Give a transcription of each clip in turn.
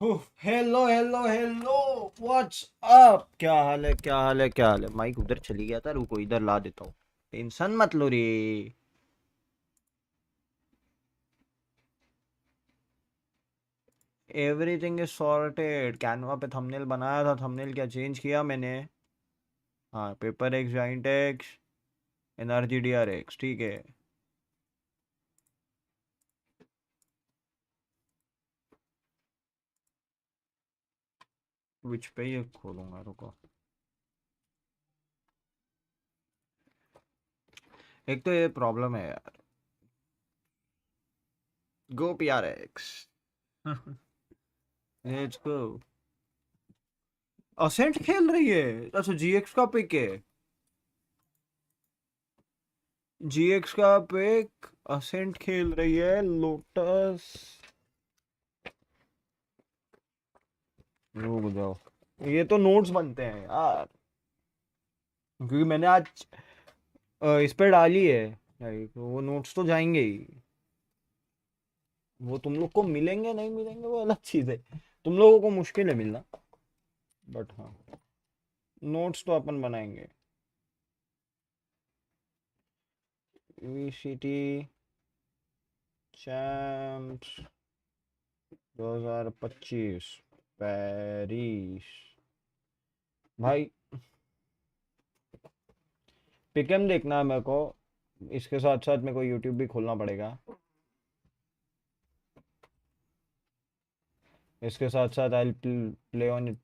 Hello hello hello, what's up? क्या हाल है, क्या हाल है, क्या हाल है? माइक उधर चली गया था, रुको इधर ला देता हूँ। टेंशन मत लो रे। Everything is sorted. कैनवा पे थंबनेल बनाया था, थंबनेल क्या चेंज किया मैंने। हाँ, paper x, giant x, NRG, DRX, ठीक है। विच पे ये खोलूंगा, रुको। एक तो ये प्रॉब्लम है यार। गो पीआरएक्स। Let's go. असेंट खेल रही है। अच्छा, जीएक्स का पिक है। जीएक्स का पिक असेंट खेल रही है। लोटस, रुक जाओ। ये तो नोट्स बनते हैं यार, क्योंकि मैंने आज इस पे डाली है। लाइक वो नोट्स तो जाएंगे ही। वो तुम लोग को मिलेंगे नहीं मिलेंगे वो अलग चीज है। तुम लोगों को मुश्किल है मिलना, बट हाँ, नोट्स तो अपन बनाएंगे। VCT champs 2025 Paris. भाई पिकम देखना है मेरे को। इसके साथ साथ मेरे को यूट्यूब भी खोलना पड़ेगा। इसके साथ साथ I play on it,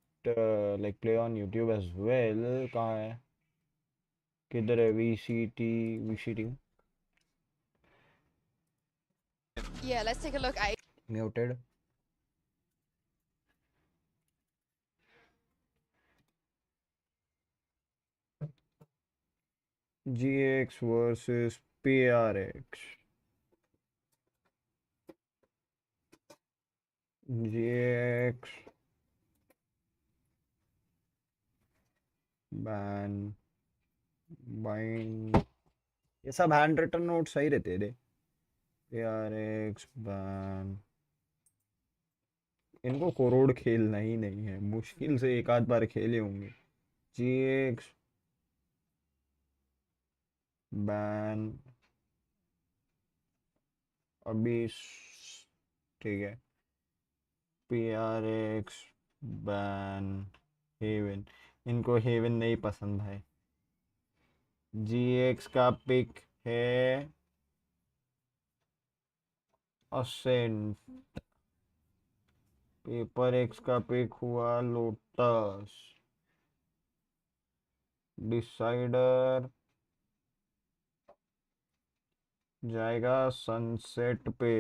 like play on YouTube as well. कहाँ है, किधर है? VCT Yeah, let's take a look. Muted. GX versus PRX. GX ban bind, ये सब हैंड रिटन नोट सही रहते थे। PRX ban. इनको करोड़ खेलना ही नहीं है, मुश्किल से एक आध बार खेले होंगे। जीएक्स बैन अभी, ठीक है। पीआरएक्स बैन हेवन। इनको हेवन नहीं पसंद भाई। जीएक्स का पिक है असेंट। पेपर एक्स का पिक हुआ लोटस। डिसाइडर जाएगा सनसेट पे।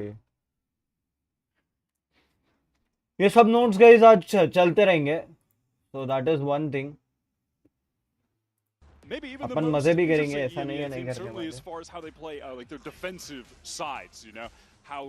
ये सब नोट्स गाइस आज चलते रहेंगे, तो that is one thing. Maybe even the अपन मजे most भी करेंगे, interesting ऐसा नहीं है EMEA नहीं team, करने certainly as वाले। far as how they play like their defensive sides, you know, how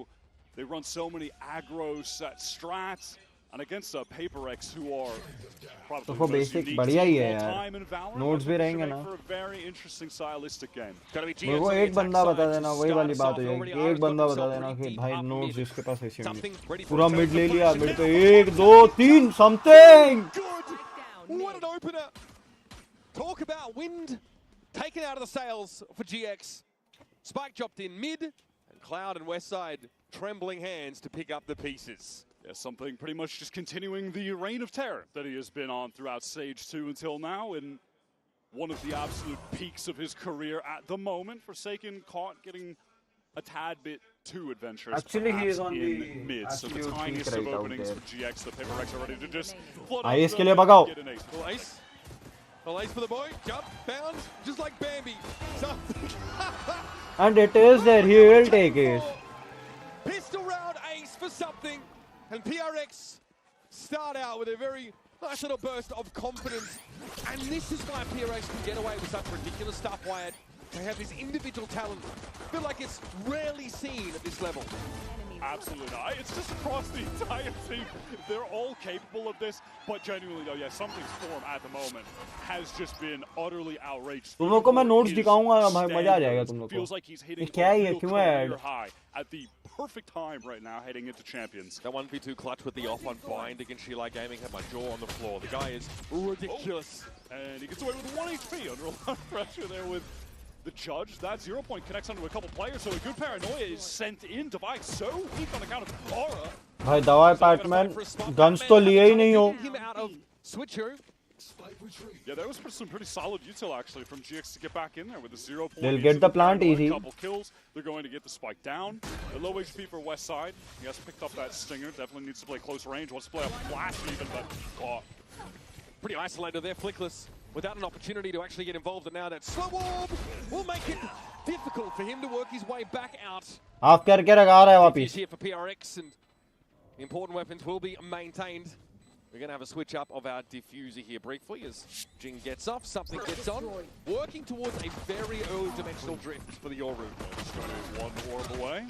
they run so many aggro set strats, and against a PRX who are तो probably वो the most basic unique बढ़िया ही team of है all यार। time in Valorant. Notes I भी think it should रहेंगे make ना। for a very interesting stylistic game. मेरे को एक बंदा बता देना, वही वाली बात हो जाएगी कि एक बंदा बता देना कि भाई नोट्स जिसके पास ऐसे होंगे। पूरा मिड ले लिया, मिड पे 1 2 3 something. Good! What an opener! Talk about wind taken out of the sails for GX. Spike dropped in mid, and Cloud and Westside trembling hands to pick up the pieces. Yeah, something pretty much just continuing the reign of terror that he has been on throughout Stage 2 until now, and one of the absolute peaks of his career at the moment. Forsaken caught getting a tad bit too adventurous. Actually, he is perhaps on in the mid, so the absolute tiniest peak of right out openings there. for GX. The PRX are ready to just flood आइए onto इसके them लिए and भगाओ। get an ace. Full ace. Full ace for the boy. Jump, bounce, just like Bambi. And it is there, he will take it. Pistol round ace for something. And PRX start out with a very nice little burst of confidence. And this is why PRX can get away with such ridiculous stuff, Wyatt. They have this individual talent. I feel like it's rarely seen at this level. Absolutely not. It's just across the entire team. They're all capable of this, but genuinely though, yeah, something's form at the moment has just been utterly outrageous. तुम लोग को मैं notes दिखाऊंगा ना भाई, मजा आ जाएगा तुम लोग को. Feels like he's hitting क्या है a ये, real क्यों add? career high at the perfect time right now heading into Champions. That 1v2 clutch with the off on bind against Sheila Gaming had my jaw on the floor. The guy is ridiculous. And he gets away with 1 HP under a lot of pressure there with the judge. That 0 point connects onto a couple players, so a good paranoia is sent in. Divide so weak on account of Aura. भाई दवाई PadMan guns तो लिए ही नहीं हो. Him out of switcher. Yeah, that was some pretty solid util actually from GX to get back in there with the 0 point. They'll get the plant easy. Couple kills. They're going to get the spike down. The low HP for West Side. He has picked up that stinger. Definitely needs to play close range. Wants to play a flash even, but caught. Pretty isolated there, Flickless, without an opportunity to actually get involved. And now that slow orb will make it difficult for him to work his way back out. Half करके रखा रहा है वापिस. Here for PRX, and the important weapons will be maintained. We're going to have a switch up of our diffuser here briefly as Jing gets off, something gets on, working towards a very early dimensional drift for the Yoru. Just going one orb away.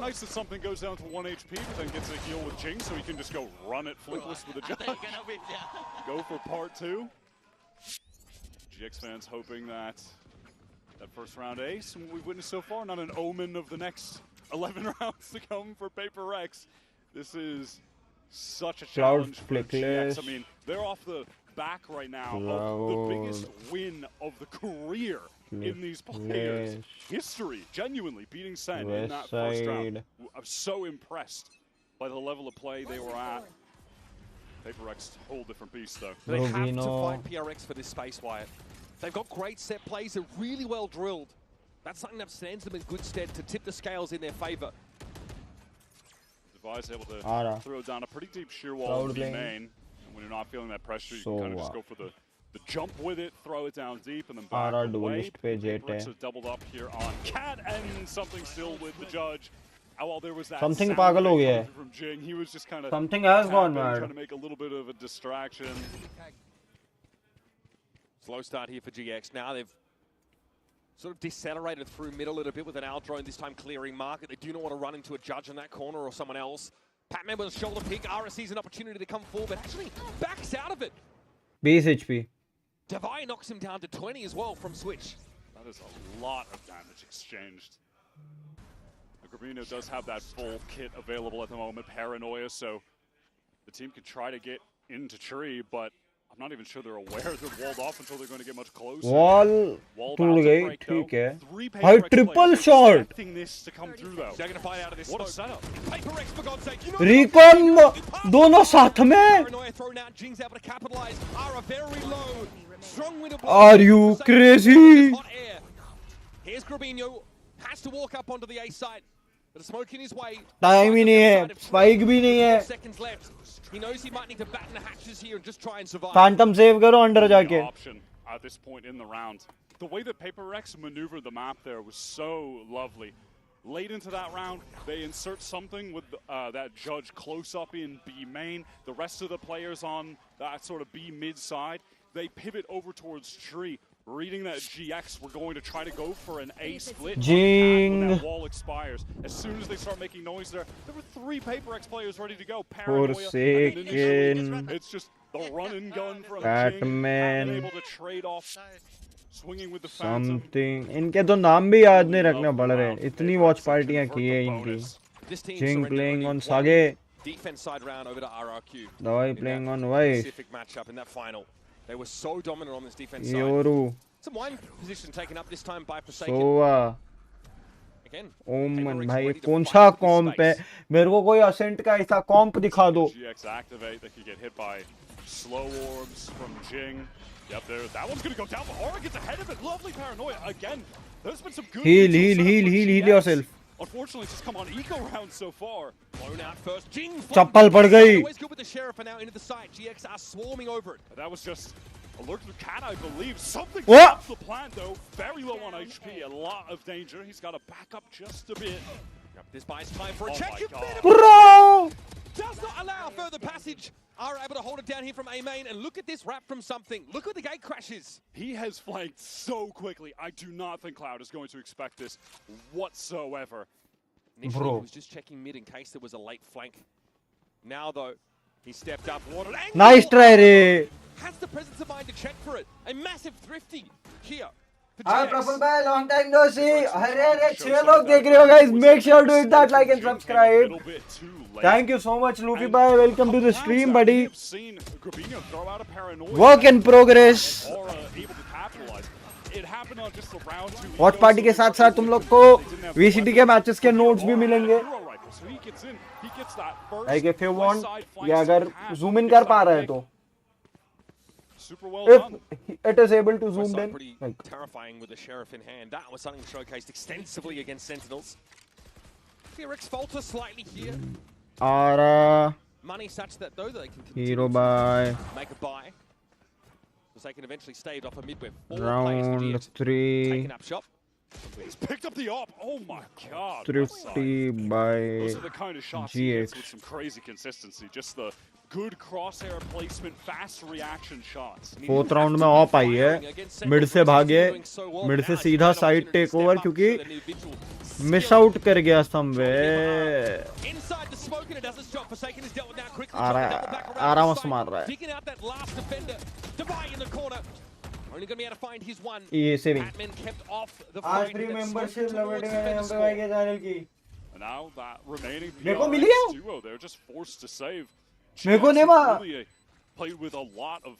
Nice that something goes down to 1 HP, but then gets a heal with Jing, so he can just go run it Flickless with the judge. Go for part 2. GX fans hoping that first round ace, and what we've witnessed so far, not an omen of the next 11 rounds to come for PRX. This is such a challenge for GX. I mean, they're off the back right now of the biggest win of the career in these players' history. Genuinely beating Sen in that first round. I'm so impressed by the level of play they were at. PRX, whole different beast though. They have to fight PRX for this space, Wyatt. They've got great set plays, they're really well drilled. That's something that stands them in good stead to tip the scales in their favor. Device able to throw down a pretty deep shear wall in the main. And when you're not feeling that pressure, you can kind of just go for the jump with it, throw it down deep, and then back away. PRX has doubled up here on Cat, and something still with the judge. While there was that something पागल हो गया है. From Jing, he was just kind of something has gone mad. Trying to make a little bit of a distraction. Slow start here for GX. Now they've sort of decelerated through mid a little bit with an Owl drone, this time clearing market. They do not want to run into a judge in that corner or someone else. Patman with a shoulder pick. Ara sees an opportunity to come forward, but actually backs out of it. Base HP. Devi knocks him down to 20 as well from switch. That is a lot of damage exchanged. Gravino does have that full kit available at the moment, Paranoia, so the team can try to get into Tree, but I'm not even sure they're aware they're walled off until they're going to get much closer. Wall टूट गई, ठीक है. भाई triple shot. Expecting this to come through though. They're going to fight out of this. What a setup. PRX, for God's sake. Recon दोनों साथ में. Paranoia thrown out. Jing's able to capitalize. Ara very low. Strong wind of Are you crazy? Hot air. Here's Gravino. Has to walk up onto the A side. But a smoke in his way. Time ही नहीं है, spike भी नहीं है. Seconds left. He knows he might need to batten the hatches here and just try and survive. Phantom save करो अंदर जाके. Option at this point in the round. The way that PRX maneuvered the map there was so lovely. Late into that round, they insert something with that judge close up in B main. The rest of the players on that sort of B mid side, they pivot over towards Tree. Reading that GX, we're going to try to go for an A split Jing. when that wall expires. As soon as they start making noise there were 3 PRX players ready to go. Paranoia, Forsaken. it's just the run and gun from Batman. Jing, able to trade off, swinging with the Phantom. Something. इनके तो नाम भी याद नहीं रखने पड़ रहे. इतनी watch पार्टियां की है इनकी. Jing playing on Sage. Defense side round over to RRQ. Dawai playing on Vice. Specific matchup in that final. They were so dominant on this defense Yoru. side. Some wine position taken up this time by Forsaken. Sova. Again. ओमन भाई कौन सा कॉम्प है? मेरे को कोई ascent का ऐसा कॉम्प दिखा दो. GX activate, they could get hit by slow orbs from Jing. Yep, there. That one's gonna go down, but Aura gets ahead of it. Lovely Paranoia again. There's been some good. Heal yourself. Unfortunately, it's just come on eco round so far. Blown out first. Jing. चप्पल पड़ गई. Always good with the sheriff, and now into the site. GX are swarming over it. That was just alert to Cat, I believe. Something What? off the plant though. Very low on HP. A lot of danger. He's got to back up just a bit. This buys time for a Oh check. my God. Bro. Does not allow further passage. Are able to hold it down here from A main, and look at this wrap from something. Look where the gate crashes. He has flanked so quickly. I do not think Cloud is going to expect this whatsoever. Initially, Bro. he was just checking mid in case there was a late flank. Now, though, he stepped up. What an angle! Nice try रे. Has the presence of mind to check for it. A massive thrifty here. Hi Praful bhai, long time no see. अरे 6 लोग देख रहे हो guys. Make sure to hit that like and subscribe. Thank you so much Luffy bhai. Welcome to the stream buddy. Work in progress. Watch party के साथ साथ तुम लोग को वीसीटी के मैचेस के नोट्स भी मिलेंगे. Like if you want, या अगर zoom in कर पा रहे हैं तो. If it is able to zoom in, like terrifying with the sheriff in hand. That was something showcased extensively against Sentinels. PRX falter slightly here. Ara Money such that though they can continue hero to by make a buy. Because they can eventually stave off a mid with 4 players for round GX 3. taking up shop. He's picked up the op. Oh my god. Thrifty by Those are the kind of shots he GX. gets with some crazy consistency. Just the good crosshair placement, fast reaction shots. Fourth round में op आई है. Mid से भागे, mid से सीधा side take over क्योंकि miss out कर गया somewhere. आराम से मार रहा है. ये सेविंग. आज फ्री मेंबरशिप लवेटिंग है यहाँ पे भाई के चैनल की. Now that remaining मेरे को मिली PRX है. duo, they're just forced to save. मेरे को नहीं मार. Really played with a lot of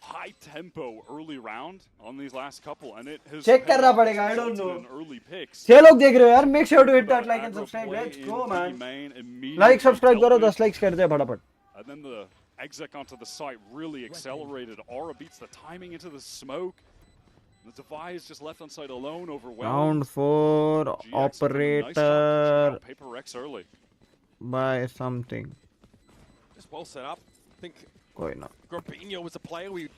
high tempo early round on these last couple, and it has check करना पड़ेगा. I don't know. early picks. 6 लोग देख रहे हो यार. Make sure to hit that like and subscribe. Let's go man. Like subscribe करो, 10 likes कर दे फटाफट. And then the exec onto the site really accelerated. Aura beats the timing into the smoke. The device just left on site alone, overwhelmed. Round 4 GX operator Paper X early. by something. Just well set up. I think कोई ना. Grobinho was a player we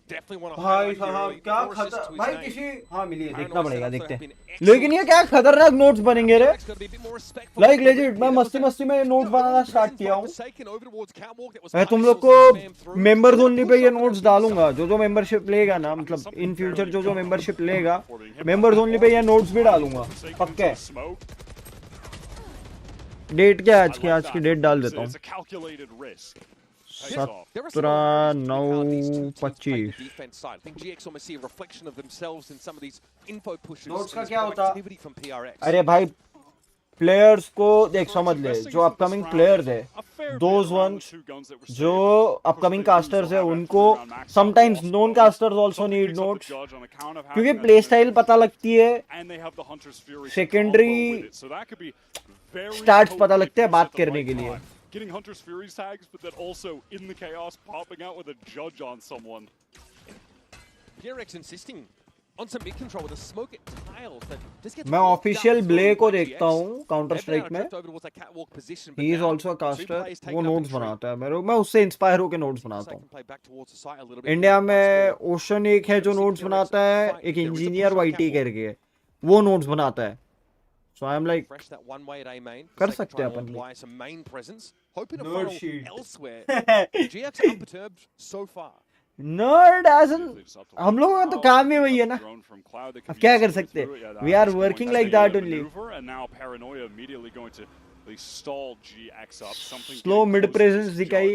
definitely want to भाई highlight here साहब early. क्या 4 assists खतर to his भाई name. किसी हाँ मिली है. देखना Paranoid पड़ेगा. setups देखते have हैं. been excellent. लेकिन ये क्या खतरनाक नोट्स बनेंगे रे. Gotta be a bit more respectful like of the legit मैं people. मस्ती मस्ती में नोट्स बनाना स्टार्ट किया हूँ. Forsaken over towards Catwalk that was मैं तुम लोग partial को spam through. Members only pay ये नोट्स डालूंगा. जो मेंबरशिप लेगा ना, मतलब इन फ्यूचर जो मेंबरशिप लेगा, मेंबर्स ओनली पे ये नोट्स भी डालूंगा. पक्का है. डेट क्या है आज की? आज की डेट डाल देता हूँ. It's a calculated risk. 17/9/25. I think GX almost see a reflection of themselves in some of these info pushes. Notes का and this क्या होता? proactivity from PRX. अरे भाई प्लेयर्स को देख समझ ले. जो अपकमिंग प्लेयर्स है, दोज वंस जो अपकमिंग कास्टर्स है, उनको sometimes non casters also need notes क्योंकि प्ले स्टाइल पता लगती है. सेकेंडरी स्टार्ट्स पता लगते हैं बात करने के लिए. Getting Hunter's Fury's tags, but then also in the chaos popping out with a judge on someone. PRX insisting on some mid control with a smoke at tiles that just gets मैं walked official out ब्ले through को by देखता GX. हूँ counter They've strike now में. drift over towards that catwalk position, but he is now also a two caster. players वो taken up notes in tree. बनाता है. मैं उससे इंस्पायर होकर नोट्स बनाता हूँ. Second play back towards the site a little bit. India में ocean एक है जो नोट्स बनाता है. एक इंजीनियर वाईटी करके है, वो नोट्स बनाता है. So I'm like Fresh that one way at A main. कर Forsaken सकते हैं trying to upon. apply some main presence, hoping to Nerd funnel sheet. elsewhere. GX unperturbed so far. नर्ड एज हम लोगों का तो काम ही वही है ना. अब क्या कर सकते हैं. We are working like that only. Slow mid presence दिखाई.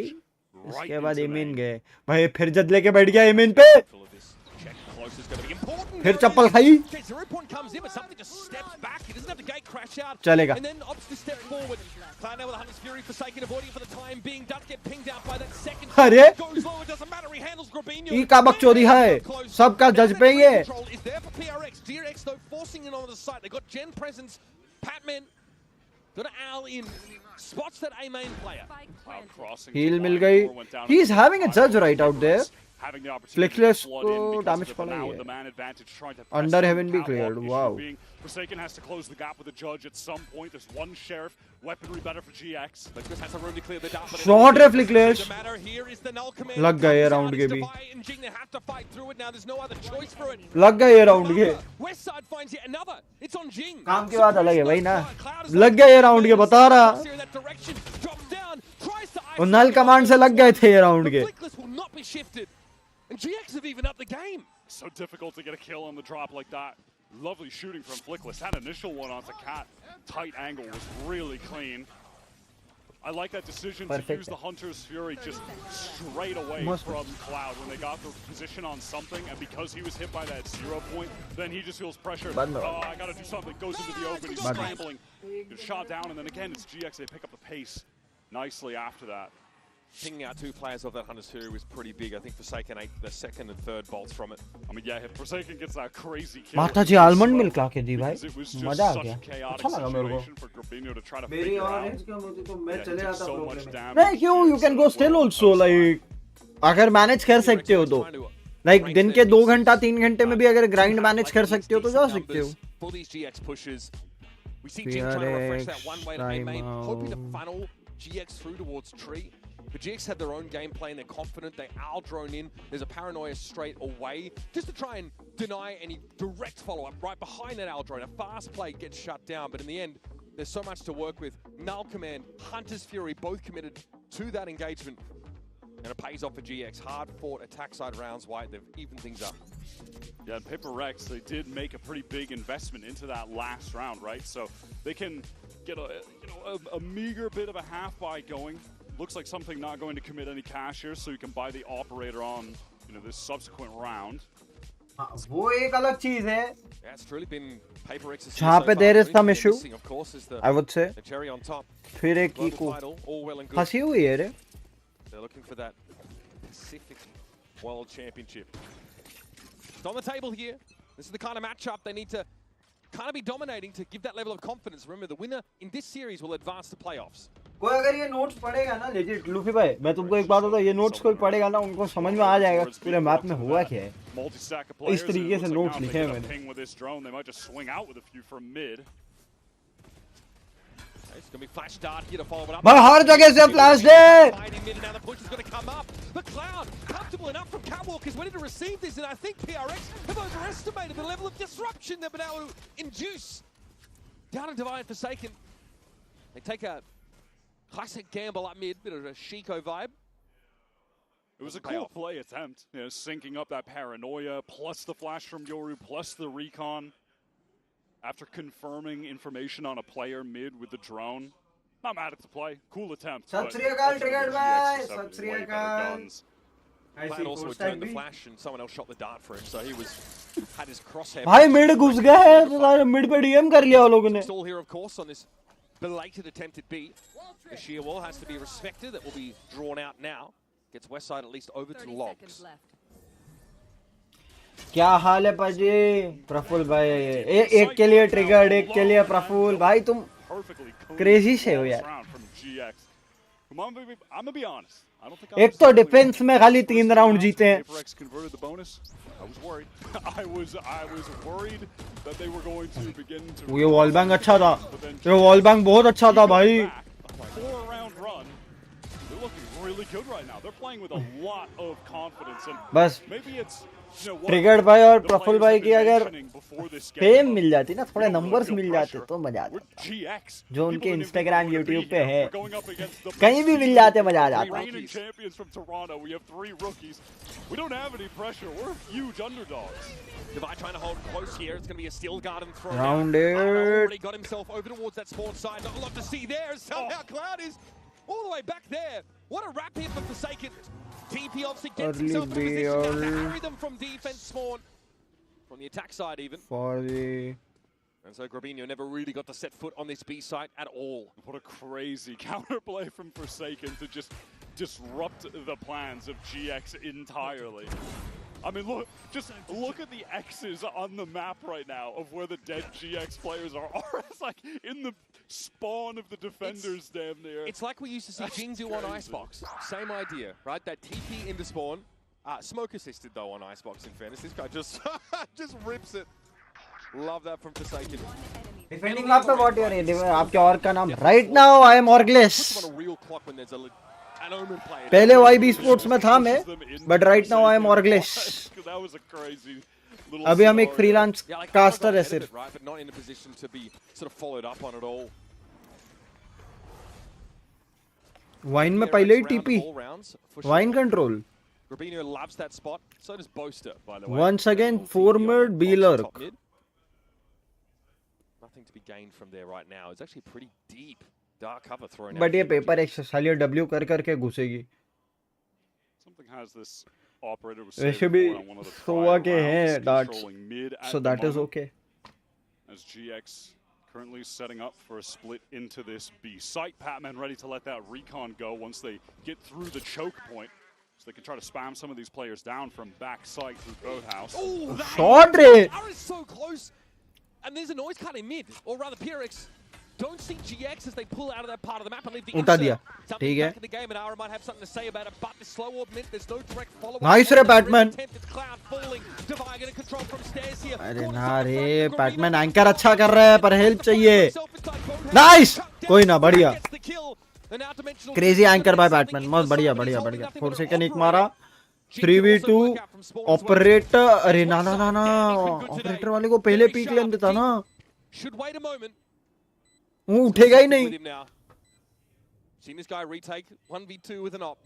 इसके बाद एमिन गए भाई. फिर जद लेके बैठ गया एमिन पे. फिर चप्पल खाई. चलेगा. अरे ये का बकचोदी है. सबका जज पे ये. हील मिल गई. ही इज हैविंग अ जज राइट आउट देयर. Flexless को damage पड़ा ही है. Under heaven भी cleared. Wow. Forsaken has to close the gap with the judge at some point. There's one sheriff. Weaponry better for GX. Has a room to clear the dot, but Short है Flexless. the matter here is the null command. लग गए round के भी. They have to fight through it now. There's no other choice for it. लग गए round के. West side finds yet another. It's on Jing. काम की बात अलग है भाई ना. लग गए राउंड के, बता रहा. और नल कमांड से लग गए थे ये राउंड के. Will not be shifted. And GX have even upped the game. So difficult to get a kill on the drop like that. Lovely shooting from Flickless. That initial one onto Cat, tight angle was really clean. I like that decision to use the Hunter's Fury just straight away from Cloud when they got the position on something, and because he was hit by that 0 point, then he just feels pressure. Oh, I gotta do something. Goes into the open, he's scrambling. Gets shot down, and then again, it's GX. They pick up the pace nicely after that. Pinging out 2 players of that Hunter's Fury was pretty big. I think Forsaken ate the 2nd and 3rd bolts from it. I mean, yeah, if Forsaken gets that crazy kill. माता जी almond milk लाके दी भाई, मजा आ गया, अच्छा लगा मेरे को। मेरी ऑरेंज क्या होती तो मैं चले आता प्रॉब्लम में। नहीं क्यों, you can go still also, like अगर मैनेज कर सकते हो तो, like दिन के 2 घंटा 3 घंटे में भी अगर ग्राइंड मैनेज कर सकते हो तो जा सकते हो। We see Jing trying to refresh that one way to main, hoping to funnel GX through towards Tree. But GX had their own game plan, they're confident, they owl drone in, there's a paranoia straight away, just to try and deny any direct follow-up right behind that owl drone. A fast play gets shut down, but in the end, there's so much to work with. Null Command, Hunter's Fury, both committed to that engagement. And it pays off for GX. Hard fought attack side rounds wide, they've evened things up. Yeah, and PRX, they did make a pretty big investment into that last round, right? So they can get a meager bit of a half buy going. Looks like something not going to commit any cash here, so you can buy the operator on, this subsequent round. वो एक अलग चीज है। Yeah, it's truly been PRX's जहाँ पे there is some issue, of course, is the, I would say, the cherry on top. फिर एक की को फंसी हुई है रे। They're looking for that Pacific World Championship. It's on the table here. This is the kind of matchup they need to kind of be dominating to give that level of confidence. Remember, the winner in this series will advance to playoffs. कोई अगर ये notes पढ़ेगा ना, legit Luffy भाई, मैं तुमको एक बात बताऊं, ये नोट्स कोई पढ़ेगा ना, उनको समझ में आ जाएगा पूरे मैप में हुआ क्या है। इस तरीके से नोट्स लिखे हैं मैंने। It's going to be flash dart here to follow it up. भाई हर जगह से flash they. Now the push is going to come up. The Cloud, comfortable enough from Catwalk, is ready to receive this, and I think PRX have overestimated the level of disruption they've been able to induce. Down and Divine Forsaken. They take a classic gamble up mid, bit of a Chico vibe. It was a cool play attempt, syncing up that paranoia, plus the flash from Yoru, plus the recon. After confirming information on a player mid with the drone. Not mad at the play. Cool attempt. सत श्री अकाल triggered भाई, सत श्री अकाल। Cloud also returned the flash and someone else shot the dart for him, so he had his crosshair. भाई mid घुस गए हैं, तो सारे मिड पे डीएम कर लिया वो लोगों ने। Stall here of course on this belated attempted beat. The sheer wall has to be respected. That will be drawn out now. Gets west side at least over to logs. क्या हाल है पाजी? प्रफुल भाई, एक के लिए ट्रिगर्ड, एक के लिए प्रफुल भाई, तुम क्रेजी से हो यार। एक तो डिफेंस में खाली 3 राउंड जीते हैं। ये वॉल बैंग अच्छा था, ये वॉल बैंग बहुत अच्छा था भाई। बस ट्रिगर्ड भाई और प्रफुल भाई की अगर फेम मिल जाती ना, थोड़े नंबर्स मिल जाते तो मजा आता, जो उनके इंस्टाग्राम यूट्यूब पे है, कहीं भी मिल जाते मजा आ जाता। Round 8 got himself over towards that spawn side. Not a lot to see there. Somehow Cloud is all the way back there. What a wrap here for Forsaken. TP obviously gets himself in a position now to harry them from defense spawn. From the attack side even. And so Grabinho never really got to set foot on this B site at all. What a crazy counterplay from Forsaken to just disrupt the plans of GX entirely. I mean, look at the X's on the map right now of where the dead GX players are. It's like in the spawn of the defenders damn near. It's like we used to see Jingzu on Icebox. Same idea, right? That TP into spawn. Smoke assisted though on Icebox in fairness. This guy just rips it. Love that from Forsaken. Defending map पे what यार, आपके और का नाम? Right now I am Orgles. पहले YB Sports में था मैं, but right now I am Orgles. अभी हम एक freelance caster है सिर्फ। Wine में पहले ही TP, Wine control. Grabinho loves that spot. So does Boaster, by the way. Once again, 4 mid, B lurk. nothing to be gained from there right now. It's actually pretty deep dark cover thrown out. But ये paper x साली W कर करके घुसेगी. Something has this operator was वैसे भी on one of the Sowa prior के हैं rounds, darts, controlling mid at so the that is moment, okay. As GX currently setting up for a split into this B site. Patman ready to let that recon go once they get through the choke point, so they can try to spam some of these players down from back site through boathouse. Oh, that Shot rate. is so close. And there's a noise cut in mid, or rather PRX don't see GX as they pull out of that part of the map and leave the उठा insert. दिया. Something ठीक है. back in the game, and Ara might have something to say about it, but the slow orb meant there's no direct follow-up. Nice रे Batman. It's Cloud falling. Divine gonna control from stairs here. अरे ना रे Batman anchor अच्छा कर रहा है पर help चाहिए. नाइस. कोई ना बढ़िया. Crazy anchor by Batman. मस्त बढ़िया बढ़िया बढ़िया. 4 सेकंड एक मारा. 3v2 operator. अरे ना ना ना ना ऑपरेटर वाले को पहले पीक लेने देता ना. Should wait a moment. वो उठेगा ही नहीं. Seen this guy retake 1v2 with an op.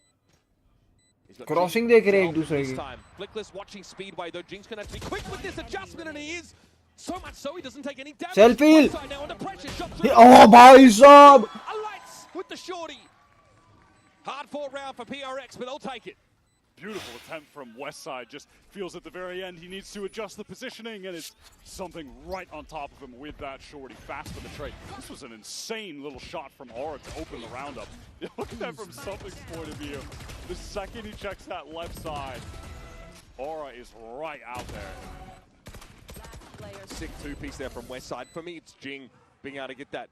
Crossing देख रहे हैं एक दूसरे की. Flickless watching Speedway though. Jinx gonna have to be quick with this adjustment, and he is. So much so he doesn't take any damage. Selfie. Now under pressure. Oh भाई साहब. Alights with the shorty. Hard fought round for PRX, but they'll take it. Beautiful attempt from Westside. Just feels at the very end he needs to adjust the positioning, and it's something right on top of him with that shorty. Fast for the trade. This was an insane little shot from Aura to open the roundup. Look at that from something's point of view. The second he checks that left side, Aura is right out there. Sick two-piece there from Westside. For me, it's Jing being able to get that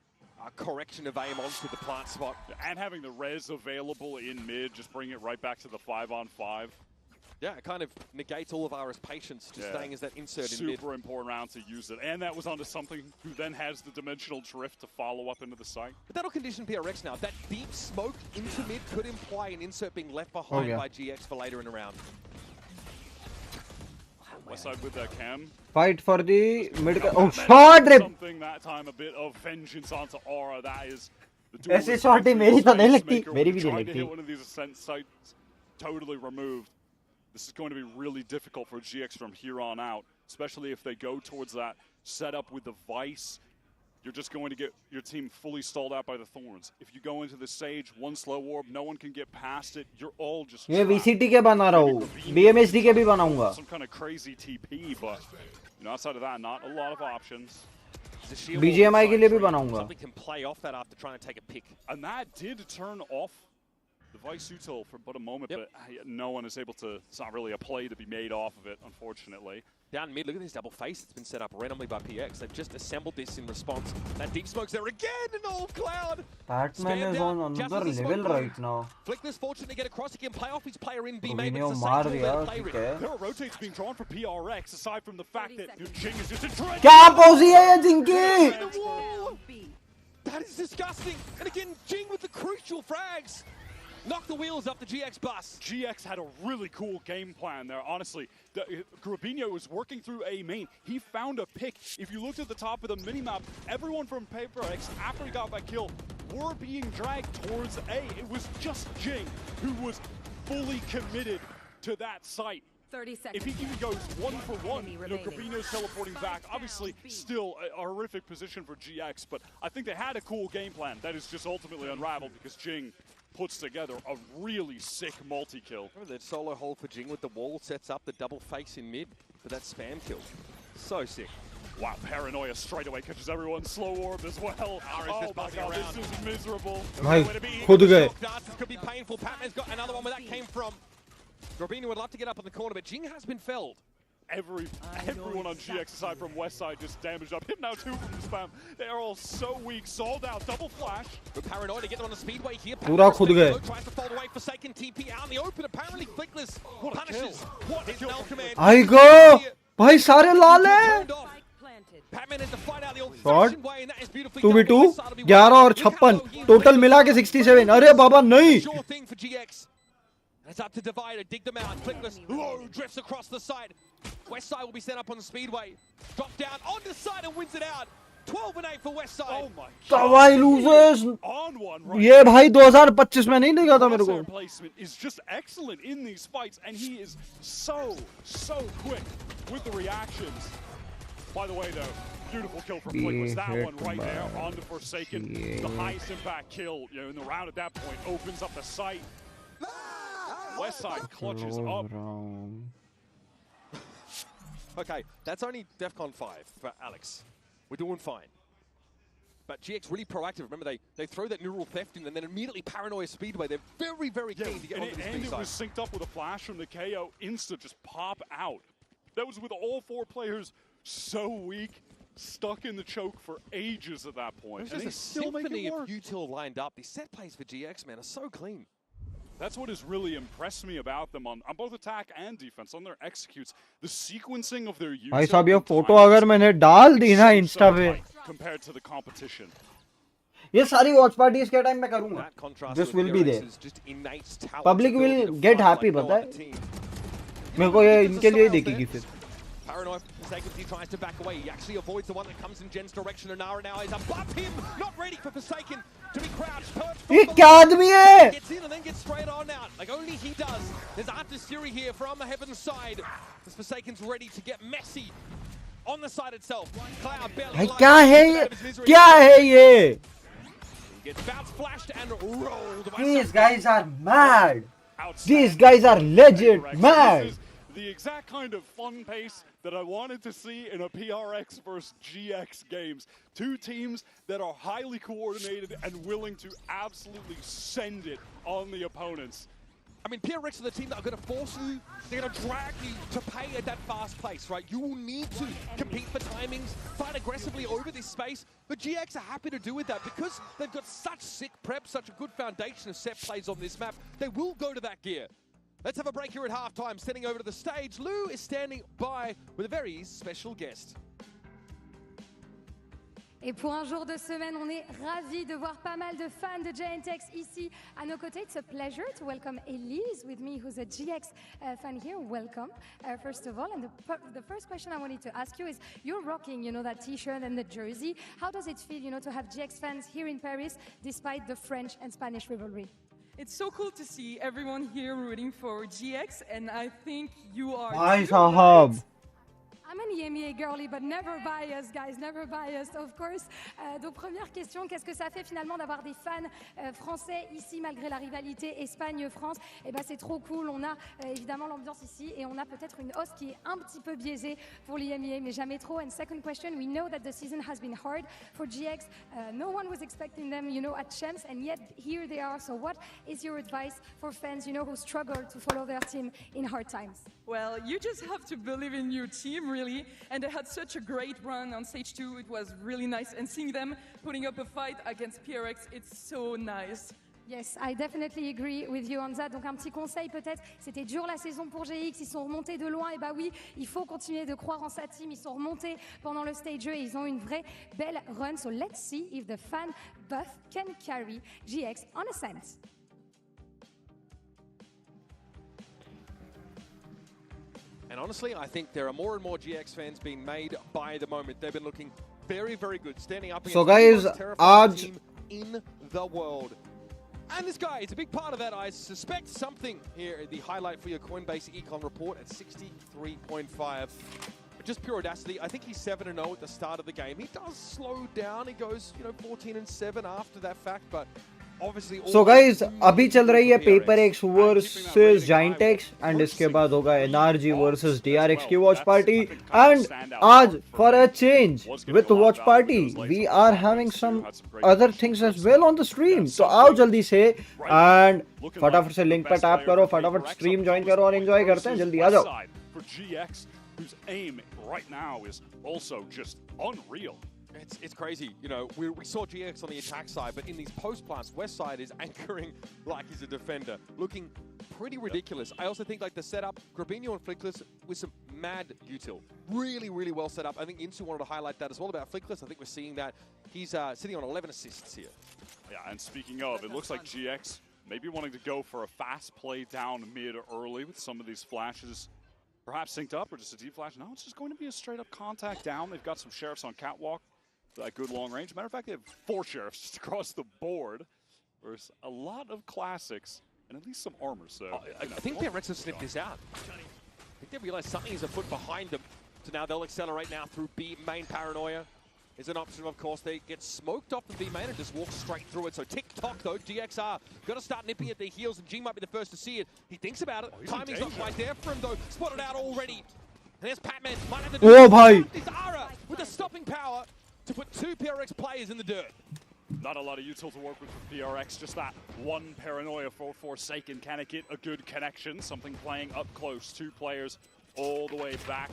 correction of aim onto the plant spot. And having the res available in mid, just bring it right back to the 5-on-5. Yeah, it kind of negates all of Ara's patience, just staying as that insert in mid. Super important round to use it. And that was onto something who then has the dimensional drift to follow up into the site. But that'll condition PRX now. That deep smoke into mid could imply an insert being left behind by GX for later in the round. Westside with that cam. Fight for the mid. Oh, shot rip. Something that time, a bit of vengeance onto Aura. That is the ऐसी shot ही मेरी तो नहीं लगती. मेरी भी नहीं trying to hit लगती. one of these ascent sites totally removed. This is going to be really difficult for GX from here on out, especially if they go towards that setup with the Vice. You're just going to get your team fully stalled out by the Thorns. If you go into the Sage, one slow orb, no one can get past it. You're all just ये VCT के बना रहा हूँ. BMHD के भी बनाऊंगा. Some kind of crazy TP, but you know, outside of that, not a lot of options. BGMI के लिए भी बनाऊंगा. Something can play off that after trying to take a pick. And that did turn off the Vice util for but a moment, but no one is able to, it's not really a play to be made off of it, unfortunately. Down mid, look at this double face that's been set up randomly by PX. They've just assembled this in response. That deep smoke's there again, and all Cloud. Batman is on another level right now. Flickless fortunate to get across. He can play off his player in B main. Robinho मार दिया. ठीक है. There are rotates being drawn for PRX, aside from the fact that Jing is just entrenched. क्या पोजी है ये जिंग की? That is disgusting. And again, Jing with the crucial frags. Knock the wheels off the GX bus. GX had a really cool game plan there, honestly. Grabinho was working through A main. He found a pick. If you looked at the top of the minimap, everyone from PRX, after he got that kill, were being dragged towards A. It was just Jing who was fully committed to that site. 30 seconds. If he even goes 1-for-1, you know, Grabinho's teleporting back. Obviously, still a horrific position for GX, but I think they had a cool game plan that is just ultimately unraveled because Jing puts together a really sick multi-kill. Remember that solo hold for Jing with the wall sets up the double face in mid for that spam kill. So sick. Wow, Paranoia straight away catches everyone. Slow orb as well. Oh my god, this is miserable. भाई खुद गए. This could be painful. Patman's got another one where that came from. Grabinho would love to get up on the corner, but Jing has been felled. Everyone on GX aside from Westside just damaged up. Hit now 2 from the spam. They are all so weak. Sold out. Double flash. But Paranoid to get them on the speedway here. पूरा खुद गए. Tries to fold away. Forsaken TP out in the open. Apparently Flickless punishes. What is no command? आई गो. भाई सारे लाल हैं. Patman has to fight out the old Shot. fashioned way, and that is beautifully 2v2 done. 11 और 56 total मिला के 67. अरे बाबा नहीं. Sure thing for GX. It's up to Divider, dig them out. Flickless low drifts across the side. Westside will be set up on the speedway. Drop down on the side and wins it out. 12-8 for Westside. Oh my तवाई losers. On one right. ये भाई 2025 में नहीं देखा था मेरे को. Placement is just excellent in these fights, and he is so quick with the reactions. By the way, though, beautiful kill from Flickless. That one right there onto Forsaken. The highest impact kill, in the round at that point opens up the sight. Westside clutches up. Okay, that's only DEFCON 5 for Alex. We're doing fine. But GX really proactive. Remember, they throw that neural theft in and then immediately Paranoia Speedway. They're very, very keen to get onto this B And it side. was synced up with a flash from the KO. Insta just pop out. That was with all 4 players so weak, stuck in the choke for ages at that point. There's just a symphony of util lined up. These set plays for GX, man, are so clean. That's what has really impressed me about them on both attack and defense, on their executes. The sequencing of their use. भाई साहब ये photo अगर मैंने डाल दी ना Insta पे compared to the competition. ये सारी वॉच पार्टीज के टाइम में करूंगा. This will be there. Public will get happy, पता है? मेरे को ये इनके लिए देखेगी फिर. Paranoid, Forsaken, he tries to back away. He actually avoids the one that comes in Jen's direction. And Nara now is above him, not ready for Forsaken to be crouched. ये क्या आदमी है? Gets in and then gets straight on out, like only he does. There's Artis Fury here from the Heaven side. This Forsaken's ready to get messy on the side itself. Cloud barely. भाई क्या है ये? क्या है ये? Gets bounced, flashed, and rolled. These guys are mad. These guys are legit mad. The exact kind of fun pace that I wanted to see in a PRX versus GX games. 2 teams that are highly coordinated and willing to absolutely send it on the opponents. I mean, PRX are the team that are going to force you, they're going to drag you to pay at that fast pace, right? You will need to compete for timings, fight aggressively over this space, but GX are happy to do with that because they've got such sick prep, such a good foundation of set plays on this map. They will go to that gear. Let's have a break here at halftime. Standing over to the stage, Lou is standing by with a very special guest. Et pour un jour de semaine, on est ravis de voir pas mal de fans de GIANTX ici à nos côtés. It's a pleasure to welcome Elise with me, who's a GX fan here. Welcome, first of all. And the first question I wanted to ask you is, you're rocking, that T-shirt and the jersey. How does it feel, to have GX fans here in Paris, despite the French and Spanish rivalry? It's so cool to see everyone here rooting for GX, and I think you are. भाई साहब. I'm an EMEA girly, but never biased, guys, never biased, of course. Donc, première question, qu'est-ce que ça fait finalement d'avoir des fans français ici, malgré la rivalité Espagne-France? Eh ben, c'est trop cool. On a évidemment l'ambiance ici et on a peut-être une hausse qui est un petit peu biaisée pour l'EMEA, mais jamais trop. And second question, we know that the season has been hard for GX. No one was expecting them, at CHAMPS, and yet here they are. So what is your advice for fans, who struggle to follow their team in hard times? Well, you just have to believe in your team, really. And they had such a great run on stage 2. It was really nice. And seeing them putting up a fight against PRX, it's so nice. Yes, I definitely agree with you on that. Donc un petit conseil peut-être, c'était dur la saison pour GX, ils sont remontés de loin, et bah oui, il faut continuer de croire en sa team, ils sont remontés pendant le stage 2 et ils ont une vraie belle run. So let's see if the fan buff can carry GX on ascent. And honestly, I think there are more and more GX fans being made by the moment. They've been looking very, very good, standing up against So guys, the most terrifying team in the world. And this guy is a big part of that. I suspect something here. The highlight for your Coinbase Econ report at 63.5. But just pure audacity. I think he's 7-0 at the start of the game. He does slow down. He goes, 14-7 after that fact, but obviously. So guys, अभी चल रही है PRX versus GIANTX and इसके बाद होगा NRG versus DRX की watch party. And आज for a change with watch party, we are having some other things as well on the stream. So आओ जल्दी से and फटाफट से link पर tap करो, फटाफट stream join करो और enjoy करते हैं. जल्दी आ जाओ. For GX, whose aim right now is also just unreal. It's crazy. We saw GX on the attack side, but in these post plants, Westside is anchoring like he's a defender, looking pretty ridiculous. I also think the setup, Grabinho and Flickless with some mad util. Really, really well set up. I think Insu wanted to highlight that as well about Flickless. I think we're seeing that. He's sitting on 11 assists here. Yeah, and speaking of, it looks like GX maybe wanting to go for a fast play down mid early with some of these flashes. Perhaps synced up or just a deep flash. No, it's just going to be a straight up contact down. They've got some sheriffs on catwalk. That good long range. Matter of fact, they have 4 sheriffs just across the board. There's a lot of classics and at least some armor. So I think PRX have sniffed this out. I think they realize something is afoot behind them. So now they'll accelerate now through B main. Paranoia is an option, of course. They get smoked off the B main and just walk straight through it. So tick-tock, though. GXR got to start nipping at their heels, and G might be the first to see it. He thinks about it. Timing's not quite there for him, though. Spotted out already. And there's Patman. Might have to do this. Ara with the stopping power to put 2 PRX players in the dirt. Not a lot of util to work with for PRX, just that one Paranoia for Forsaken. Can it get a good connection? Something playing up close. 2 players all the way back.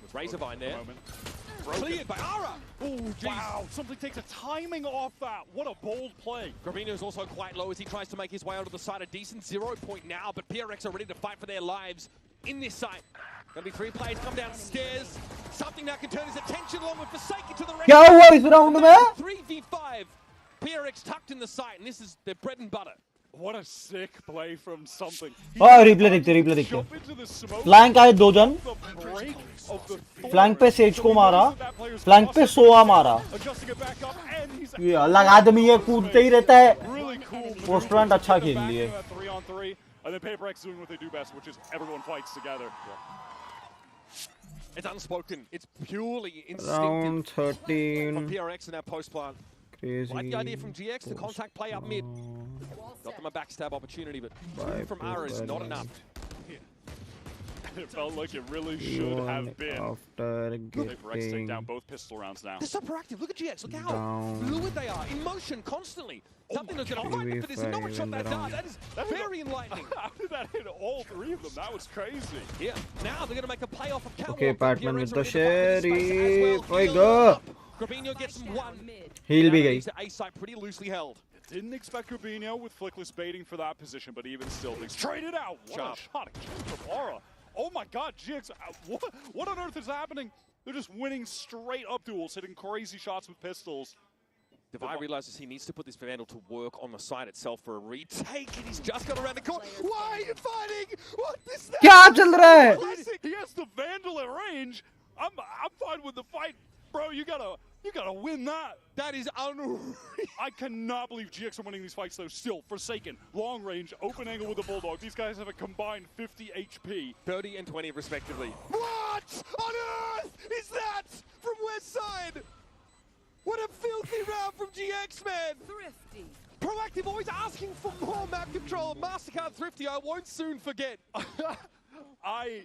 With Razorvine there. Cleared by Ara! Oh, wow, something takes a timing off that. What a bold play. Gravino's also quite low as he tries to make his way onto the side. A decent 0 point now, but PRX are ready to fight for their lives in this site. Gonna be 3 players come downstairs. Something now can turn his attention along with Forsaken to the right. क्या हुआ इस round में? 3v5. PRX tucked in the site, and this is their bread and butter. What a sick play from something. Replay देखते flank आए 2 जन flank पे says को मारा फ्लैंक पे सोआ मारा ये अलग आदमी है कूदते ही रहता है पोस्टरेंट अच्छा खेल लिए And then PRX doing what they do best, which is everyone fights together. It's unspoken. It's purely Round instinctive 13 from PRX in that post plant. crazy Like the idea from GX, the contact play up mid. Got them a backstab opportunity, but 2 from Ara is not enough. It felt like it really should have been. after PRX take down getting both pistol rounds now. They're so proactive. Look at GX. Look how down fluid they are. In motion constantly. Something that's going to fight for this and no one shot that dart. That is very enlightening. How did that hit all 3 of them? That was crazy. Yeah. Now they're going to make a play off of Catwalk. Okay, Patman with the sheriff. Oi, go. Gravino gets him 1. Heal भी गई A site pretty loosely held. Didn't expect Gravino with Flickless baiting for that position, but even still, they traded out. What Sharp. a shot again from Aura. Oh my god, GX, what on earth is happening? They're just winning straight up duels, hitting crazy shots with pistols. Devi realizes he needs to put this Vandal to work on the side itself for a retake, and he's just got around the corner. Why are you fighting? What is that? क्या चल रहा है? Classic. He has the Vandal at range. I'm fine with the fight, bro. You gotta win that. That is unreal. I cannot believe GX are winning these fights though. Still, Forsaken, long range, open angle with the Bulldog. These guys have a combined 50 HP. 30 and 20 respectively. What on earth is that from Westside? What a filthy round from GX, man. Thrifty. Proactive, always asking for more map control. MasterCard Thrifty, I won't soon forget. I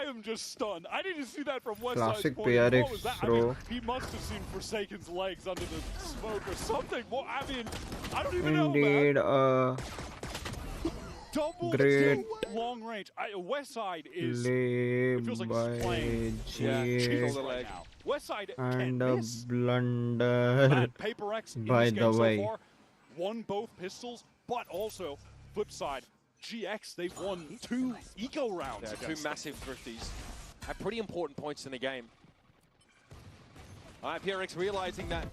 am just stunned. I didn't see that from Westside's Classic point. What PRX was that? throw. He must have seen Forsaken's legs under the smoke or something. Well, I mean, I don't even know, Indeed, man. Double great long range. Westside is. play It feels like by he's playing GX right now. Westside and can't a miss. blunder Man, PRX in by this the game way. so far won both pistols, but also flip side. GX, they've won 2 eco rounds. Yeah, 2 against them. massive Thrifties at pretty important points in the game. All right, PRX realizing that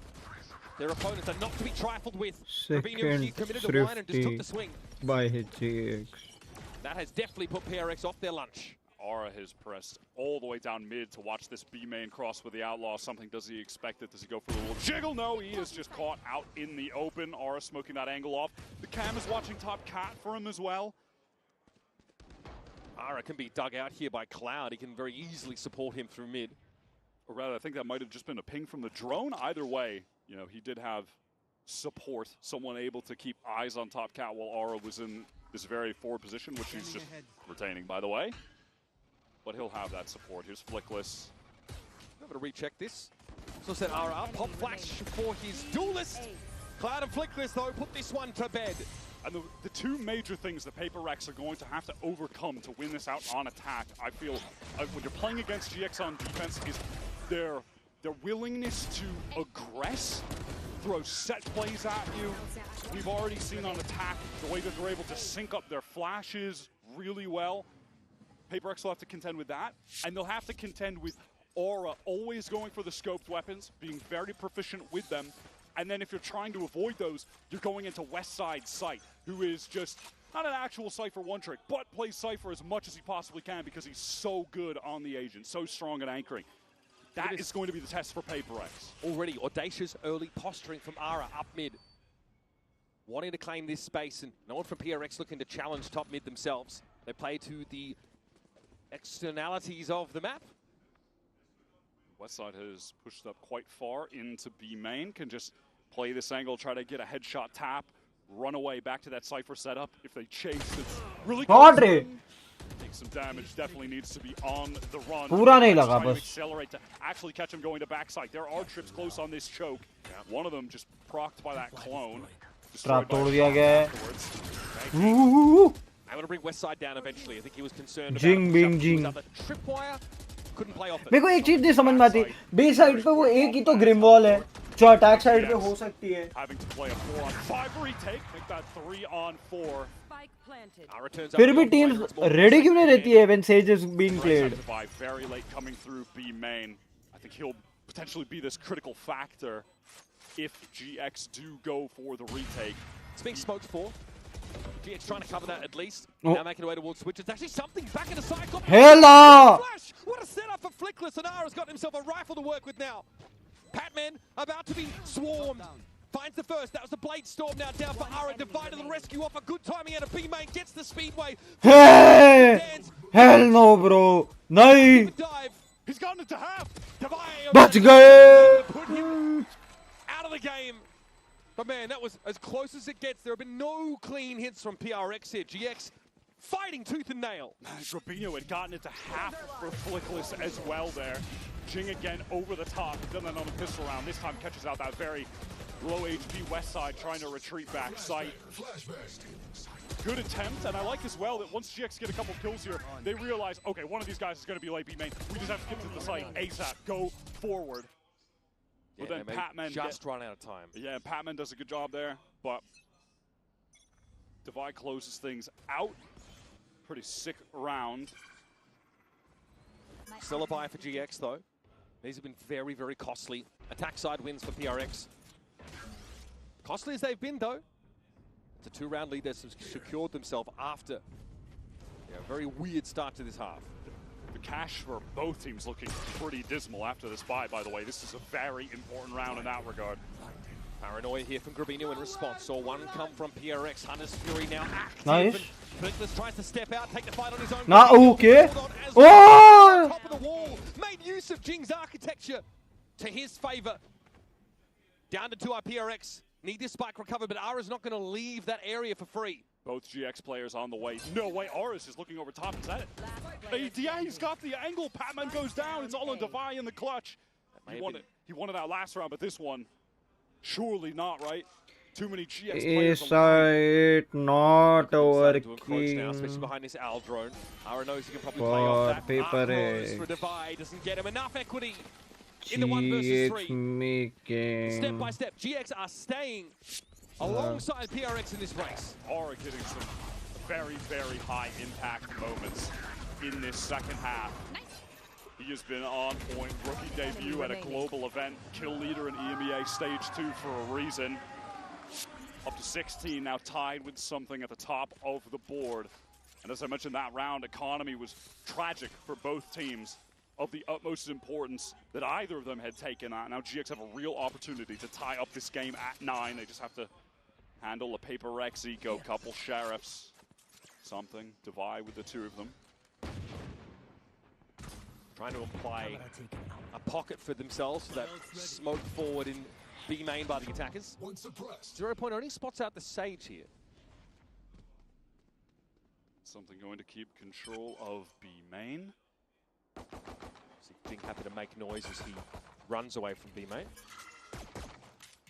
their opponents are not to be trifled with. Gravino, he Second committed a line and just took the Thrifty swing. by GX. That has definitely put PRX off their lunch. Aura has pressed all the way down mid to watch this B main cross with the Outlaw. Something, does he expect it? Does he go for a little jiggle? No, he is just caught out in the open. Aura smoking that angle off. The cam is watching top cat for him as well. Ara can be dug out here by Cloud. He can very easily support him through mid. Or rather, I think that might have just been a ping from the drone. Either way, you know, he did have support, someone able to keep eyes on top cat while Aura was in this very forward position, which he's just retaining, by the way. But he'll have that support. Here's Flickless. I'm going to recheck this. So set Ara up. Pop flash for his duelist. Cloud and Flickless, though, put this one to bed. And the 2 major things that PRX are going to have to overcome to win this out on attack, I feel, when you're playing against GX on defense, is their willingness to aggress, throw set plays at you. We've already seen on attack the way that they're able to sync up their flashes really well. PRX will have to contend with that, and they'll have to contend with Aura always going for the scoped weapons, being very proficient with them. And then if you're trying to avoid those, you're going into Westside Sight, who is just not an actual Cypher one trick, but plays Cypher as much as he possibly can because he's so good on the agent, so strong at anchoring. That is going to be the test for PRX. Already audacious early posturing from Ara up mid. Wanting to claim this space, and no one from PRX looking to challenge top mid themselves. They play to the externalities of the map. Westside has pushed up quite far into B main, can just play this angle, try to get a headshot tap, run away back to that Cypher setup. If they chase, it's really close. Take some damage, definitely needs to be on the run. पूरा नहीं लगा Trying to बस. accelerate to actually catch him going to backside. There are trips close on this choke. One of them just procced by that clone. Trap तोड़ दिया गया है. Able to bring Westside down eventually. I think he was concerned Jing, about bing, jing. the tripwire. Couldn't play off it. मेरे को एक चीज नहीं समझ में आती. बी साइड पे वो एक ही तो ग्रिम वॉल है जो अटैक साइड पे हो सकती है. Having to play a 4-on-5 retake, make that 3-on-4. फिर भी टीम्स रेडी क्यों नहीं रहती है when Sage is being played? Very late coming through B main. I think he'll potentially be this critical factor if GX do go for the retake. It's being smoked for. GX trying to cover that at least. Oh. Now making away towards Switch. It's actually something back in the side. Hella! Flash! What a setup for Flickless. And Ara's got himself a rifle to work with now. Patman about to be swarmed. Finds the first. That was the Blade Storm now down for Ara. Divided the rescue off. A good timing out of B main. Gets the Speedway. Hey! Hell no, bro. नहीं. Dive. He's gotten it to half. बच गए. Put him out of the game. But man, that was as close as it gets. There have been no clean hits from PRX here. GX fighting tooth and nail. Robinho had gotten it to half for Flickless as well there. Jing again over the top. Done that on the pistol round. This time catches out that very low HP Westside trying to retreat back sight. Good attempt, and I like as well that once GX get a couple kills here, they realize, okay, one of these guys is going to be late B main. We just have to get to the site ASAP. Go forward. But Yeah, then Patman just run out of time. Yeah, Patman does a good job there, but Divide closes things out. Pretty sick round. Still a buy for GX though. These have been very, very costly. Attack side wins for PRX. Costly as they've been though. It's a 2-round lead that's secured themselves after a very weird start to this half. The cash for both teams looking pretty dismal after this buy, by the way. This is a very important round in that regard. Paranoia here from Gravino in response. Saw one come from PRX. Hunter's Fury now active. Nice. Flickless tries to step out, take the fight on his own. Nah, okay. Oh! Top of the wall. Made use of Jing's architecture to his favor. Down to 2 PRX. Need this spike recovered, but Ara's not going to leave that area for free. Both GX players on the way. No way, Aris is looking over top. Is that it? Yeah, he's got the angle. Patman goes down. It's all on Divide in the clutch. He won it out last round, but this one, surely not, right? Too many GX players. Is it not working? Now, especially behind this Al drone. Ara knows he can probably play off that. PRX For Divide doesn't get him enough equity. In the 1 versus 3. Making Step by step, GX are staying alongside PRX in this race. Aura getting some very, very high impact moments in this second half. He has been on point. Rookie debut at a global event. Kill leader in EMEA Stage 2 for a reason. Up to 16, now tied with something at the top of the board. And as I mentioned, that round economy was tragic for both teams. Of the utmost importance that either of them had taken on. Now GX have a real opportunity to tie up this game at 9. They just have to handle a PRX eco, couple sheriffs, something, divide with the 2 of them. Trying to apply a pocket for themselves for that smoke forward in B main by the attackers. 0 point only spots out the Sage here. Something going to keep control of B main. Jing happy to make noise as he runs away from B main.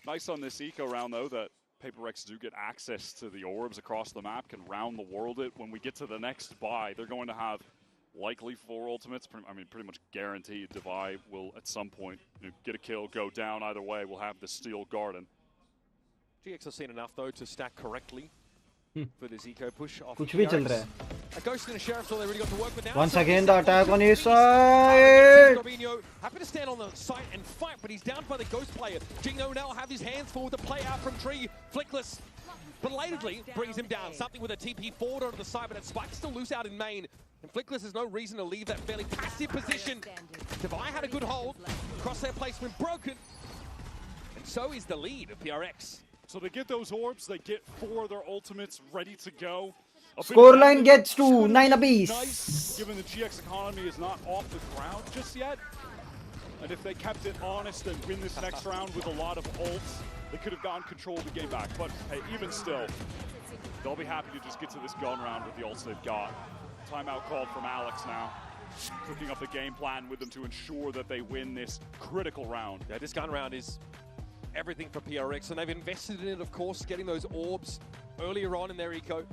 Nice on this eco round though that PRX do get access to the orbs across the map, can round the world it. When we get to the next buy, they're going to have likely 4 ultimates. I mean, pretty much guaranteed Divide will at some point get a kill, go down. Either way, we'll have the Steel Garden. GX have seen enough though to stack correctly for this eco push off. कुछ भी चल रहा है. A ghost and a sheriff's all they really got to work with now. Once again, the attack on his side. Happy to stand on the site and fight, but he's down by the ghost player. Jingo now have his hands full with the play out from Tree. Flickless belatedly brings him down. Something with a TP forward onto the side, but that spike's still loose out in main. And Flickless has no reason to leave that fairly passive position. Divide had a good hold. Crosshair placement broken. And so is the lead of PRX. So they get those orbs, they get 4 of their ultimates ready to go. Scoreline gets to 9 apiece. Nice given the GX economy is not off the ground just yet. And if they kept it honest and win this next round with a lot of ults, they could have gotten control of the game back. But hey, even still, they'll be happy to just get to this gun round with the ults they've got. Timeout called from Alex now. Cooking up the game plan with them to ensure that they win this critical round. Yeah, this gun round is everything for PRX, and they've invested in it, of course, getting those orbs earlier on in their eco.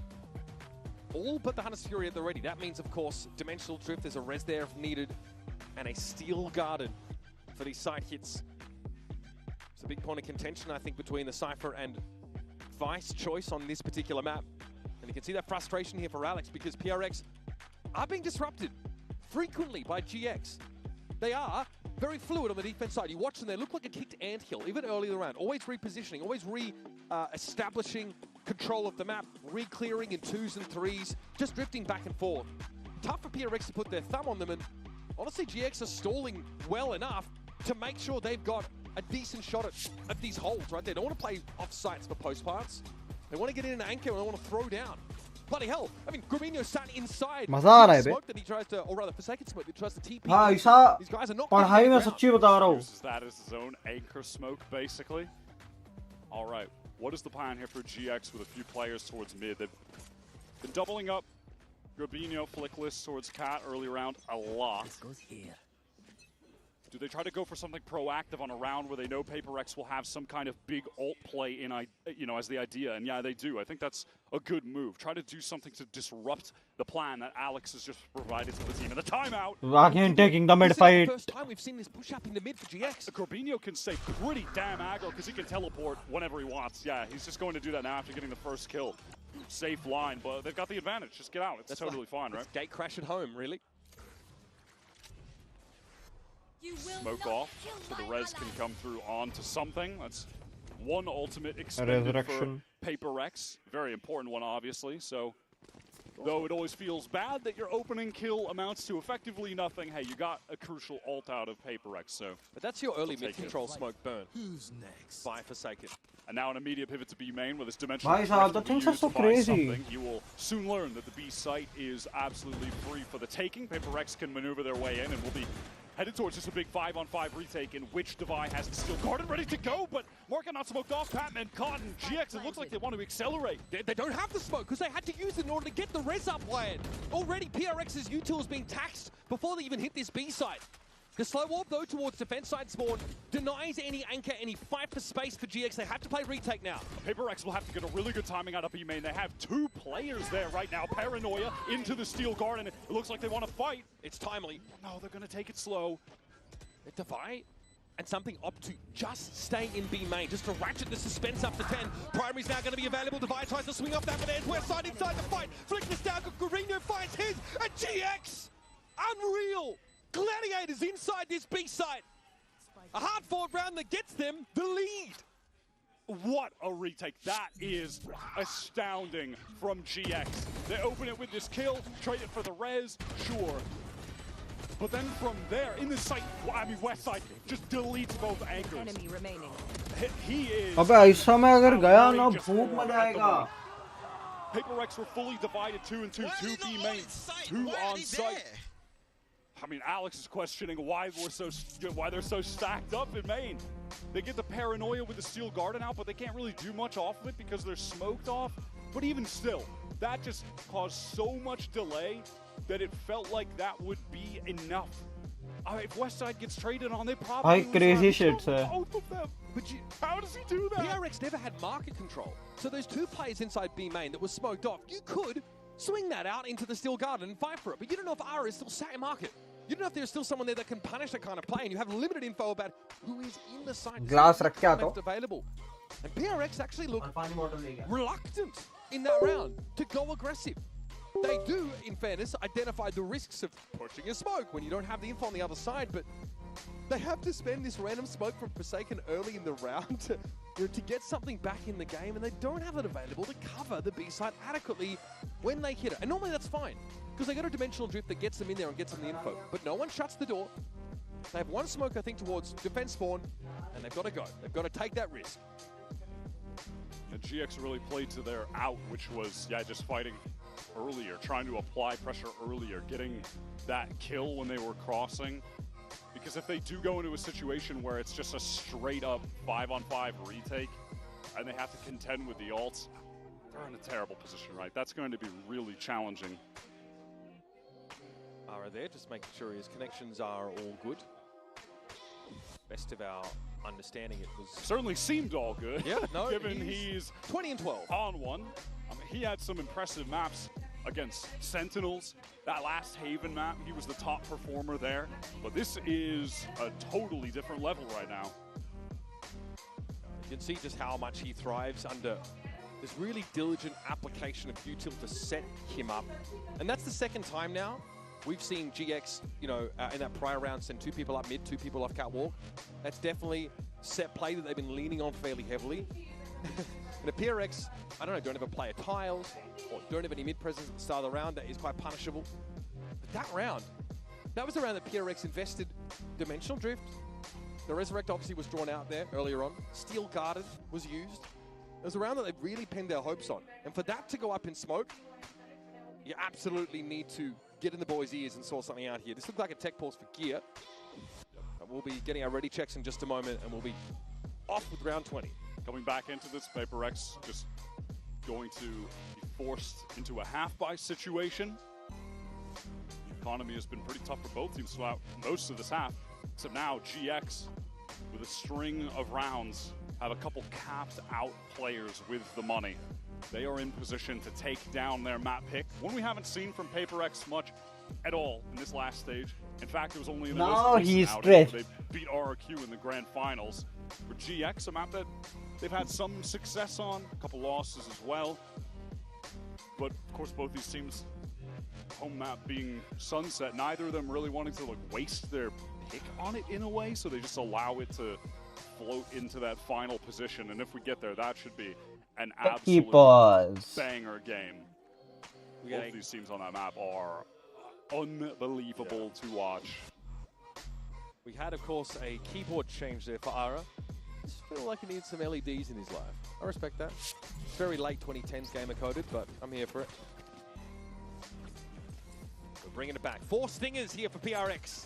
All but the Hunter's Fury at the ready. That means, of course, Dimensional Drift, there's a res there if needed, and a Steel Garden for these side hits. It's a big point of contention, I think, between the Cypher and Vice choice on this particular map. And you can see that frustration here for Alex, because PRX are being disrupted frequently by GX. They are very fluid on the defense side. You watch them, they look like a kicked anthill, even early in the round. Always repositioning, always establishing control of the map, re-clearing in 2s and 3s, just drifting back and forth. Tough for PRX to put their thumb on them, and honestly, GX are stalling well enough to make sure they've got a decent shot at these holds, right? They don't want to play off sites for post parts. They want to get in an anchor and they want to throw down. Bloody hell! I mean, Grabinho sat inside. मजा आ रहा है बे। Smoke that he tries to, or rather, Forsaken smoke that he tries to TP. हाँ ऐसा These guys are not पढ़ाई में सच्ची बता रहा हूँ। Uses that as his own anchor smoke, basically. All right, what is the plan here for GX with a few players towards mid? They've been doubling up Grabinho, Flickless towards Cat early round a lot. Do they try to go for something proactive on a round where they know PRX will have some kind of big ult play in, as the idea? And yeah, they do. I think that's a good move. Try to do something to disrupt the plan that Alex has just provided to the team. And the timeout. Again, taking the mid fight. This is the first time we've seen this push up in the mid for GX. Corbinho can stay pretty damn aggro because he can teleport whenever he wants. Yeah, he's just going to do that now after getting the first kill. Safe line, but they've got the advantage. Just get out. It's totally fine, right? Gate crash at home, really. Smoke off, so the res can come through onto something. That's one ultimate expended Resurrection. for PRX. Very important one, obviously. So, though it always feels bad that your opening kill amounts to effectively nothing, hey, you got a crucial ult out of PRX, so. But that's your early We'll take mid-control smoke burn. Who's next? By Forsaken. And now an immediate pivot to B main with this dimensional Bhai drift sahab, the to be things are used so to buy crazy. something. You will soon learn that the B site is absolutely free for the taking. PRX can maneuver their way in and will be headed towards just a big 5-on-5 retake in which Devi has the Steel Garden ready to go, but Market not smoked off. Patman, Cotton, GX, it looks like they want to accelerate. They don't have the smoke because they had to use it in order to get the res up land. Already PRX's util is being taxed before they even hit this B site. The slow warp, though, towards defense side spawn denies any anchor, any fight for space for GX. They have to play retake now. PRX will have to get a really good timing out of B main. They have two players there right now. Paranoia into the Steel Garden. It looks like they want to fight. It's timely. No, they're going to take it slow. Devi and something opt to just stay in B main, just to ratchet the suspense up to 10. Primary's now going to be available. Devi tries to swing off that, but there's West side inside the fight. Flickness down, Guarino finds his, and GX! Unreal! Gladiators inside this B site. A hard-fought round that gets them the lead. What a retake. That is astounding from GX. They open it with this kill, trade it for the res, sure. But then from there, in the site, West side just deletes both anchors. Enemy remaining. He is... अबे ऐसा में अगर गया ना भूख मजा आएगा. PRX were fully divided 2 and 2, 2 B main, 2 on site. I mean, Alex is questioning why they're so stacked up in main. They get the Paranoia with the Steel Garden out, but they can't really do much off of it because they're smoked off. But even still, that just caused so much delay that it felt like that would be enough. If Westside gets traded on, they probably Bhai, crazy shit, sir. both of them. But how does he do that? PRX never had market control. So those two players inside B main that were smoked off, you could swing that out into the Steel Garden and fight for it. But you don't know if Ara is still sat in market. You don't know if there's still someone there that can punish that kind of play, and you have limited info about who is in the site. Glass रख के आता हूँ. Available. And PRX actually look reluctant in that round to go aggressive. They do, in fairness, identify the risks of pushing a smoke when you don't have the info on the other side, but they have to spend this random smoke from Forsaken early in the round to get something back in the game, and they don't have it available to cover the B side adequately when they hit it. And normally that's fine, because they got a dimensional drift that gets them in there and gets them the info. But no one shuts the door. They have one smoke, I think, towards defense spawn, and they've got to go. They've got to take that risk. And GX really played to their out, which was, just fighting earlier, trying to apply pressure earlier, getting that kill when they were crossing. Because if they do go into a situation where it's just a straight up 5-on-5 retake and they have to contend with the ults, they're in a terrible position, right? That's going to be really challenging. Ara there, just making sure his connections are all good. Best of our understanding, it was Certainly seemed all good. Yeah, no, given he's 20 and 12 on one. I mean, he had some impressive maps against Sentinels. That last Haven map, he was the top performer there. But this is a totally different level right now. You can see just how much he thrives under this really diligent application of util to set him up. And that's the second time now we've seen GX, you know, in that prior round send 2 people up mid, 2 people off catwalk. That's definitely set play that they've been leaning on fairly heavily. And the PRX, I don't know, don't ever play a tiles or don't have any mid presence at the start of the round. That is quite punishable. But that round, that was the round that PRX invested Dimensional Drift. The Resurrect obviously was drawn out there earlier on. Steel Guarded was used. It was a round that they really pinned their hopes on. And for that to go up in smoke, you absolutely need to get in the boys' ears and sort something out here. This looks like a tech pause for Gear. We'll be getting our ready checks in just a moment, and we'll be off with round 20. Coming back into this, PRX just going to be forced into a half-buy situation. The economy has been pretty tough for both teams throughout most of this half. So now GX, with a string of rounds, have a couple capped out players with the money. They are in position to take down their map pick. One we haven't seen from PRX much at all in this last stage. In fact, it was only in the most recent outing where they beat RRQ in the grand finals. For GX, a map that they've had some success on, a couple losses as well. But of course, both these teams, home map being Sunset, neither of them really wanting to like waste their pick on it in a way, so they just allow it to float into that final position. And if we get there, that should be an absolute banger game. Both of these teams on that map are unbelievable to watch. We had, of course, a keyboard change there for Ara. Just feel like he needs some LEDs in his life. I respect that. It's very late 2010s gamer coded, but I'm here for it. We're bringing it back. 4 stingers here for PRX.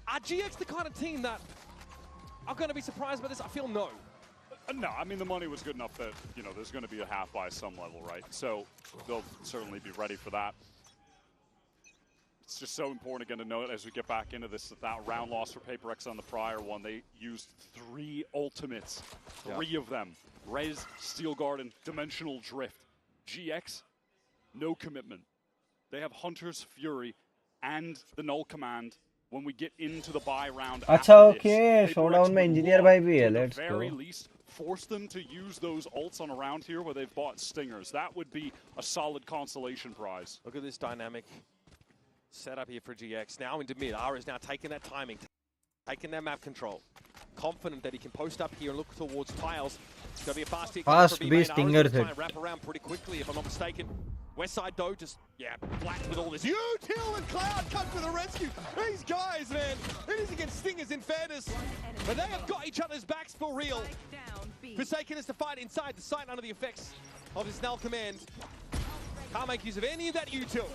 Are GX the kind of team that are going to be surprised by this? I feel no. No, I mean, the money was good enough that, you know, there's going to be a half by some level, right? So they'll certainly be ready for that. It's just so important again to note as we get back into this that round loss for PRX on the prior one. They used 3 ultimates, 3 of them. Res, Steel Garden, Dimensional Drift. GX, no commitment. They have Hunter's Fury and the Null Command when we get into the buy round. अच्छा okay, showdown में engineer भाई भी है. Let's go. Very least force them to use those ults on a round here where they've bought stingers. That would be a solid consolation prize. Look at this dynamic setup here for GX. Now into mid. Ara is now taking that timing, taking that map control. Confident that he can post up here and look towards tiles. It's going to be a fast hit. Fast beast stingers hit. Wrap around pretty quickly, if I'm not mistaken. Westside though, just black with all this. Util and Cloud come to the rescue. These guys, man, it is against stingers in fairness, but they have got each other's backs for real. Forsaken is to fight inside the site under the effects of his Null Command. Can't make use of any of that Util,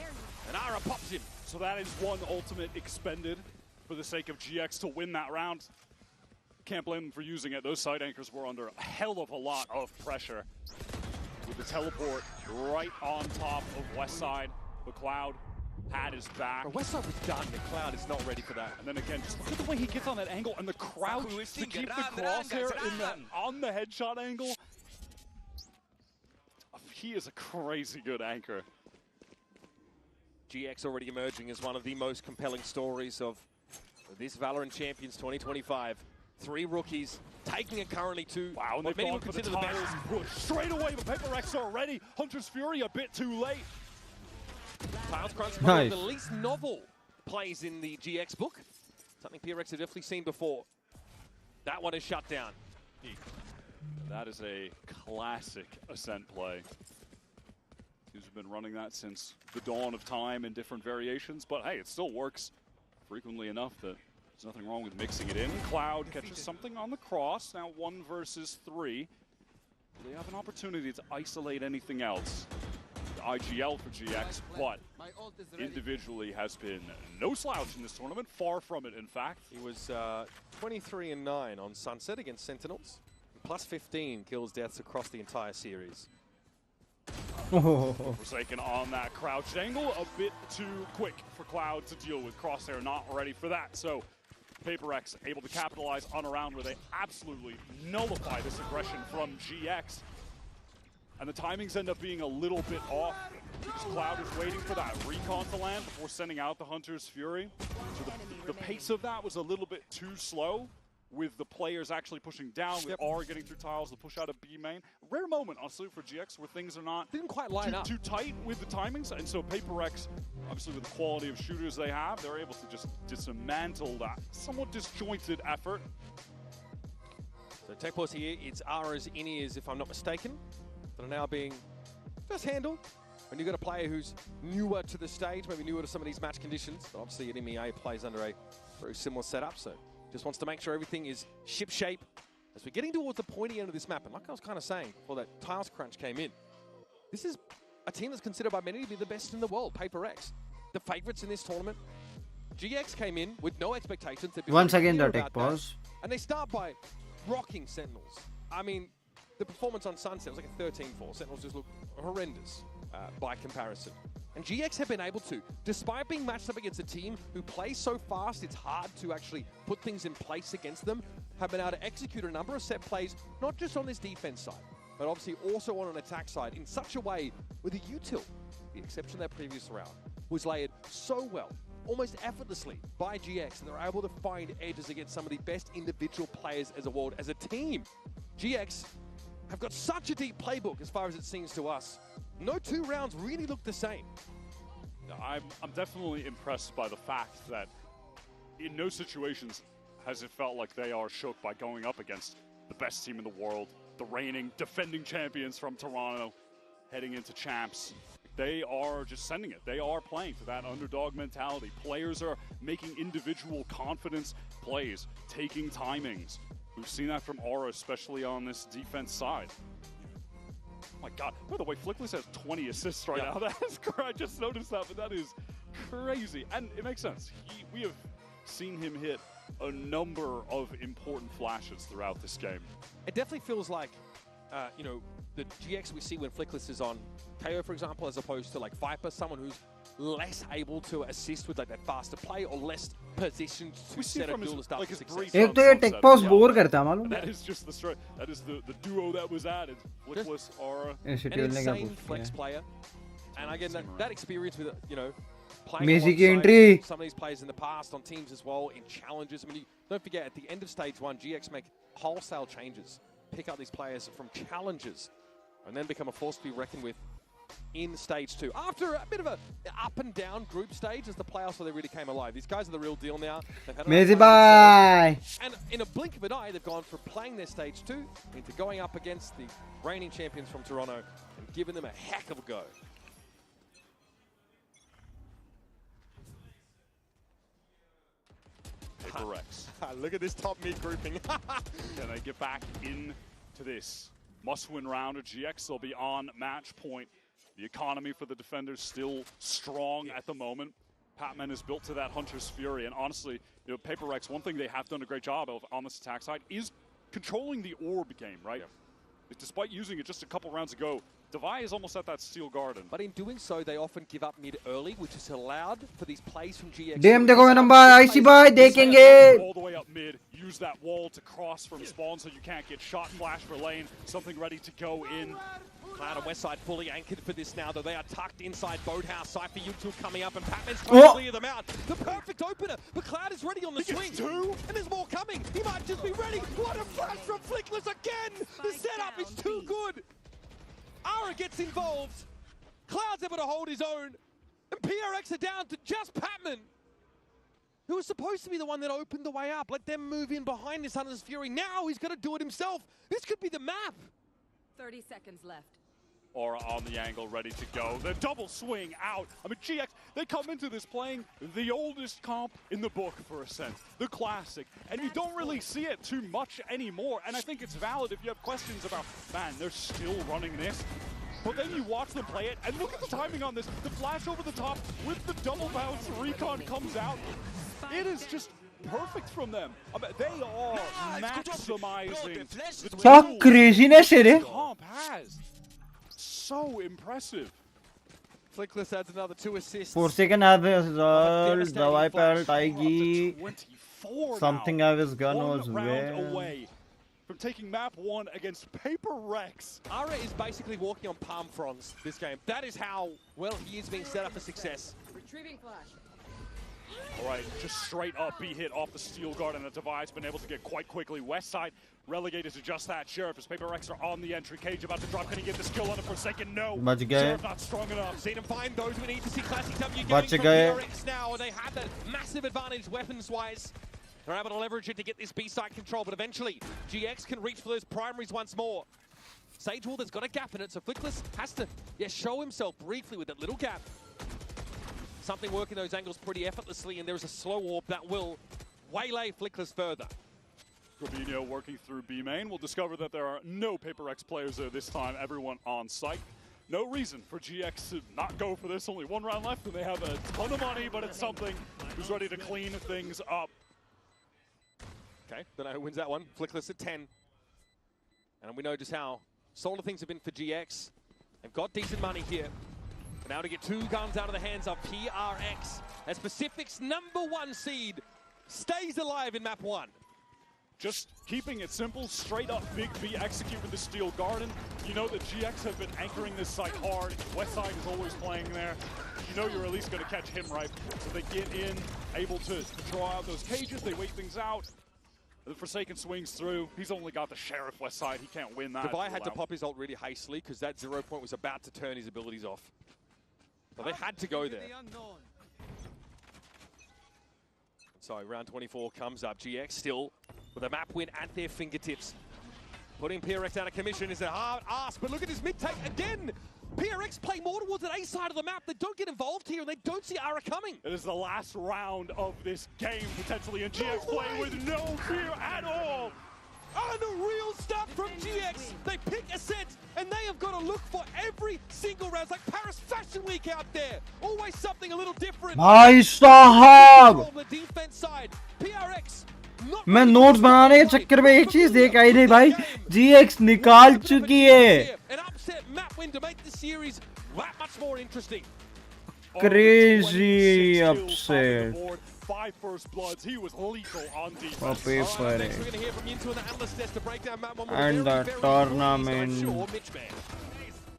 and Ara pops him. So that is one ultimate expended for the sake of GX to win that round. Can't blame them for using it. Those side anchors were under a hell of a lot of pressure. With the teleport right on top of Westside, the Cloud had his back. Westside was done, the Cloud is not ready for that. And then again, just look at the way he gets on that angle and the crouch to keep the crosshair in that, on the headshot angle. He is a crazy good anchor. GX already emerging as one of the most compelling stories of this Valorant Champions 2025. 3 rookies, taking it currently to wow, and they've gone for the tiles push straight away, but PRX already. Hunter's Fury a bit too late. Tiles Crunch, one of the least novel plays in the GX book. Something PRX have definitely seen before. That one is shut down. That is a classic Ascent play. Teams have been running that since the dawn of time in different variations, but hey, it still works frequently enough that there's nothing wrong with mixing it in. Cloud catches something on the cross. Now 1 versus 3. They have an opportunity to isolate anything else. IGL for GX, but individually has been no slouch in this tournament, far from it in fact. He was 23-9 on Sunset against Sentinels, plus 15 kills deaths across the entire series. Forsaken on that crouched angle, a bit too quick for Cloud to deal with. Crosshair not ready for that, so PRX able to capitalize on a round where they absolutely nullify this aggression from GX. And the timings end up being a little bit off because Cloud is waiting for that recon to land before sending out the Hunter's Fury. So the pace of that was a little bit too slow, with the players actually pushing down, with R getting through tiles to push out a B main. Rare moment, honestly, for GX where things are not Didn't quite line up too tight with the timings. And so PRX, obviously with the quality of shooters they have, they're able to just dismantle that somewhat disjointed effort. So tech pause here, it's Ara's in-ears, if I'm not mistaken, that are now being just handled. When you've got a player who's newer to the stage, maybe newer to some of these match conditions, but obviously an MEA plays under a very similar setup, so just wants to make sure everything is ship-shape as we're getting towards the pointy end of this map. And like I was kind of saying before that tiles crunch came in, this is a team that's considered by many to be the best in the world, PRX. The favorites in this tournament. GX came in with no expectations. Once again, the tech pause. And they start by rocking Sentinels. I mean, the performance on Sunset was like a 13-4. Sentinels just look horrendous by comparison. And GX have been able to, despite being matched up against a team who plays so fast, it's hard to actually put things in place against them, have been able to execute a number of set plays, not just on this defense side, but obviously also on an attack side in such a way with a util, the exception of that previous round, was layered so well, almost effortlessly by GX, and they're able to find edges against some of the best individual players as a world, as a team. GX have got such a deep playbook as far as it seems to us. No two rounds really look the same. I'm definitely impressed by the fact that in no situations has it felt like they are shook by going up against the best team in the world, the reigning, defending champions from Toronto, heading into champs. They are just sending it. They are playing to that underdog mentality. Players are making individual confidence plays, taking timings. We've seen that from Aura, especially on this defense side. Oh my God, by the way, Flickless has 20 assists right now. That is crazy. I just noticed that, but that is crazy. And it makes sense. We have seen him hit a number of important flashes throughout this game. It definitely feels like, you know, the GX we see when Flickless is on KO, for example, as opposed to like Viper, someone who's less able to assist with like that faster play or less positioned to set up duel to start with success. एक तो ये take pause bore करता है मालूम? That is just the straight. That is the duo that was added. Flickless, Aura. An insane flex player, and again that experience with, you know, playing alongside some of these players in the past on teams as well in challenges. I mean, don't forget at the end of stage 1, GX make wholesale changes, pick up these players from challenges, and then become a force to be reckoned with in stage 2. After a bit of a up and down group stage as the playoffs where they really came alive. These guys are the real deal now. Mezi bye. And in a blink of an eye, they've gone from playing their stage 2 into going up against the reigning champions from Toronto and giving them a heck of a go. PRX. Look at this top mid grouping. Can they get back into this must-win round of GX? They'll be on match point. The economy for the defenders still strong at the moment. Patman is built to that Hunter's Fury, and honestly, you know, PRX, one thing they have done a great job of on this attack side is controlling the orb game, right? Yeah. Despite using it just a couple rounds ago, Devi is almost at that steel garden. But in doing so, they often give up mid early, which is allowed for these plays from GX. DM देखो venom भाई, IC भाई देखेंगे. All the way up mid, use that wall to cross from spawn so you can't get shot. Flash for lane, something ready to go in. Cloud and Westside fully anchored for this now, though they are tucked inside Boathouse. Cypher U2 coming up, and Patman's trying to clear them out. The perfect opener, but Cloud is ready on the swing. And there's more coming. He might just be ready. What a flash from Flickless again! The setup is too good. Ara gets involved. Cloud's able to hold his own. And PRX are down to just Patman, who was supposed to be the one that opened the way up. Let them move in behind this Hunter's Fury. Now he's got to do it himself. This could be the map. 30 seconds left. Aura on the angle, ready to go. The double swing out. I mean, GX, they come into this playing the oldest comp in the book for Ascent, the classic. And you don't really see it too much anymore. And I think it's valid if you have questions about, man, they're still running this. but then you watch them play it, and look at the timing on this. The flash over the top with the double bounce, Recon comes out. It is just perfect from them. I mean, they are maximizing the क्या tools craziness है रे? Comp has. So impressive. Flickless adds another 2 assists. Forsaken have his result, the Viper, Taigi, 24 something now. of his gun One was round well. away from taking map 1 against PRX. Ara is basically walking on palm fronds this game. That is how well he is being set up for success. Retrieving flash. All right, just straight up B hit off the steel guard, and the device been able to get quite quickly. West side relegated to just that. Sheriff as PRX are on the entry. Cage about to drop. Can he get the skill on the Forsaken? No. बच गए. Sheriff not strong enough. Seen him find those we need to see. Classic W बच getting from गए. PRX now. They have that massive advantage weapons-wise. They're able to leverage it to get this B-side control, but eventually GX can reach for those primaries once more. Sage Wall, there's got a gap in it, so Flickless has to show himself briefly with that little gap. Something working those angles pretty effortlessly, and there's a slow warp that will waylay Flickless further. Robinho working through B main. We'll discover that there are no PRX players there this time. Everyone on site. No reason for GX to not go for this. Only one round left, and they have a ton of money, but it's something who's ready to clean things up. Okay, don't know who wins that one. Flickless at 10. And we know just how solid things have been for GX. They've got decent money here. But now to get 2 guns out of the hands of PRX. As Pacific's #1 seed stays alive in map 1. Just keeping it simple, straight up Big B, execute with the Steel Garden. You know that GX have been anchoring this site hard. Westside is always playing there. You know you're at least going to catch him right. So they get in, able to draw out those cages, they wait things out. The Forsaken swings through. He's only got the Sheriff Westside. He can't win that. Dubai had to pop his ult really hastily because that 0 point was about to turn his abilities off. But they had to go there. So round 24 comes up. GX still with a map win at their fingertips. Putting PRX out of commission is a hard ask, but look at his mid take again. PRX play more towards an A side of the map. They don't get involved here, and they don't see Ara coming. It is the last round of this game, potentially, and GX playing with no fear at all. And a real start from GX. They pick a set, and they have got to look for every single round. It's like Paris Fashion Week out there. Always something a little different. भाई साहब, From the defense side, PRX. मैं notes बनाने के चक्कर में एक चीज देख आई नहीं भाई. GX निकाल चुकी है. An upset map win to make the series that much more interesting. Crazy 26 kills upset. off the board. 5 first bloods. He was lethal on defense. Papi All right, pare. next we're going to hear from Yintu and the analyst desk to break down map 1 with And a the very tournament. I'm sure Mitch man.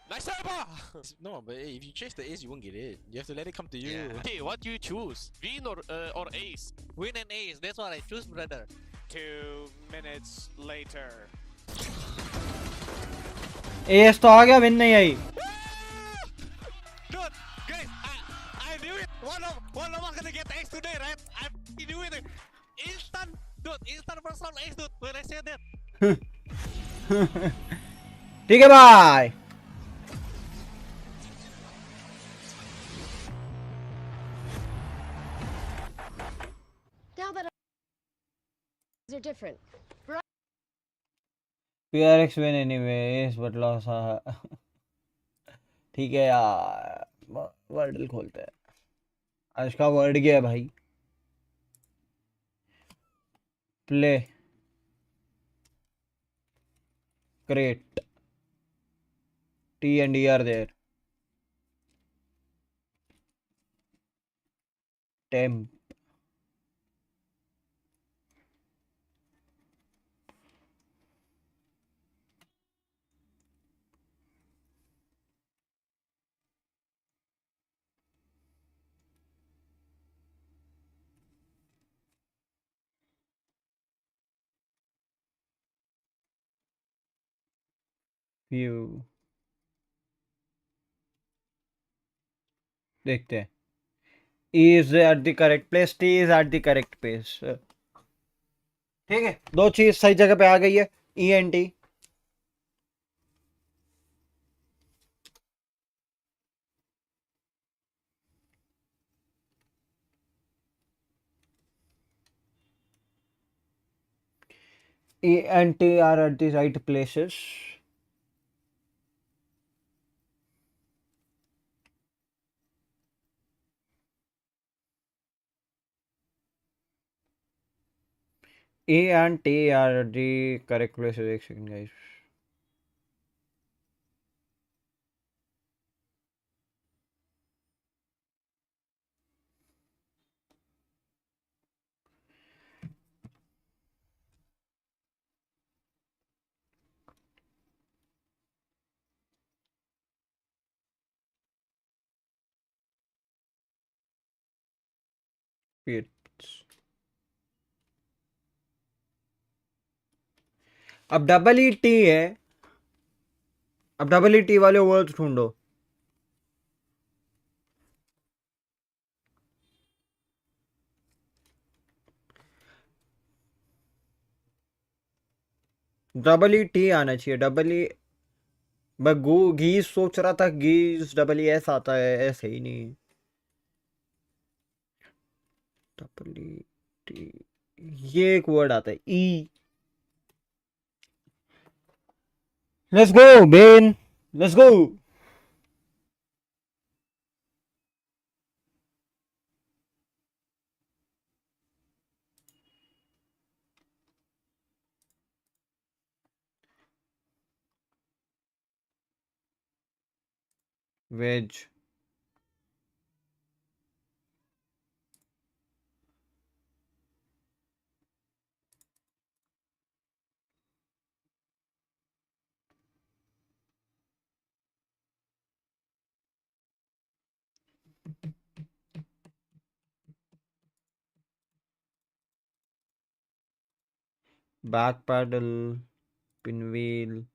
Nice cyber! No, but hey, if you chase the ace, you won't get it. You have to let it come to you. Hey, what do you choose? Win or ace? Win and ace, that's what I choose, brother. 2 minutes later. S तो आ गया, win नहीं आई. Dude, guys, I knew it. One of us gonna get ace today, right? I knew it. Instant, dude, instant first round ace, dude. When I said that. ठीक है भाई. Now that are different. PRX win anyways, but loss. ठीक है यार, word खोलते हैं. आज का वर्ड क्या है भाई? Play great. T and E are there. Temp. View. देखते हैं. E is at the correct place. T is at the correct place. ठीक है, दो चीज सही जगह पे आ गई है. E and T. E and T are at the right places. A and T are the correct places. एक second, guys. Wait. अब डबल ई टी है. अब डबल ई टी वाले वर्ड्स ढूंढो. डबल ई टी आना चाहिए. Double E. मैं गीज सोच रहा था. गीज डबल ई एस आता है. ऐसे ही नहीं. Double E T. ये एक वर्ड आता है E. Let's go Ben. Let's go. Wedge. Back paddle. Pinwheel.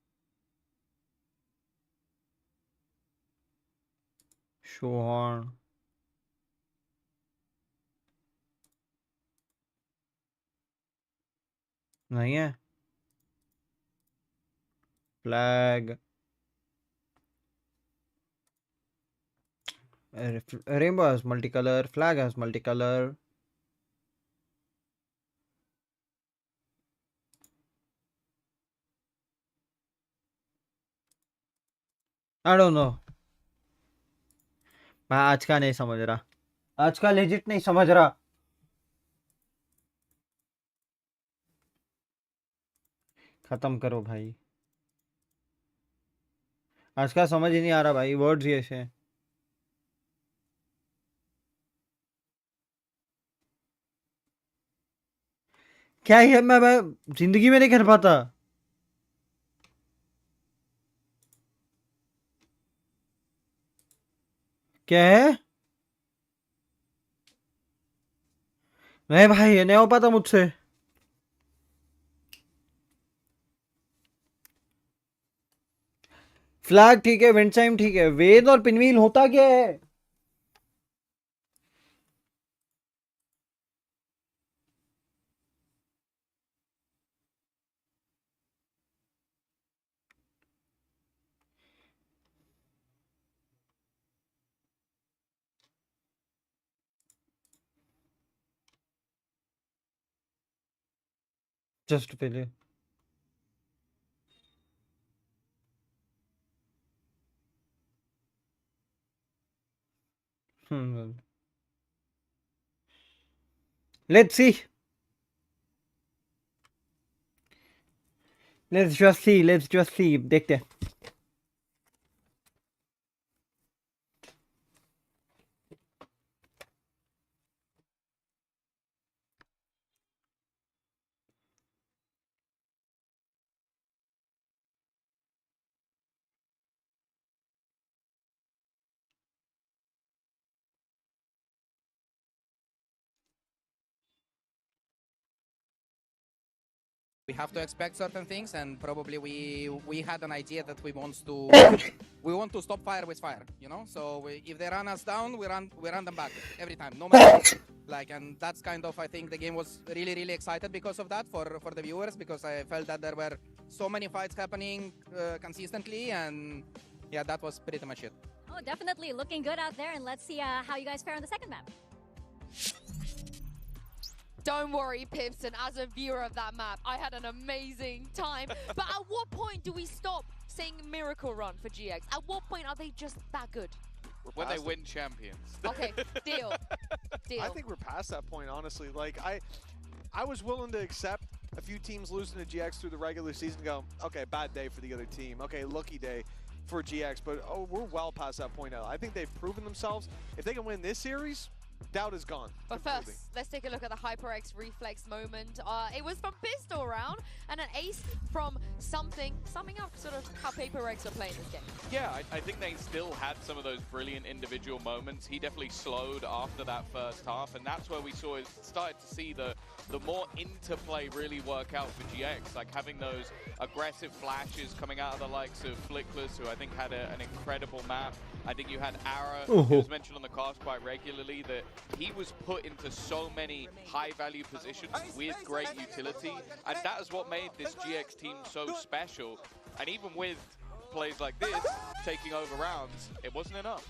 Shoehorn. नहीं है. Flag. Rainbow has multicolor. Flag has multicolor. I don't know. मैं आज का नहीं समझ रहा. आज का लेजिट नहीं समझ रहा. खत्म करो भाई. आज का समझ ही नहीं आ रहा भाई. वर्ड्स ही ऐसे हैं. क्या है. मैं जिंदगी में नहीं कर पाता. क्या है. नहीं भाई ये नहीं हो पाता मुझसे. फ्लैग ठीक है. विंड चाइम ठीक है. वेद और पिनव्हील होता क्या है. जस्ट पहले. Let's see. Let's just see. Let's just see. देखते हैं. We have to expect certain things, and probably we had an idea that we want to stop fire with fire, you know. So if they run us down, we run them back every time, no matter like. And that's kind of, I think the game was really excited because of that for the viewers, because I felt that there were so many fights happening consistently, and yeah, that was pretty much it. Oh, definitely looking good out there, and let's see how you guys fare on the second map. Don't worry, Pipston, as a viewer of that map, I had an amazing time. But at what point do we stop saying miracle run for GX? At what point are they just that good? When they win champions. Okay, deal. I think we're past that point, honestly. Like, I was willing to accept a few teams losing to GX through the regular season go, okay, bad day for the other team. Okay, lucky day for GX, but we're well past that point now. I think they've proven themselves. If they can win this series, doubt is gone. But first, let's take a look at the HyperX reflex moment. It was from pistol round and an ace from something, summing up sort of how PRX are playing this game. Yeah, I think they still had some of those brilliant individual moments. He definitely slowed after that first half, and that's where we started to see the more interplay really work out for GX, like having those aggressive flashes coming out of the likes of Flickless, who I think had an incredible map. I think you had Ara, who was mentioned on the cast quite regularly, that he was put into so many high-value positions with great utility, and that is what made this GX team so special. And even with plays like this, taking over rounds, it wasn't enough.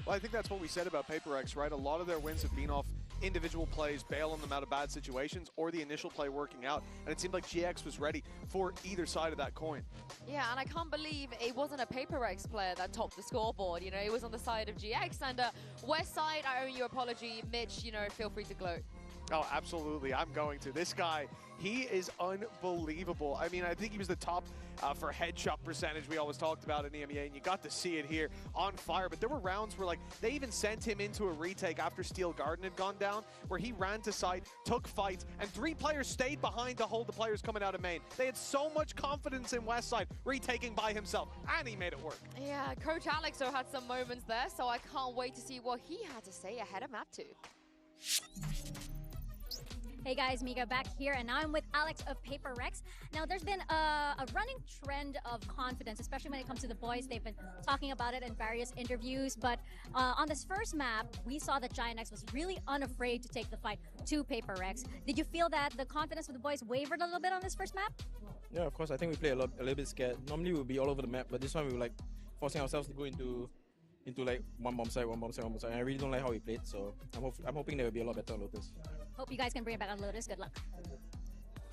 Well, I think that's what we said about PRX, right? A lot of their wins have been off individual plays, bailing them out of bad situations, or the initial play working out. And it seemed like GX was ready for either side of that coin. Yeah, and I can't believe it wasn't a PRX player that topped the scoreboard. You know, it was on the side of GX. And Westside, I owe you an apology. Mitch, you know, feel free to gloat. Oh, absolutely. I'm going to. This guy, he is unbelievable. I mean, I think he was the top for headshot percentage we always talked about in EMEA, and you got to see it here on fire. But there were rounds where, like, they even sent him into a retake after Steel Garden had gone down, where he ran to site, took fights, and 3 players stayed behind to hold the players coming out of main. They had so much confidence in Westside retaking by himself, and he made it work. Yeah, Coach Alexo had some moments there, so I can't wait to see what he had to say ahead of map 2. Hey guys, Mika back here, and now I'm with Alex of PRX. Now, there's been a running trend of confidence, especially when it comes to the boys. They've been talking about it in various interviews, but on this first map, we saw that GIANTX was really unafraid to take the fight to PRX. Did you feel that the confidence of the boys wavered a little bit on this first map? Yeah, of course. I think we play a little bit scared. Normally, we'll be all over the map, but this one we were like forcing ourselves to go into like one bomb side. And I really don't like how we played, so I'm hoping there will be a lot better on Lotus. Hope you guys can bring it back on Lotus. Good luck.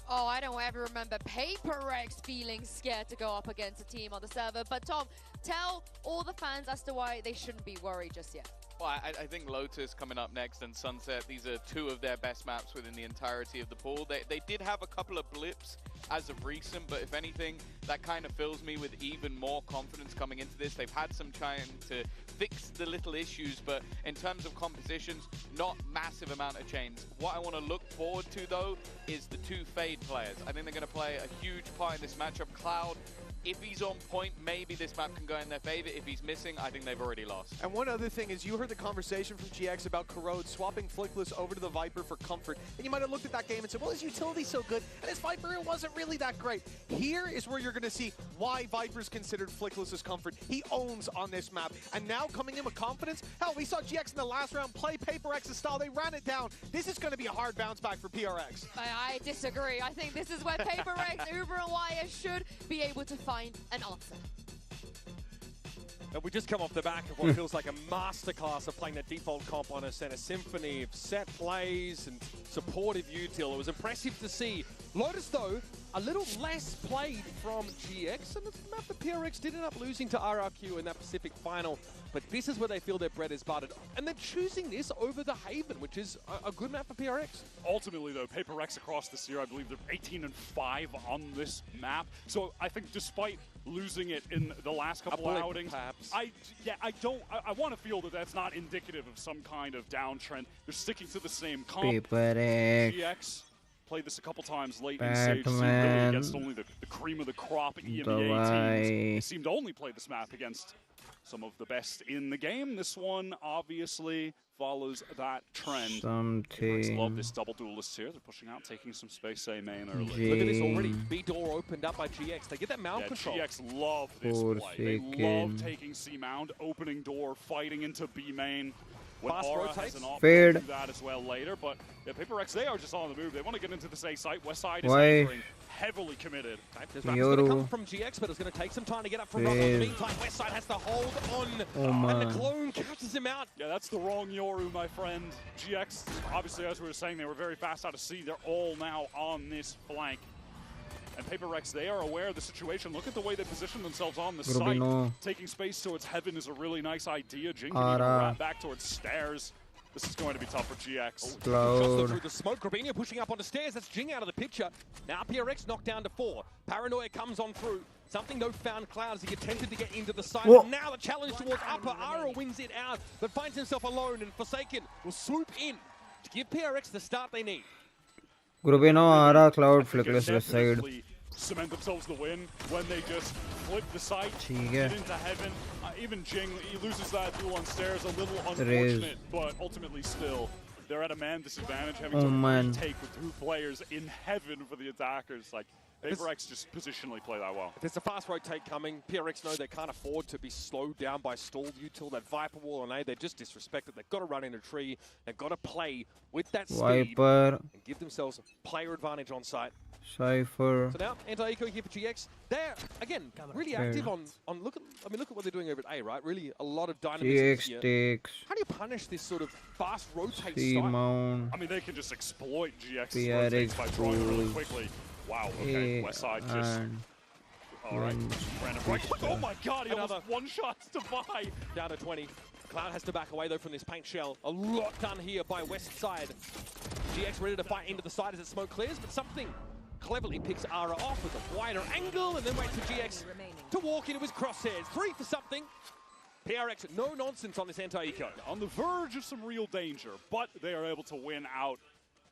Oh, I don't ever remember PRX feeling scared to go up against a team on the server. But Tom, tell all the fans as to why they shouldn't be worried just yet. Well, I think Lotus coming up next and Sunset, these are 2 of their best maps within the entirety of the pool. They did have a couple of blips as of recent, but if anything, that kind of fills me with even more confidence coming into this. They've had some trying to fix the little issues, but in terms of compositions, not massive amount of change. What I want to look forward to, though, is the 2 Fade players. I think they're going to play a huge part in this matchup. Cloud, if he's on point, maybe this map can go in their favor. If he's missing, I think they've already lost. And one other thing is, you heard the conversation from GX about Corrode swapping Flickless over to the Viper for comfort. And you might have looked at that game and said, well, his utility's so good, and his Viper wasn't really that great. Here is where you're going to see why Viper's considered Flickless as comfort. He owns on this map. And now coming in with confidence, hell, we saw GX in the last round play PRX's style. They ran it down. This is going to be a hard bounce back for PRX. I disagree. I think this is where PRX, Uber and Wire should be able to find an answer. And we just come off the back of what feels like a masterclass of playing the default comp on us, and a symphony of set plays and supportive util. It was impressive to see. Lotus, though, a little less played from GX, and it's a map that PRX did end up losing to RRQ in that Pacific final. But this is where they feel their bread is buttered. And they're choosing this over the Haven, which is a good map for PRX. Ultimately, though, PRX across this year, I believe they're 18-5 on this map. So I think despite losing it in the last couple of outings, I want to feel that that's not indicative of some kind of downtrend. They're sticking to the same comp. GX played this a couple times late in stage 2, really against only the cream of the crop EMEA teams. They seem to only play this map against some of the best in the game. This one obviously follows that trend. PRX love this double duelist here. They're pushing out, taking some space A main early. Look at this already. B door opened up by GX. They get that mount control. GX love this play. They love taking C mount, opening door, fighting into B main. When Aura has an option to do that as well later, but yeah, PRX, they are just on the move. They want to get into this A site. Westside is entering, heavily committed. This map's going to come from GX, but it's going to take some time to get up from Rock. In the meantime, Westside has to hold on, and the clone catches him out. Yeah, that's the wrong Yoru, my friend. GX, obviously, as we were saying, they were very fast out of C. They're all now on this flank. And PRX, they are aware of the situation. Look at the way they position themselves on the site. Taking space towards Heaven is a really nice idea. Jin can even run back towards stairs. This is going to be tough for GX. Cloud. Through the smoke. Grabinho pushing up on the stairs. That's Jing out of the picture. Now PRX knocked down to 4. Paranoia comes on through. Something no found Cloud as he attempted to get into the side. Now the challenge towards upper. Ara wins it out, but finds himself alone, and Forsaken will swoop in to give PRX the start they need. Grubino, Ara, Cloud, Flickless left side. Cement themselves the win when they just flip the site, get into heaven. Even Jing, he loses that duel on stairs, a little unfortunate, but ultimately still, they're at a man disadvantage, having to retake with 2 players in heaven for the attackers. Like, PRX just positionally play that well. If there's a fast rotate coming, PRX know they can't afford to be slowed down by stalled util. That Viper wall on A, they're just disrespected. They've got to run in a tree. They've got to play with that speed and give themselves a player advantage on site. Cypher. So now, anti-eco here for GX. They're, again, really active on look at what they're doing over at A, right? Really a lot of dynamism here. GX takes. How do you punish this sort of fast rotate style? I mean, they can just exploit GX's rotates by drawing really quickly. Wow, okay, Westside just... Alright, random right. Oh my god, he almost one-shots to buy. Down to 20. Cloud has to back away though from this paint shell. A lot done here by Westside. GX ready to fight into the side as the smoke clears, but something cleverly picks Ara off with a wider angle and then waits for GX to walk into his crosshairs. 3 for something. PRX, no nonsense on this anti-eco. On the verge of some real danger, but they are able to win out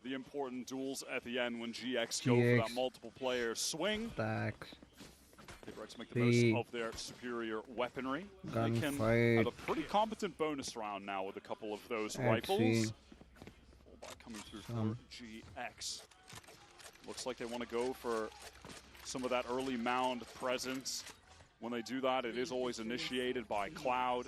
the important duels at the end when GX go for that multiple player swing. PRX make the most of their superior weaponry. They can have a pretty competent bonus round now with a couple of those rifles. Coming through for GX. Looks like they want to go for some of that early mound presence. When they do that, it is always initiated by Cloud.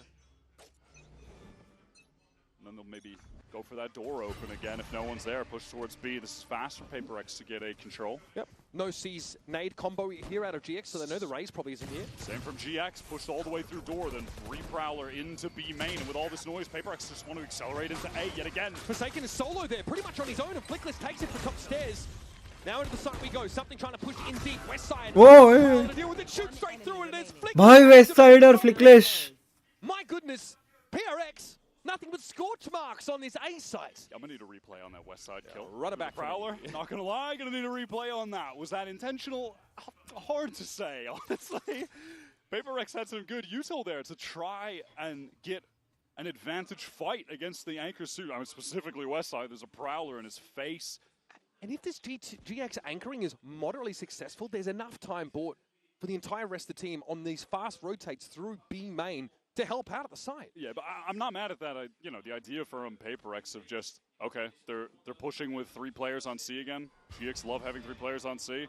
And then they'll maybe go for that door open again if no one's there. Push towards B. This is fast for PaperX to get a control. Yep. No C's nade combo here out of GX, so they know the raise probably isn't here. Same from GX. Pushed all the way through door, then Prowler into B main. And with all this noise, PaperX just want to accelerate into A yet again. Forsaken is solo there, pretty much on his own, and Flickless takes it for top stairs. Now into the side we go. Something trying to push in deep. Westside. Whoa! To deal with it, shoot straight through it. It's Flickless. Bhai Westsider Flickless. My goodness, PRX. Nothing but scorch marks on this A site. I'm gonna need a replay on that Westside kill. Run it back, Prowler. Not gonna lie, gonna need a replay on that. Was that intentional? Hard to say, honestly. PaperX had some good util there to try and get an advantage fight against the anchor suit. I mean, specifically Westside. There's a Prowler in his face. And if this GX anchoring is moderately successful, there's enough time bought for the entire rest of the team on these fast rotates through B main to help out at the site. Yeah, but I'm not mad at that. You know, the idea from PaperX of just, okay, they're pushing with 3 players on C again. GX love having 3 players on C.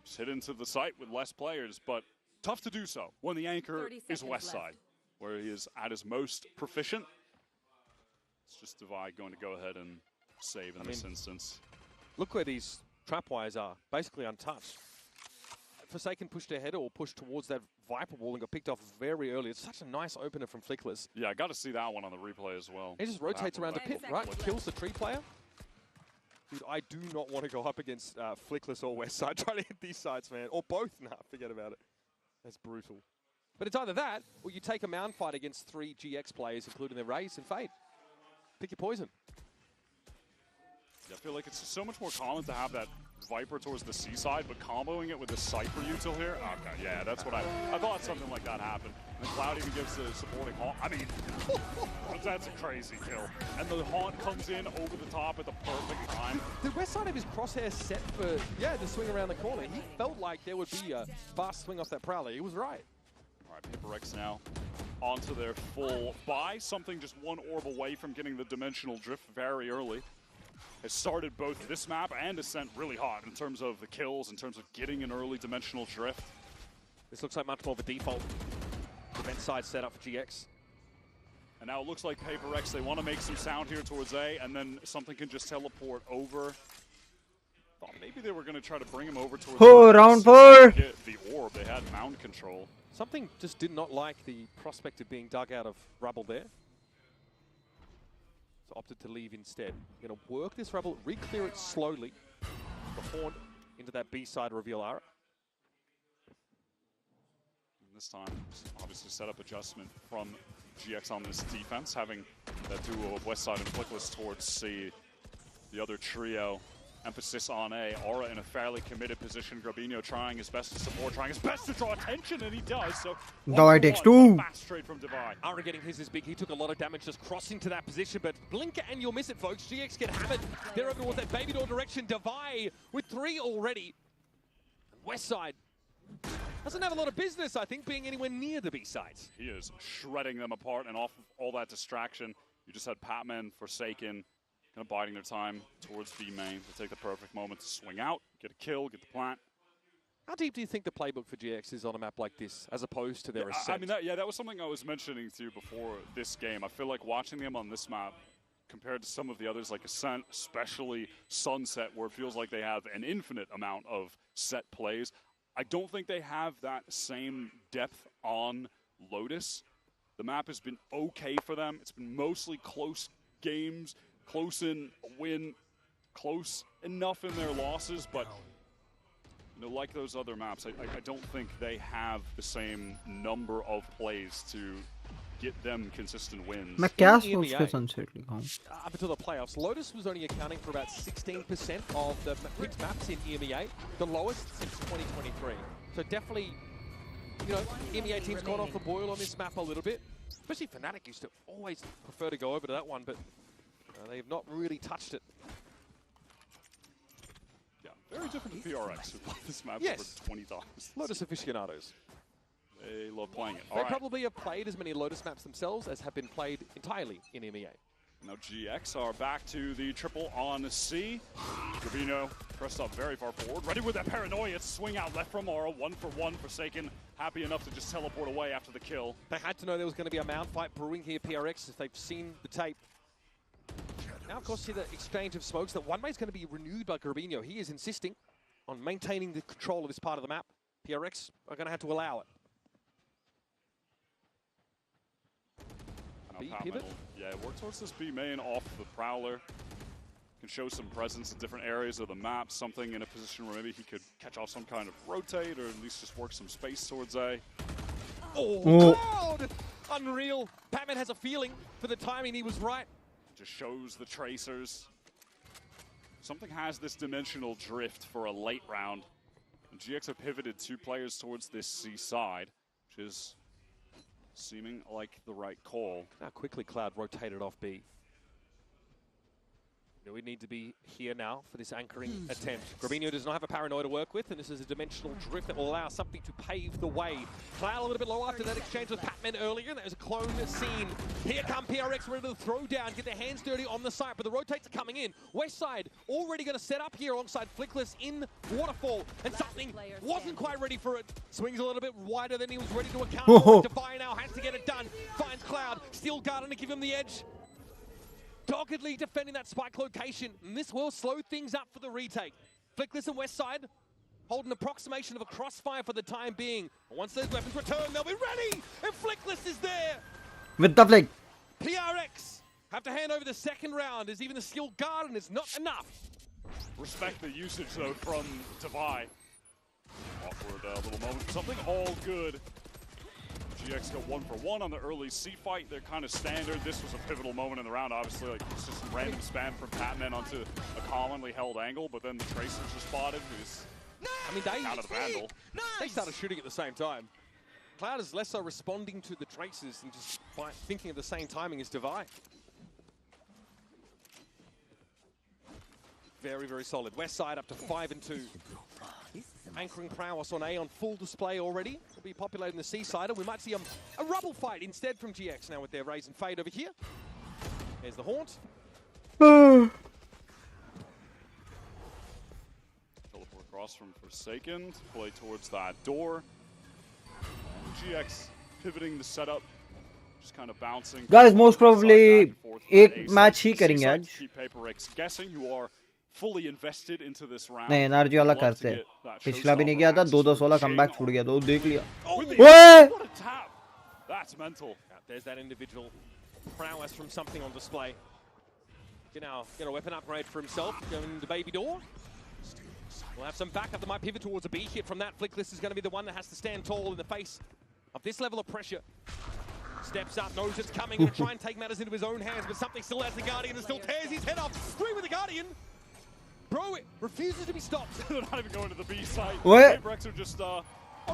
Just hit into the site with less players, but tough to do so when the anchor is Westside, where he is at his most proficient. It's just Divide going to go ahead and save in this instance. Look where these trapwires are, basically untouched. Forsaken pushed ahead or pushed towards that Viper wall and got picked off very early. It's such a nice opener from Flickless. Yeah, I got to see that one on the replay as well. He just rotates around the pit, right? Kills the tree player. Dude, I do not want to go up against Flickless or Westside trying to hit these sides, man. Or both. Nah, forget about it. That's brutal. But it's either that, or you take a mound fight against 3 GX players, including their Raze and Fade. Pick your poison. Yeah, I feel like it's so much more common to have that Viper towards the C side, but comboing it with the Cypher util here. Okay, yeah, that's what I thought something like that happened. And Cloud even gives the supporting haunt. I mean, that's a crazy kill. And the haunt comes in over the top at the perfect time. The west side of his crosshair set for, the swing around the corner. He felt like there would be a fast swing off that Prowler. He was right. All right, PaperX now onto their full buy. Something just one orb away from getting the dimensional drift very early. Has started both this map and Ascent really hot in terms of the kills, in terms of getting an early dimensional drift. This looks like much more of a default event side setup for GX. And now it looks like PaperX, they want to make some sound here towards A, and then something can just teleport over. Thought maybe they were going to try to bring him over towards round 4! The orb, they had mound control. Something just did not like the prospect of being dug out of rubble there. So opted to leave instead. Going to work this rubble, re-clear it slowly. The horn into that B side reveal Ara. And this time, obviously set up adjustment from GX on this defense, having that duo of Westside and Flickless towards C. The other trio, emphasis on A. Aura in a fairly committed position. Grabinho trying his best to support, trying his best to draw attention, and he does. So GIANTX 2. Fast trade from Divide. Aura getting his is big. He took a lot of damage just crossing to that position, but blink and you'll miss it, folks. GX get hammered. They're over towards that baby door direction. Divide with 3 already. Westside doesn't have a lot of business, I think, being anywhere near the B sides. He is shredding them apart, and off of all that distraction, you just had Patman, Forsaken, kind of biding their time towards B main to take the perfect moment to swing out, get a kill, get the plant. How deep do you think the playbook for GX is on a map like this, as opposed to their Ascent? I mean, that was something I was mentioning to you before this game. I feel like watching them on this map, compared to some of the others like Ascent, especially Sunset, where it feels like they have an infinite amount of set plays, I don't think they have that same depth on Lotus. The map has been okay for them. It's been mostly close games, close in a win, close enough in their losses, but you know, like those other maps, I don't think they have the same number of plays to get them consistent wins. मैं क्या सोच के Sunset लिखा हूँ? Up until the playoffs, Lotus was only accounting for about 16% of the picked maps in EMEA, the lowest since 2023. So definitely, you know, EMEA teams gone off the boil on this map a little bit. Especially Fnatic used to always prefer to go over to that one, but they've not really touched it. Yeah, very different to PRX, who played this map Yes. for 20 times. Lotus aficionados. They love playing it. They probably have played as many Lotus maps themselves as have been played entirely in EMEA. Now GX are back to the triple on C. Gravino pressed up very far forward, ready with that paranoia. Swing out left from Aura, 1-for-1. Forsaken, happy enough to just teleport away after the kill. They had to know there was going to be a mount fight brewing here, PRX, if they've seen the tape. Now, of course, see the exchange of smokes. That one way is going to be renewed by Gravino. He is insisting on maintaining the control of this part of the map. PRX are going to have to allow it. B pivot? Yeah, work towards this B main off the Prowler. Can show some presence in different areas of the map, something in a position where maybe he could catch off some kind of rotate or at least just work some space towards A. Oh, Cloud! Unreal. Patman has a feeling for the timing, he was right. Just shows the tracers. Something has this dimensional drift for a late round. And GX have pivoted 2 players towards this C side, which is seeming like the right call. Now quickly Cloud rotated off B. You know, we need to be here now for this anchoring attempt. Grabinho does not have a paranoia to work with, and this is a dimensional drift that will allow something to pave the way. Cloud a little bit low after that exchange with Patman earlier, and that was a clone scene. Here come PRX ready to throw down, get their hands dirty on the site, but the rotates are coming in. Westside already going to set up here alongside Flickless in Waterfall, and something wasn't quite ready for it. Swings a little bit wider than he was ready to account for. Defy now has to get it done. Finds Cloud, still guarding to give him the edge. Doggedly defending that spike location, and this will slow things up for the retake. Flickless and Westside hold an approximation of a crossfire for the time being. Once those weapons return, they'll be ready, and Flickless is there. With the flick. PRX have to hand over the second round, as even the skill garden is not enough. Respect the usage, though, from Divide. Awkward little moment for something. All good. GX go 1-for-1 on the early C fight. They're kind of standard. This was a pivotal moment in the round, obviously. Like, it's just some random spam from Patman onto a commonly held angle, but then the tracers are spotted. I mean, they out of the Vandal. They started shooting at the same time. Cloud is less so responding to the tracers and just thinking of the same timing as Divide. Very, very solid. Westside up to 5-2. Anchoring prowess on A on full display already. Will be populating the C-side, and we might see a rubble fight instead from GX now with their raise and fade over here. There's the haunt. Teleport across from Forsaken to play towards that door. GX pivoting the setup, just kind of bouncing. Guys, most probably एक match ही करेंगे आज. Keep PRX guessing. You are fully invested into this round. नहीं, NRG वाला करते हैं. पिछला भी नहीं किया था, 2-2 वाला कमबैक छूट गया, तो देख लिया. What a tap! That's mental. There's that individual prowess from something on display. Get a weapon upgrade for himself, going to baby door. We'll have some backup that might pivot towards a B hit from that. Flickless is going to be the one that has to stand tall in the face of this level of pressure. Steps up, knows it's coming, gonna try and take matters into his own hands, but something still has the Guardian and still tears his head off. 3 with the Guardian. Bro, it refuses to be stopped. They're not even going to the B site. What? PRX are just on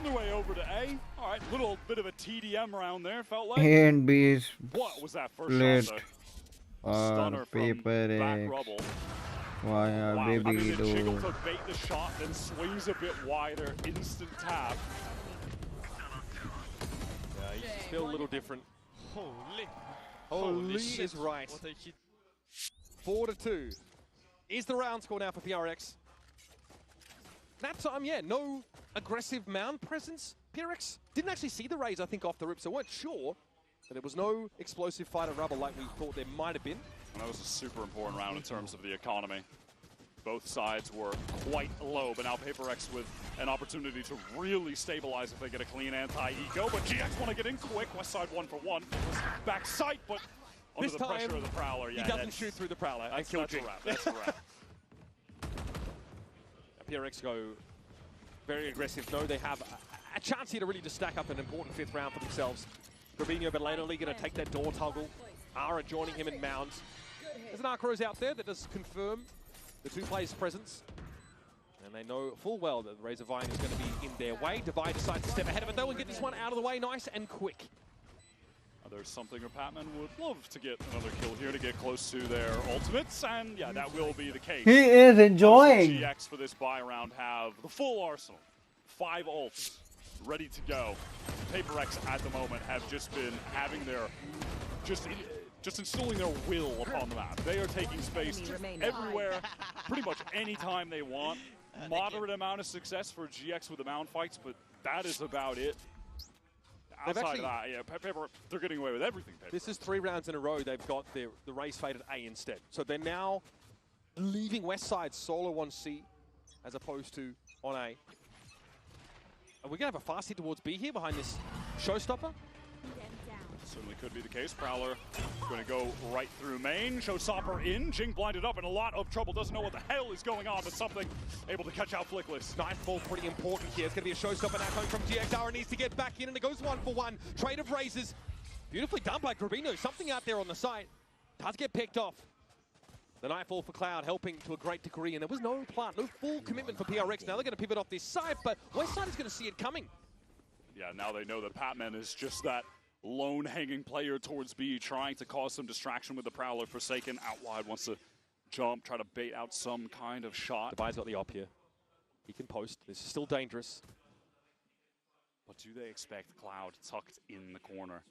their way over to A. All right, little bit of a TDM round there, felt like. A and B is What was that first split. shot? Stunner from Paper back X. rubble. Why Wow, I baby mean, the jiggle do? to bait the shot, then swings a bit wider, instant tap. Yeah, he's still a little different. Holy. Holy shit. is right. What a hit. 4-2 is the round score now for PRX. That time, yeah, no aggressive mound presence. PRX didn't actually see the raise, I think, off the rip, so weren't sure. But there was no explosive fight at rubble like we thought there might have been. And that was a super important round in terms of the economy. Both sides were quite low, but now PRX with an opportunity to really stabilize if they get a clean anti-eco. But GX want to get in quick. West side 1-for-1. Back sight, but under the pressure of the Prowler. Yeah, he doesn't shoot through the Prowler. That's a wrap. That's a wrap. PRX go very aggressive. No, they have a chance here to really just stack up an important 5th round for themselves. Gravino, but lately going to take that door toggle. Ara joining him in mounds. There's an Arc Rose out there that does confirm the 2 players' presence. And they know full well that the Razor Vine is going to be in their way. Divide decides to step ahead of it though and get this one out of the way nice and quick. There's something where Patman would love to get another kill here to get close to their ultimates, and yeah, that will be the case. He is enjoying. GX for this buy round have the full arsenal, 5 ults ready to go. PRX at the moment have just been having their just instilling their will upon the map. They are taking space everywhere, pretty much anytime they want. Moderate amount of success for GX with the mound fights, but that is about it. Outside of that, yeah, they're getting away with everything. This is 3 rounds in a row. They've got the race fade at A instead. So they're now leaving West Side solo on C as opposed to on A. Are we going to have a fast hit towards B here behind this showstopper? Certainly could be the case. Prowler going to go right through main. Showstopper in. Jing blinded up in a lot of trouble. Doesn't know what the hell is going on, but something able to catch out Flickless. Nightfall pretty important here. It's going to be a showstopper now coming from GXR. Needs to get back in, and it goes 1-for-1. Trade of raises. Beautifully done by Gravino. Something out there on the side. Does get picked off. The Nightfall for Cloud helping to a great degree, and there was no plant, no full commitment for PRX. Now they're going to pivot off this side, but Westside is going to see it coming. Yeah, now they know that Patman is just that lone hanging player towards B, trying to cause some distraction with the Prowler. Forsaken out wide, wants to jump, try to bait out some kind of shot. Divide's got the op here. He can post. This is still dangerous. But do they expect Cloud tucked in the corner?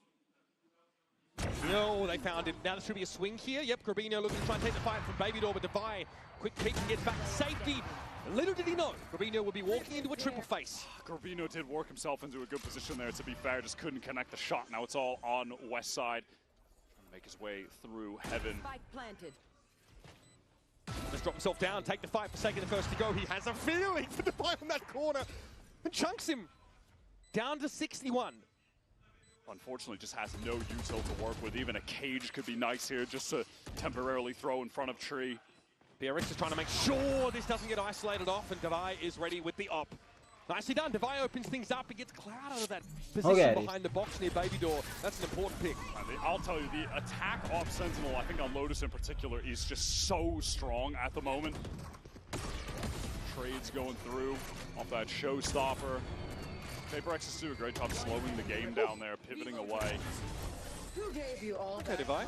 No, they found him. Now there should be a swing here. Yep, Grabino looking to try and take the fight from Baby Door, but Divide, quick peek and gets back to safety. Little did he know, Grabino would be walking into a triple face. Grabino did work himself into a good position there, to be fair, just couldn't connect the shot. Now it's all on West Side. Trying to make his way through heaven. Spike planted. Let's drop himself down, take the fight, Forsaken the first to go. He has a feeling for Divide on that corner and chunks him down to 61. Unfortunately, just has no util to work with. Even a cage could be nice here, just to temporarily throw in front of Tree. PRX is trying to make sure this doesn't get isolated off, and Divide is ready with the op. Nicely done. Divide opens things up. He gets Cloud out of that position behind the box near Baby Door. That's an important pick. I'll tell you, the attack off Sentinel, I think on Lotus in particular, is just so strong at the moment. Trades going through off that showstopper. PRX is doing a great job slowing the game down there, pivoting away. Who gave you all Okay, Divide.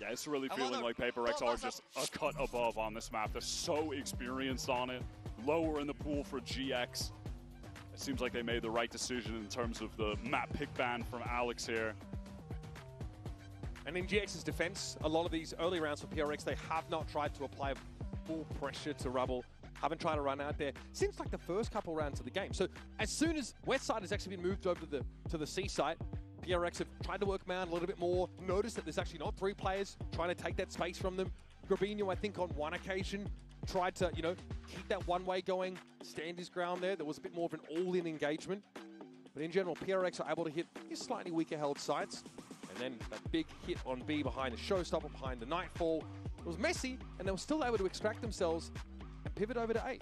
Yeah, it's really feeling like PRX are just a cut above on this map. They're so experienced on it. Lower in the pool for GX. It seems like they made the right decision in terms of the map pick ban from Alex here. And in GX's defense, a lot of these early rounds for PRX, they have not tried to apply full pressure to Rubble. Haven't tried to run out there since like the first couple rounds of the game. So as soon as Westside has actually been moved over to the C site, PRX have tried to work Mound a little bit more. Notice that there's actually not 3 players trying to take that space from them. Grabino, I think on one occasion, tried to, you know, keep that one way going, stand his ground there. There was a bit more of an all-in engagement. But in general, PRX are able to hit his slightly weaker held sites. And then that big hit on B behind the showstopper, behind the Nightfall. It was messy, and they were still able to extract themselves and pivot over to A.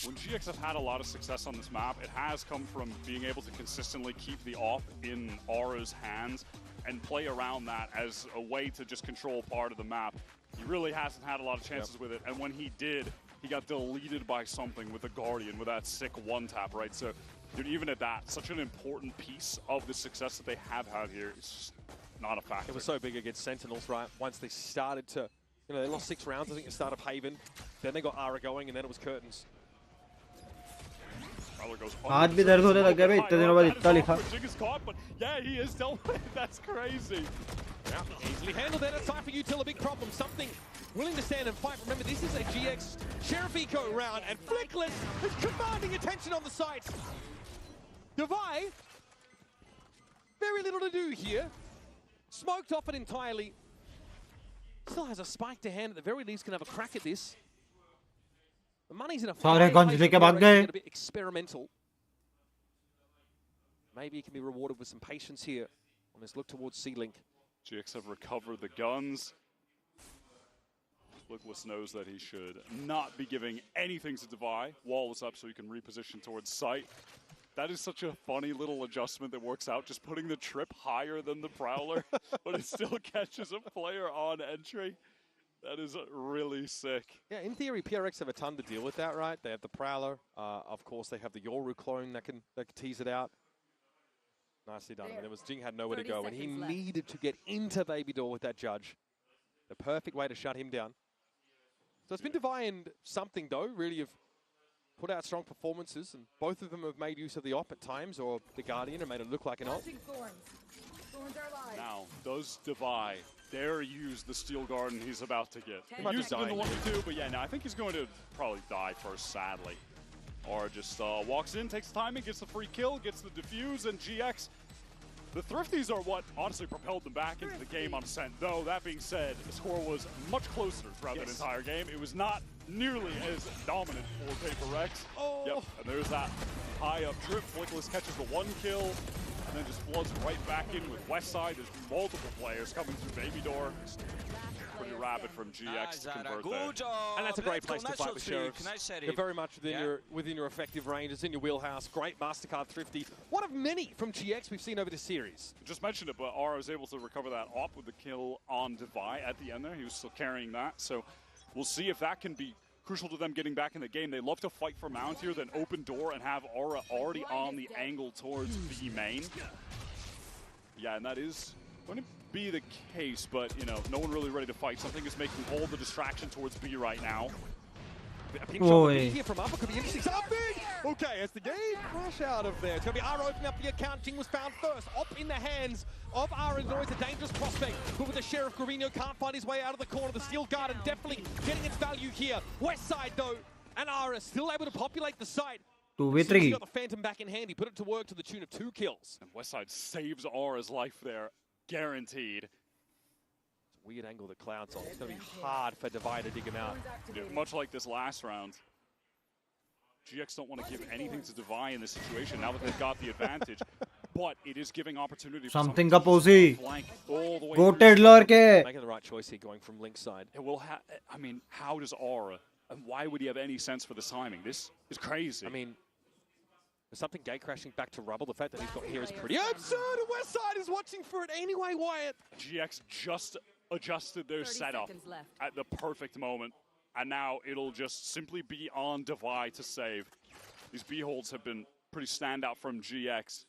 When GX have had a lot of success on this map, it has come from being able to consistently keep the AWP in Aura's hands and play around that as a way to just control part of the map. He really hasn't had a lot of chances with it, and when he did, he got deleted by something with the Guardian, with that sick one-tap, right? So, dude, even at that, such an important piece of the success that they have had here is just not a factor. It was so big against Sentinels, right? Once they started to, you know, they lost 6 rounds, I think, at the start of Haven. Then they got Ara going, and then it was curtains. हाथ भी दर्द होने लग गया भाई इतने दिनों बाद इतना लिखा. But yeah, he is still. That's crazy. Yeah, easily handled that. It's time for Util, a big problem. Something willing to stand and fight. Remember, this is a GX Sheriff Eco round, and Flickless is commanding attention on the site. Divide, very little to do here. Smoked off it entirely. Still has a spike to hand. At the very least, can have a crack at this. The money's in a a bit experimental. Maybe he can be rewarded with some patience here on this look towards C-Link. GX have recovered the guns. Flickless knows that he should not be giving anything to Devi. Wall is up so he can reposition towards sight. That is such a funny little adjustment that works out, just putting the trip higher than the Prowler, but it still catches a player on entry. That is really sick. Yeah, in theory, PRX have a ton to deal with that, right? They have the Prowler. Of course, they have the Yoru clone that can tease it out. Nicely done. There was Jing had nowhere to go, and he needed to get into Baby Door with that judge. The perfect way to shut him down. So it's been Devi and something, though, really have put out strong performances, and both of them have made use of the op at times, or the Guardian, and made it look like an op. Now, does Devi dare use the Steel Garden he's about to get? He used it in the 1v2, but yeah, no, I think he's going to probably die first, sadly. Or just walks in, takes the timing, gets the free kill, gets the defuse, and GX. The Thrifties are what honestly propelled them back into the game on Scent. Though, that being said, the score was much closer throughout that entire game. It was not nearly as dominant for PRX. Oh. Yep, and there's that high up trip. Flickless catches the 1 kill, and then just floods right back in with Westside. There's multiple players coming through Baby Door. Pretty rapid from GX to convert there. And that's a great place to fight with Sheriffs. They're very much within your effective range. It's in your wheelhouse. Great MasterCard Thrifty. One of many from GX we've seen over this series. Just mentioned it, but Aura was able to recover that op with the kill on Devi at the end there. He was still carrying that. So we'll see if that can be crucial to them getting back in the game. They love to fight for Mount here, then open door and have Aura already on the angle towards B main. Yeah, and that is going to be the case, but, you know, no one really ready to fight. Something is making all the distraction towards B right now. A pink shot here from Upper could be interesting. Something! Okay, as the game crash out of there. It's going to be Ara opening up the account. Jing was found first. Op in the hands of Ara is always a dangerous prospect. But with the Sheriff, Guarino can't find his way out of the corner. The Steel Garden definitely getting its value here. West side, though, and Ara still able to populate the site. 2v3. He's got the Phantom back in hand. He put it to work to the tune of 2 kills. And Westside saves Aura's life there. Guaranteed. It's a weird angle that Cloud's on. It's going to be hard for Devi to dig him out. Yeah, much like this last round, GX don't want to give anything to Devi in this situation now that they've got the advantage. But it is giving opportunity for something ka posy. Go Tedler ke. Making the right choice here, going from Link's side. It will I mean, how does Aura, and why would he have any sense for the timing? This is crazy. I mean, there's something gate crashing back to rubble. The fact that he's got here is pretty absurd. West side is watching for it anyway, Wyatt. GX just adjusted their setup at the perfect moment. And now it'll just simply be on Devi to save. These B holds have been pretty standout from GX.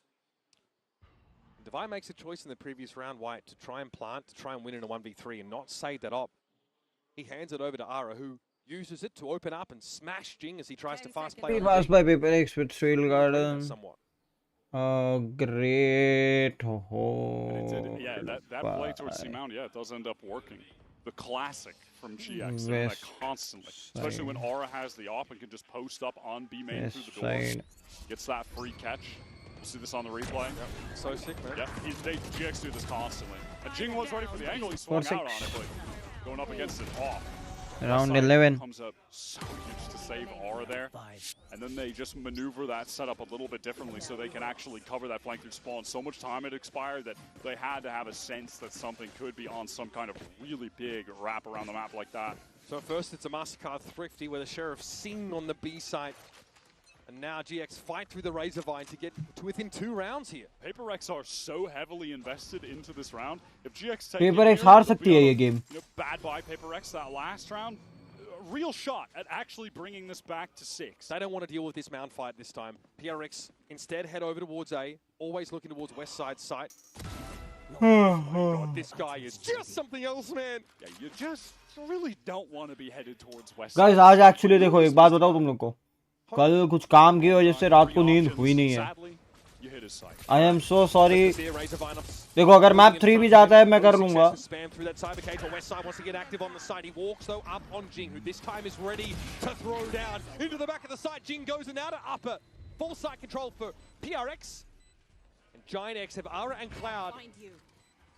Devi makes a choice in the previous round, Wyatt, to try and plant, to try and win in a 1v3 and not save that op. He hands it over to Ara, who uses it to open up and smash Jing as he tries to fast play. He passed by PRX with Steel Garden. Somewhat. Great. Yeah, that play towards C-Mount, yeah, it does end up working. The classic from GX, doing that constantly. Especially when Aura has the op and can just post up on B main through the doors. Gets that free catch. We'll see this on the replay. Yep. So sick, man. Yeah, GX do this constantly. And Jing was ready for the angle, he swung out on it, but going up against it off. Round 11. Comes up so huge to save Aura there. And then they just maneuver that setup a little bit differently so they can actually cover that flank through spawn. So much time had expired that they had to have a sense that something could be on some kind of really big wrap around the map like that. So first it's a MasterCard Thrifty with a Sheriff Singh on the B side. And now GX fight through the Razor Vine to get to within 2 rounds here. PRX are so heavily invested into this round. If GX take PRX हार सकती है ये game. Bad by PRX that last round. A real shot at actually bringing this back to 6. They don't want to deal with this mount fight this time. PRX instead head over towards A, always looking towards west side site. Oh my God, this guy is just something else, man. Yeah, you just really don't want to be headed towards west Guys, side. आज actually देखो एक बात बताऊँ तुम लोग को. कल कुछ काम की वजह से रात को नींद हुई नहीं है. I am so sorry. देखो अगर मैप 3 भी जाता है मैं कर लूँगा. Wants to get active on the side. He walks though up on Jing, who this time is ready to throw down into the back of the side. Jing goes and out to upper. Full side control for PRX. And GIANTX have Aura and Cloud.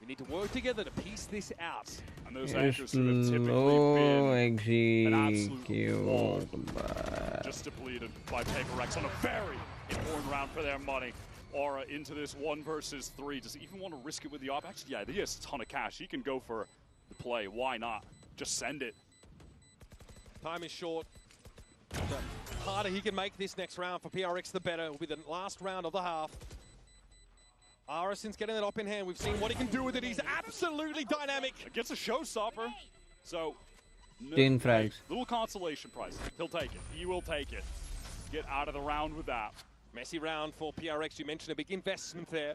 We need to work together to piece this out. And those anchors have typically been an absolute just depleted by PRX on a very important round for their money. Aura into this 1 versus 3. Does he even want to risk it with the op? Actually, yeah, he has a ton of cash. He can go for the play. Why not? Just send it. Time is short. The harder he can make this next round for PRX, the better. It will be the last round of the half. Arison's getting that op in hand. We've seen what he can do with it. He's absolutely dynamic. It gets a showstopper. So, Tin frags. Little consolation prize. He'll take it. He will take it. Get out of the round with that. Messy round for PRX. You mentioned a big investment there.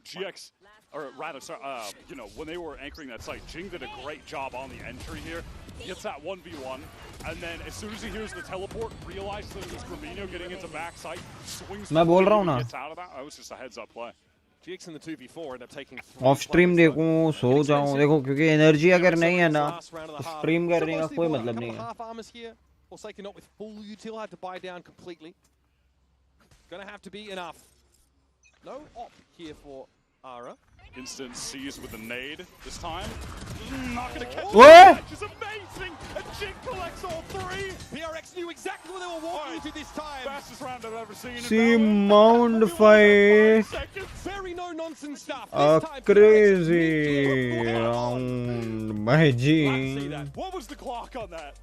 GX, or rather, sorry, you know, when they were anchoring that site, Jing did a great job on the entry here. He gets that 1v1, and then as soon as he hears the teleport, realizes that it was Firmino getting into back site, swings मैं बोल रहा हूँ ना. gets out of that. That was just a heads-up play. GX in the 2v4 end up taking of stream देखूं सो जाऊं देखो क्योंकि energy अगर नहीं है ना तो स्ट्रीम करने का कोई मतलब नहीं है. Half armors here. Forsaken not with full util, had to buy down completely. Gonna have to be enough. No op here for Aura. Instant seized with a nade this time. Not gonna catch What? it. Which is amazing. And Jing collects all 3. PRX knew exactly what they were walking into this time. Fastest round I've ever seen. See Mount fight. Very no nonsense stuff. A crazy round by Jing. What was the clock on that?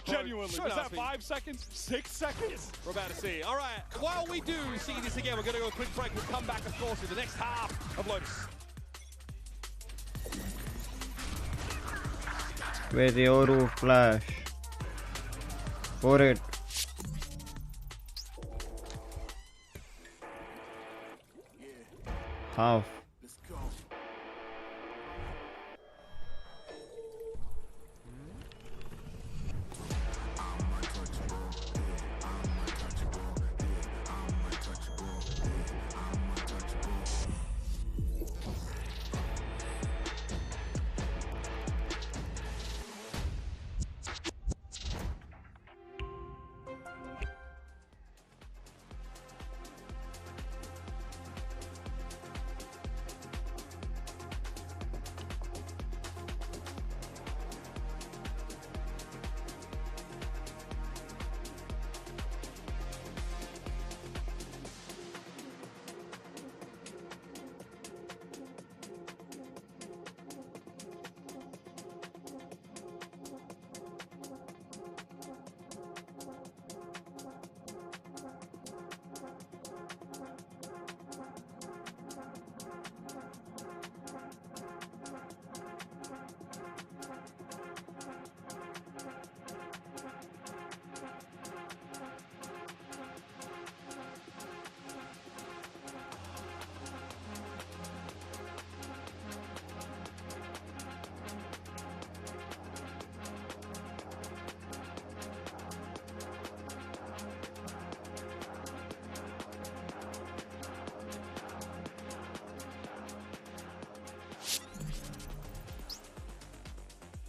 Genuinely, was that 5 seconds? 6 seconds? We're about to see. All right, while we do see this again, we're going to go a quick break. We'll come back, of course, with the next half of Lotus. With Yoru flash. For it. Half.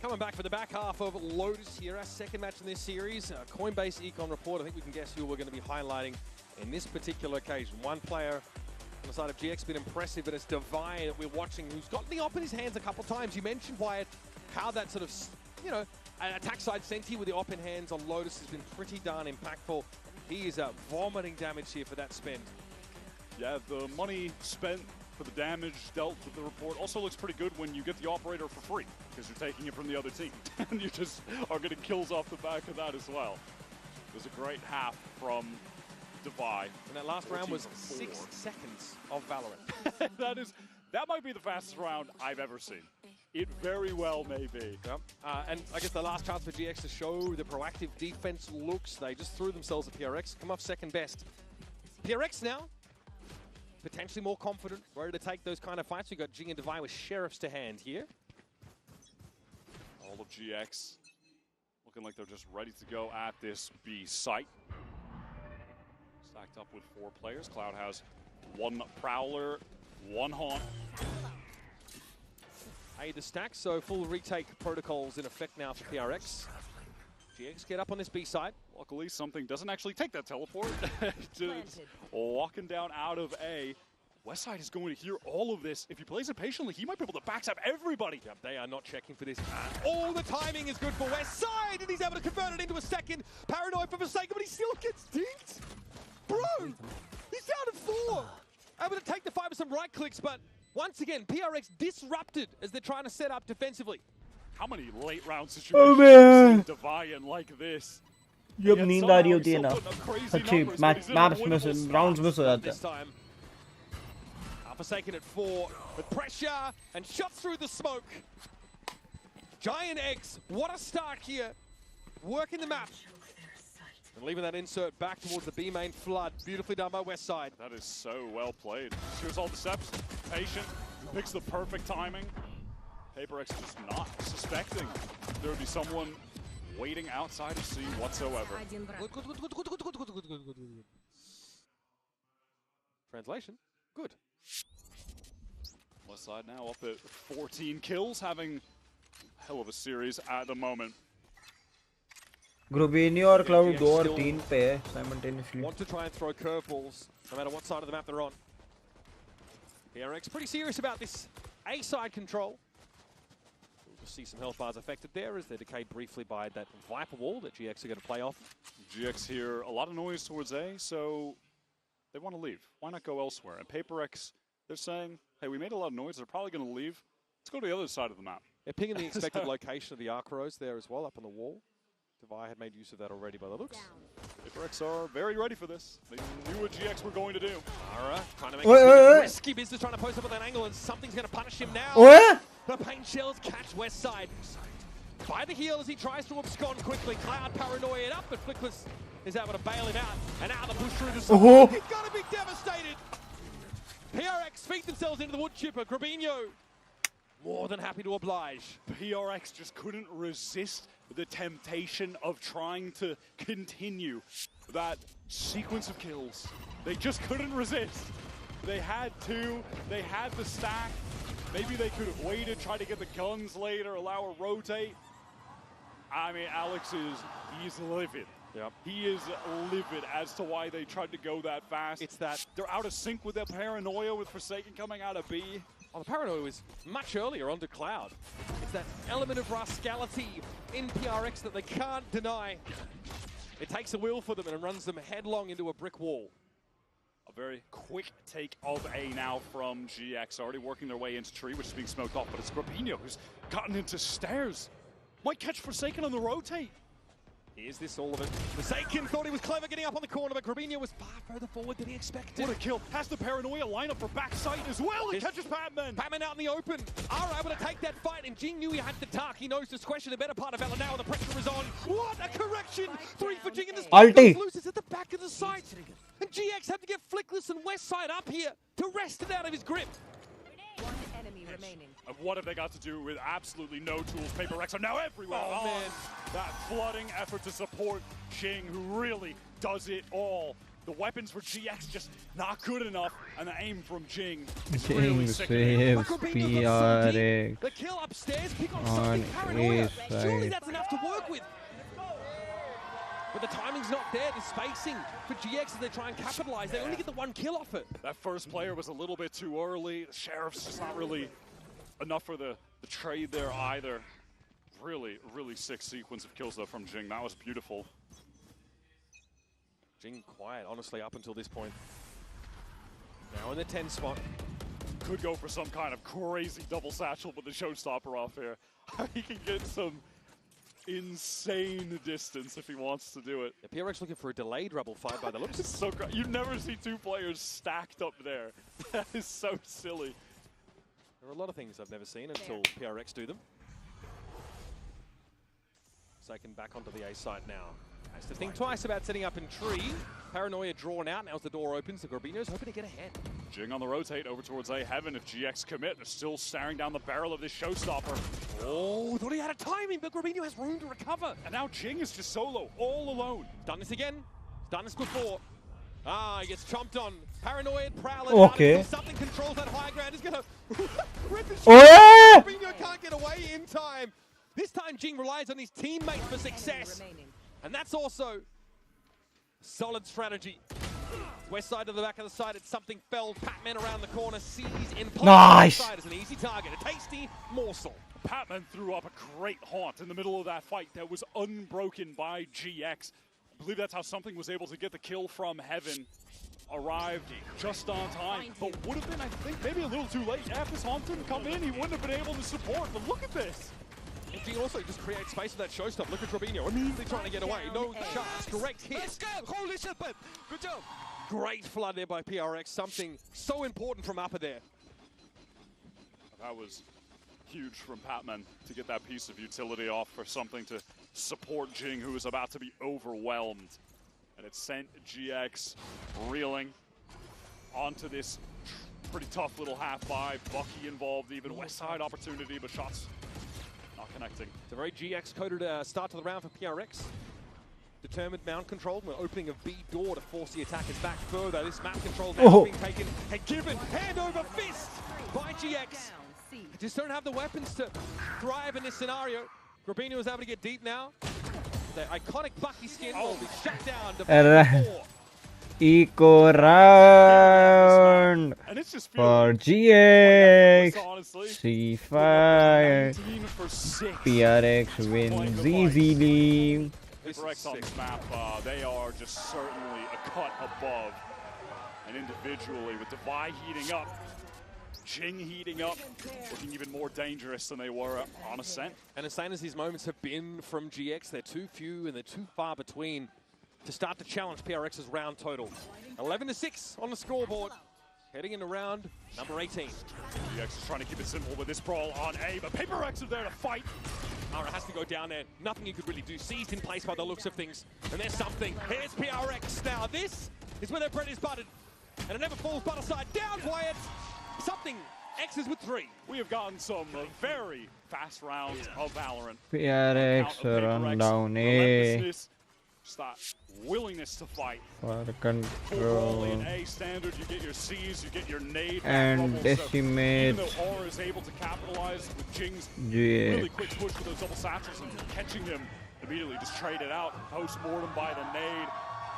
Coming back for the back half of Lotus here, our second match in this series. Coinbase Econ Report, I think we can guess who we're going to be highlighting in this particular occasion. One player on the side of GX been impressive, but it's Divine that we're watching, who's got the op in his hands a couple times. You mentioned, Wyatt, how that sort of, you know, attack side Senti with the op in hands on Lotus has been pretty darn impactful. He is vomiting damage here for that spend. Yeah, the money spent for the damage dealt with the report. Also looks pretty good when you get the operator for free, because you're taking it from the other team. And you just are getting kills off the back of that as well. It was a great half from Devi. And that last round was 6 seconds of Valorant. That might be the fastest round I've ever seen. It very well may be. Yep. And I guess the last chance for GX to show the proactive defense looks. They just threw themselves at PRX, come off second best. PRX now, potentially more confident, ready to take those kind of fights. We've got Jing and Devi with sheriffs to hand here. All of GX looking like they're just ready to go at this B site. Stacked up with 4 players. Cloud has 1 Prowler, 1 Haunt. The stack, so full retake protocols in effect now for PRX. GX get up on this B side. Luckily, something doesn't actually take that teleport. Just walking down out of A. Westside is going to hear all of this. If he plays it patiently, he might be able to backstab everybody. Yep, they are not checking for this. All the timing is good for Westside, and he's able to convert it into a second. Paranoid for Forsaken, but he still gets dinked. Bro, he's down to 4. Able to take the fight with some right clicks, but once again, PRX disrupted as they're trying to set up defensively. How many late round situations have you seen Devi in like this? जब नींद आ रही होती है ना अच्छी maps में से rounds में से जाते हैं. Forsaken at 4 with pressure and shot through the smoke. GIANTX, what a start here. Working the map. And leaving that insert back towards the B main flood. Beautifully done by Westside. That is so well played. Here's all the steps. Patient. Picks the perfect timing. PRX just not suspecting there would be someone waiting outside to see whatsoever. Translation, good. Westside now up at 14 kills, having a hell of a series at the moment. ग्रुबिनी और cloud 2 और 3 पे है simultaneously. Want to try and throw curveballs, no matter what side of the map they're on. PRX pretty serious about this A side control. We'll just see some health bars affected there as they're decayed briefly by that Viper wall that GX are going to play off. GX hear a lot of noise towards A, so they want to leave. Why not go elsewhere? And PRX, they're saying, hey, we made a lot of noise. They're probably going to leave. Let's go to the other side of the map. They're pinging the expected location of the arc rows there as well, up on the wall. Devi had made use of that already by the looks. PRX are very ready for this. They knew what GX were going to do. Alright, trying to make a risky business, trying to post up at that angle, and something's going to punish him now. The paint shells catch Westside. By the heel as he tries to abscond quickly. Cloud paranoia it up, but Flickless is able to bail him out. And now the push through the side. He's going to be devastated. PRX feed themselves into the wood chipper. Grabinho more than happy to oblige. PRX just couldn't resist the temptation of trying to continue that sequence of kills. They just couldn't resist. They had to, they had the stack. Maybe they could have waited, tried to get the guns later, allow a rotate. I mean, Alex he's livid. Yep. He is livid as to why they tried to go that fast. It's that they're out of sync with their paranoia with Forsaken coming out of B. Oh, the paranoia was much earlier onto Cloud. It's that element of rascality in PRX that they can't deny. It takes a will for them and runs them headlong into a brick wall. A very quick take of A now from GX, already working their way into tree, which is being smoked off, but it's Grabinho who's gotten into stairs. Might catch Forsaken on the rotate. Here's this all of it. Forsaken thought he was clever getting up on the corner, but Grabinho was far further forward than he expected. What a kill. Has the paranoia line up for backside as well. It catches Patman. Patman out in the open. Are able to take that fight, and Jing knew he had the talk. He knows this question, the better part of Valor now. The pressure is on. What a correction. 3 for Jing, and this loses at the back of the site. And GX have to get Flickless and Westside up here to wrest it out of his grip. One enemy remaining. And what have they got to do with absolutely no tools? PRX are now everywhere. Oh, man. That flooding effort to support Jing, who really does it all. The weapons for GX just not good enough, and the aim from Jing is really sickening. PRX the kill upstairs, pick up something paranoia. Surely that's enough to work with. But the timing's not there, the spacing for GX as they try and capitalize. They only get the 1 kill off it. That first player was a little bit too early. The Sheriff's just not really enough for the trade there either. Really, really sick sequence of kills though from Jing. That was beautiful. Jing quiet, honestly, up until this point. Now in the 10 spot. Could go for some kind of crazy double satchel with the showstopper off here. He can get some insane distance if he wants to do it. Yeah, PRX looking for a delayed rebel fight by the looks. It's so great. You never see two players stacked up there. That is so silly. There are a lot of things I've never seen until PRX do them. Second back onto the A side now. Has to think twice about setting up in tree. Paranoia drawn out. Now as the door opens, the Gorbino's hoping to get ahead. Jing on the rotate over towards A Heaven. If GX commit, they're still staring down the barrel of this showstopper. Oh, thought he had a timing, but Gorbino has room to recover. And now Jing is just solo, all alone. Done this again. Done this before. Ah, he gets chomped on. Paranoid, Prowler. Okay. Something controls that high ground. He's gonna rip his Oh yeah! Gorbino can't get away in time. This time Jing relies on his teammates for success. And that's also a solid strategy. West side to the back of the side, it's something felled. Patman around the corner, sees in Nice. side as an easy target, a tasty morsel. Patman threw up a great haunt in the middle of that fight that was unbroken by GX. I believe that's how something was able to get the kill from Heaven. Arrived just on time, but would have been, I think, maybe a little too late. If this haunt didn't come in, he wouldn't have been able to support, but look at this. And Jing also just creates space for that showstop. Look at Robinho immediately trying to get away. No chance. Correct hit. Let's go! Holy shit, but good job. Great flood there by PRX. Something so important from upper there. That was huge from Patman to get that piece of utility off for something to support Jing, who was about to be overwhelmed. And it sent GX reeling onto this pretty tough little half-5. Bucky involved, even West Side opportunity, but shots not connecting. It's a very GX-coded start to the round for PRX. Determined mount control, the opening of B door to force the attackers back further. This map control now being taken and given hand over fist by GX. They just don't have the weapons to thrive in this scenario. Grabino is able to get deep now. The iconic Bucky skin will be shut down to 4. Eco round for GX. C5. PRX wins easily. PRX on this map, they are just certainly a cut above. And individually, with Devi heating up, Jing heating up, looking even more dangerous than they were on Ascent. And insane as these moments have been from GX, they're too few and they're too far between to start to challenge PRX's round total. 11-6 on the scoreboard, heading into round number 18. GX is trying to keep it simple with this brawl on A, but PRX are there to fight. Ara has to go down there. Nothing he could really do. Seized in place by the looks of things. And there's something. Here's PRX now. This is where their bread is buttered. And it never falls butter side. Down, Wyatt. Something. X's with 3. We have gotten some very fast rounds of Valorant. PRX run down A. Just that willingness to fight. For Full control. in A standard, you get your C's, you get your nade. And bubble. decimate. So even though Aura is able to capitalize with Jing's GX. really quick push with those double satchels and catching him immediately, just trade it out, post-mortem by the nade.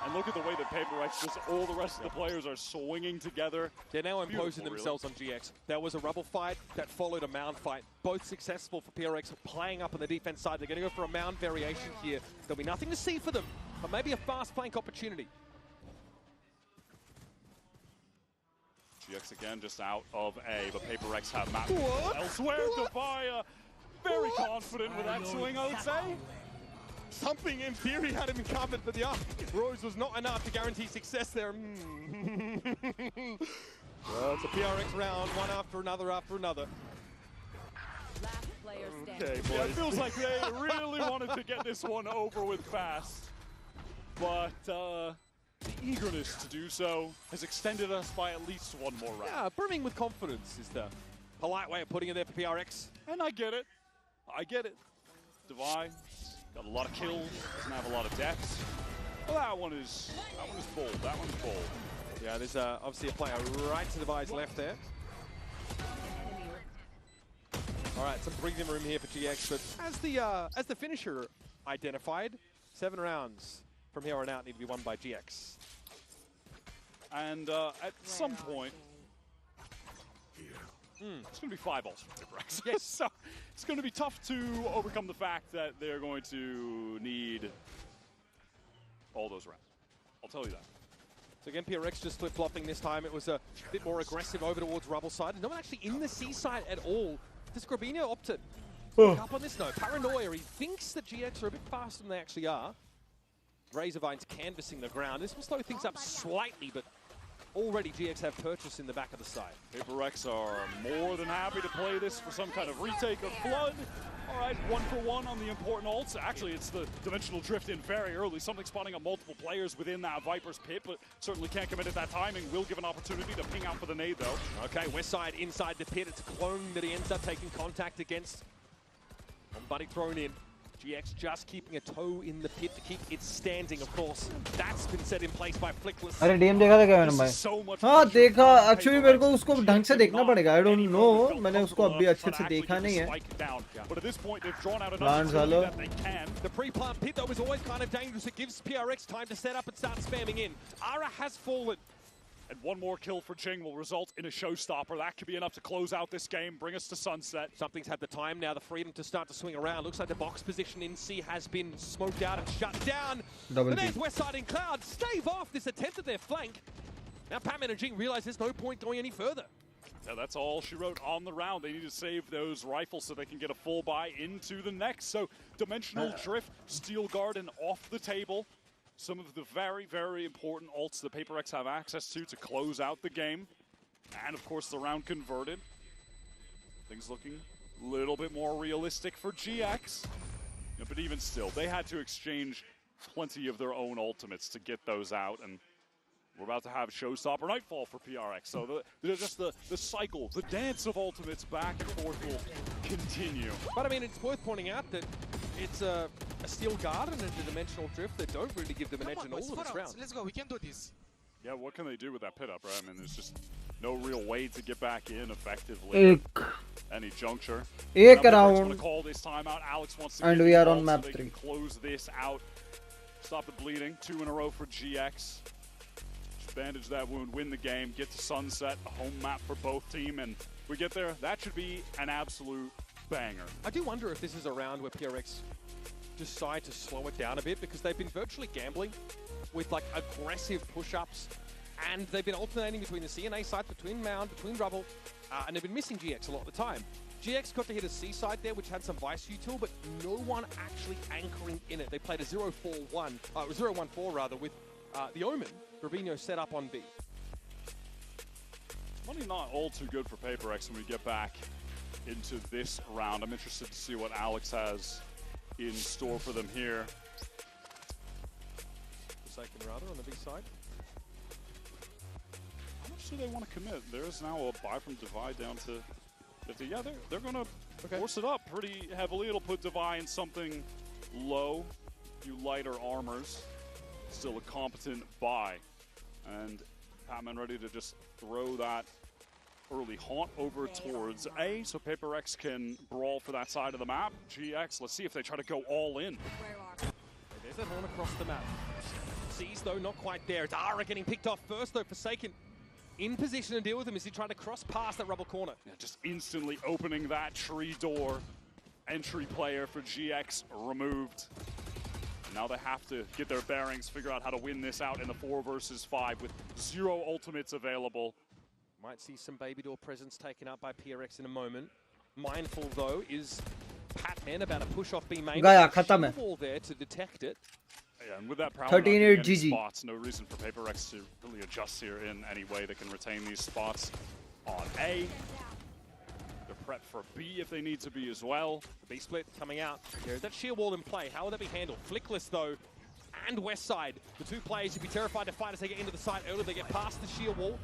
And look at the way that PRX, just all the rest of the players are swinging together. They're now imposing Beautiful, themselves on GX. There was a rubble fight that followed a mound fight. Both successful for PRX, playing up on the defense side. They're going to go for a mound variation here. There'll be nothing to see for them, but maybe a fast flank opportunity. GX again just out of A, but PRX have map elsewhere. Devi, very confident with that swing, I would say. Something in theory had him covered, but the Rose was not enough to guarantee success there. Well, it's a PRX round, one after another after another. Last player standing. Okay, Yeah, it boys. feels like they really wanted to get this one over with fast. But the eagerness to do so has extended us by at least one more round. Yeah, brimming with confidence is the polite way of putting it there for PRX. And I get it. I get it. Devi got a lot of kills, doesn't have a lot of deaths. Well, that one is bold. That one's bold. Yeah, there's obviously a player right to Devi's left there. All right, some breathing room here for GX, but as the finisher identified, 7 rounds from here on out need to be won by GX. And at some point, it's going to be 5 ults for PRX. Yes. So it's going to be tough to overcome the fact that they're going to need all those rounds. I'll tell you that. So again, PRX just flip-flopping this time. It was a bit more aggressive over towards Rubble side. No one actually in the C side at all. Does Grabinho opt to pick up on this? No, Paranoia. He thinks that GX are a bit faster than they actually are. Razorvine's canvassing the ground. This will slow things up slightly, but already GX have purchase in the back of the side. PRX are more than happy to play this for some kind of retake of Flood. All right, 1-for-1 on the important ults. Actually, it's the Dimensional Drift in very early. Something spotting on multiple players within that Viper's pit, but certainly can't commit at that timing. Will give an opportunity to ping out for the nade, though. Okay, Westside inside the pit. It's a clone that he ends up taking contact against. Buddy thrown in. GX just keeping a toe in the pit to keep it standing, of course. That's been set in place by Flickless. अरे DM देखा था क्या मैंने भाई? हाँ देखा, actually मेरे को उसको ढंग से देखना पड़ेगा. I don't know, मैंने उसको अभी अच्छे से देखा नहीं है. Plants वालों. The pre-plant pit though is always kind of dangerous. It gives PRX time to set up and start spamming in. Ara has fallen. And one more kill for Jing will result in a showstopper. That could be enough to close out this game, bring us to sunset. Something's had the time now, the freedom to start to swing around. Looks like the box position in C has been smoked out and shut down. Double but there's Westside and Cloud. Stave off this attempt at their flank. Now Patman and Jing realize there's no point going any further. Yeah, that's all she wrote on the round. They need to save those rifles so they can get a full buy into the next. So Dimensional Drift, Steel Garden off the table. Some of the very, very important ults that PRX have access to close out the game. And of course the round converted. Things looking a little bit more realistic for GX. Yeah, but even still, they had to exchange plenty of their own ultimates to get those out. And we're about to have Showstopper Nightfall for PRX. So just the cycle, the dance of ultimates back and forth will continue. But I mean, it's worth pointing out that it's a Steel Garden and a Dimensional Drift that don't really give them an edge in all of this round. Let's go, we can do this. Yeah, what can they do with that pit up, right? I mean, there's just no real way to get back in effectively at any juncture. Round. Call this time out. Alex wants to And we are on map 3. Close this out. Stop the bleeding. 2 in a row for GX. Just bandage that wound, win the game, get to sunset, a home map for both team, and we get there. That should be an absolute banger. I do wonder if this is a round where PRX decide to slow it down a bit, because they've been virtually gambling with like aggressive push-ups, and they've been alternating between the CNA side, between Mound, between Rubble, and they've been missing GX a lot of the time. GX got to hit a C side there, which had some Vice util, but no one actually anchoring in it. They played a 0-4-1, 0-1-4 rather, with the Omen, Gravino set up on B. Money not all too good for PRX when we get back into this round. I'm interested to see what Alex has in store for them here. Forsaken rather on the B side. How much do they want to commit? There's now a buy from Divide down to 50. Yeah, they're going to force it up pretty heavily. It'll put Divide in something low, a few lighter armors. Still a competent buy. And Patman ready to just throw that early haunt over towards A, so PRX can brawl for that side of the map. GX, let's see if they try to go all in. There's that horn across the map. C's though not quite there. It's Ara getting picked off first though. Forsaken in position to deal with him as he tried to cross past that Rubble corner. Yeah, just instantly opening that tree door. Entry player for GX removed. Now they have to get their bearings, figure out how to win this out in the 4 versus 5 with 0 ultimates available. Might see some baby door presence taken up by PRX in a moment. Mindful though is Patman about to push off B main. Gaya, khatam hai. Wall there to detect it. Yeah, and with that power 13-8 GG. spots, no reason for PRX to really adjust here in any way. They can retain these spots on A. They're prepped for B if they need to be as well. The B split coming out. There's that sheer wall in play. How will that be handled? Flickless though, and Westside. The 2 players should be terrified to fight as they get into the site early. They get past the sheer wall.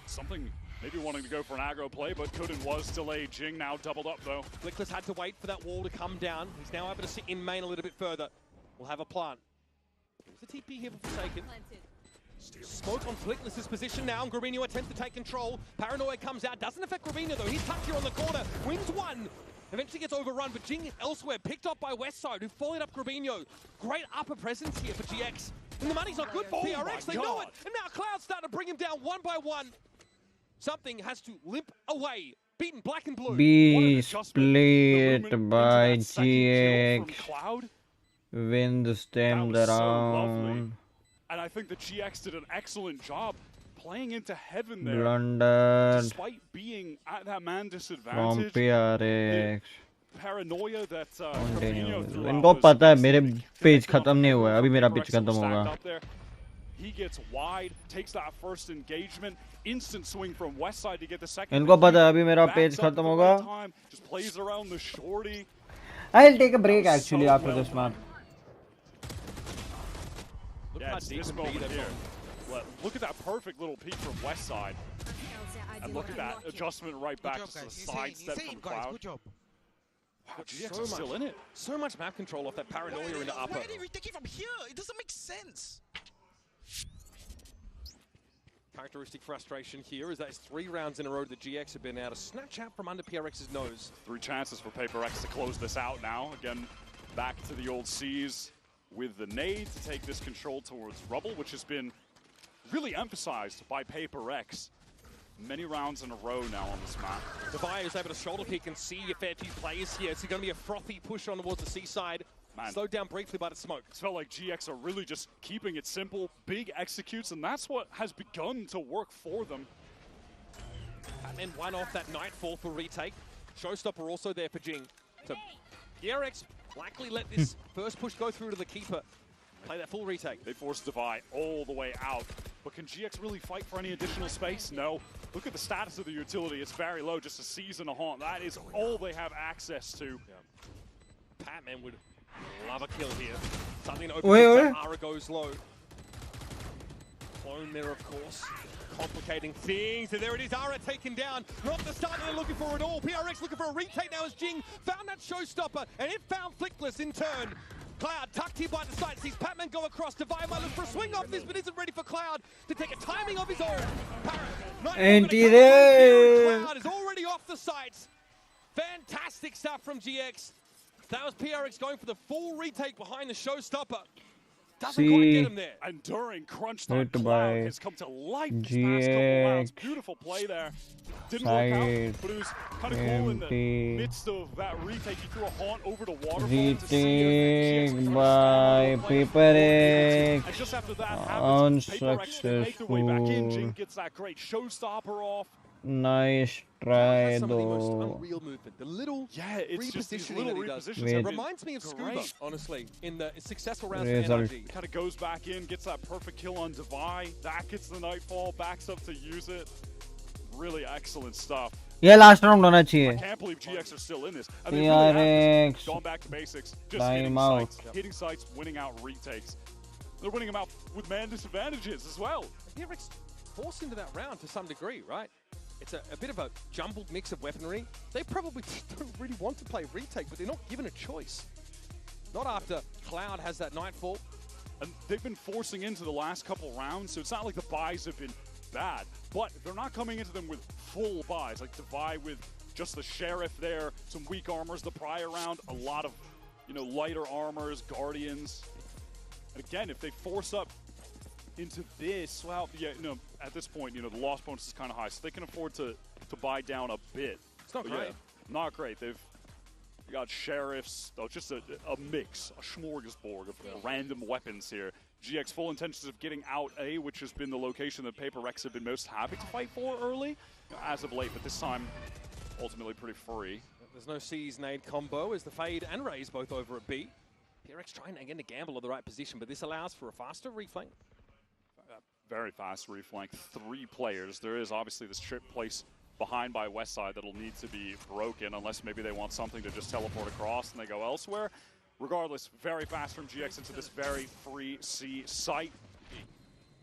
Something maybe wanting to go for an aggro play, but couldn't, was delayed. Jing now doubled up though. Flickless had to wait for that wall to come down. He's now able to sit in main a little bit further. We'll have a plant. There's a TP here for Forsaken. Smoke on Flickless's position now, and Gravino attempts to take control. Paranoia comes out, doesn't affect Gravino though. He's tucked here on the corner, wins 1. Eventually gets overrun, but Jing elsewhere, picked up by Westside, who followed up Gravino. Great upper presence here for GX. And the money's not good for PRX, they know it. And now Cloud's starting to bring him down 1 by 1. Something has to limp away. Beaten black and blue. B split by GX. Win the stem the round. And I think the GX did an excellent job playing into heaven there. Blundered Despite being at that man from disadvantage. PRX. Paranoia that Continues. इनको पता है मेरे page खत्म नहीं हुआ है, अभी मेरा पेज खत्म होगा. He gets wide, takes that first engagement, instant swing from west side to get the second. इनको पता है अभी मेरा पेज खत्म होगा. Just plays around the shorty. I'll take a break actually after this map. Yeah, it's this moment here. Look at that perfect little peek from west side. And look at that adjustment right back to the side step from Cloud. Good job. Wow, GX is still in it. So much map control off that Paranoia in the upper. Why did he retake it from here? It doesn't make sense. Characteristic frustration here is that it's 3 rounds in a row that GX have been able to snatch out from under PRX's nose. 3 chances for PRX to close this out now. Again, back to the old C's with the nade to take this control towards Rubble, which has been really emphasized by PRX. Many rounds in a row now on this map. Devaya is able to shoulder pick and see a fair few players here. It's going to be a frothy push on towards the seaside. Man. Slowed down briefly by the smoke. It felt like GX are really just keeping it simple, big executes, and that's what has begun to work for them. And then one off that Nightfall for retake. Showstopper also there for Jing. So DRX likely let this first push go through to the keeper. Play that full retake. They forced Devi all the way out. But can GX really fight for any additional space? No. Look at the status of the utility. It's very low, just a seize and a haunt. That is all they have access to. Yeah. Patman would love a kill here. Something opens up, Ara goes low. Clone there, of course. Complicating things. And there it is, Ara taken down. Not the start they're looking for at all. PRX looking for a retake now as Jing found that showstopper, and it found Flickless in turn. Cloud tucked here by the side, sees Patman go across. Devaya might look for a swing off this, but isn't ready for Cloud to take a timing of his own. Cloud is already off the sights. Fantastic stuff from GX. That was PRX going for the full retake behind the showstopper. Doesn't quite get him there. And during crunch time, Cloud has come to life these past couple rounds. Beautiful play there. Didn't work out, but it was kind of cool in the midst of that retake. He threw a haunt over to Waterfall to see if by PRX. And just after that happens, PRX can make their way back in. Jing gets that great showstopper off. Nice try some of the most though. unreal movement. The little it's just these repositioning little that he does. repositions. It reminds me of Scuba, honestly, in the successful rounds for Result. NRG. Kind of goes back in, gets that perfect kill on Devi. That gets the Nightfall, backs up to use it. Really excellent stuff. ये last round होना I चाहिए. can't believe GX are still in this. And they really have gone back to basics. Just hitting sites, winning out retakes. They're winning them out with man disadvantages as well. DRX forced into that round to some degree, right? It's a bit of a jumbled mix of weaponry. They probably don't really want to play retake, but they're not given a choice. Not after Cloud has that Nightfall. And they've been forcing into the last couple rounds, so it's not like the buys have been bad, but they're not coming into them with full buys, like Devi with just the Sheriff there, some weak armors the prior round, a lot of, lighter armors, Guardians. And again, if they force up into this, well, at this point, the loss bonus is kind of high, so they can afford to buy down a bit. It's not great. Not great. They've got Sheriffs, just a mix, a smorgasbord of random weapons here. GX full intentions of getting out A, which has been the location that PRX have been most happy to fight for early, as of late, but this time, ultimately pretty free. There's no C's nade combo as the Fade and Raze both over at B. PRX trying again to gamble at the right position, but this allows for a faster reflank. Very fast reflank, 3 players. There is obviously this trip place behind by Westside that'll need to be broken, unless maybe they want something to just teleport across and they go elsewhere. Regardless, very fast from GX into this very free C site.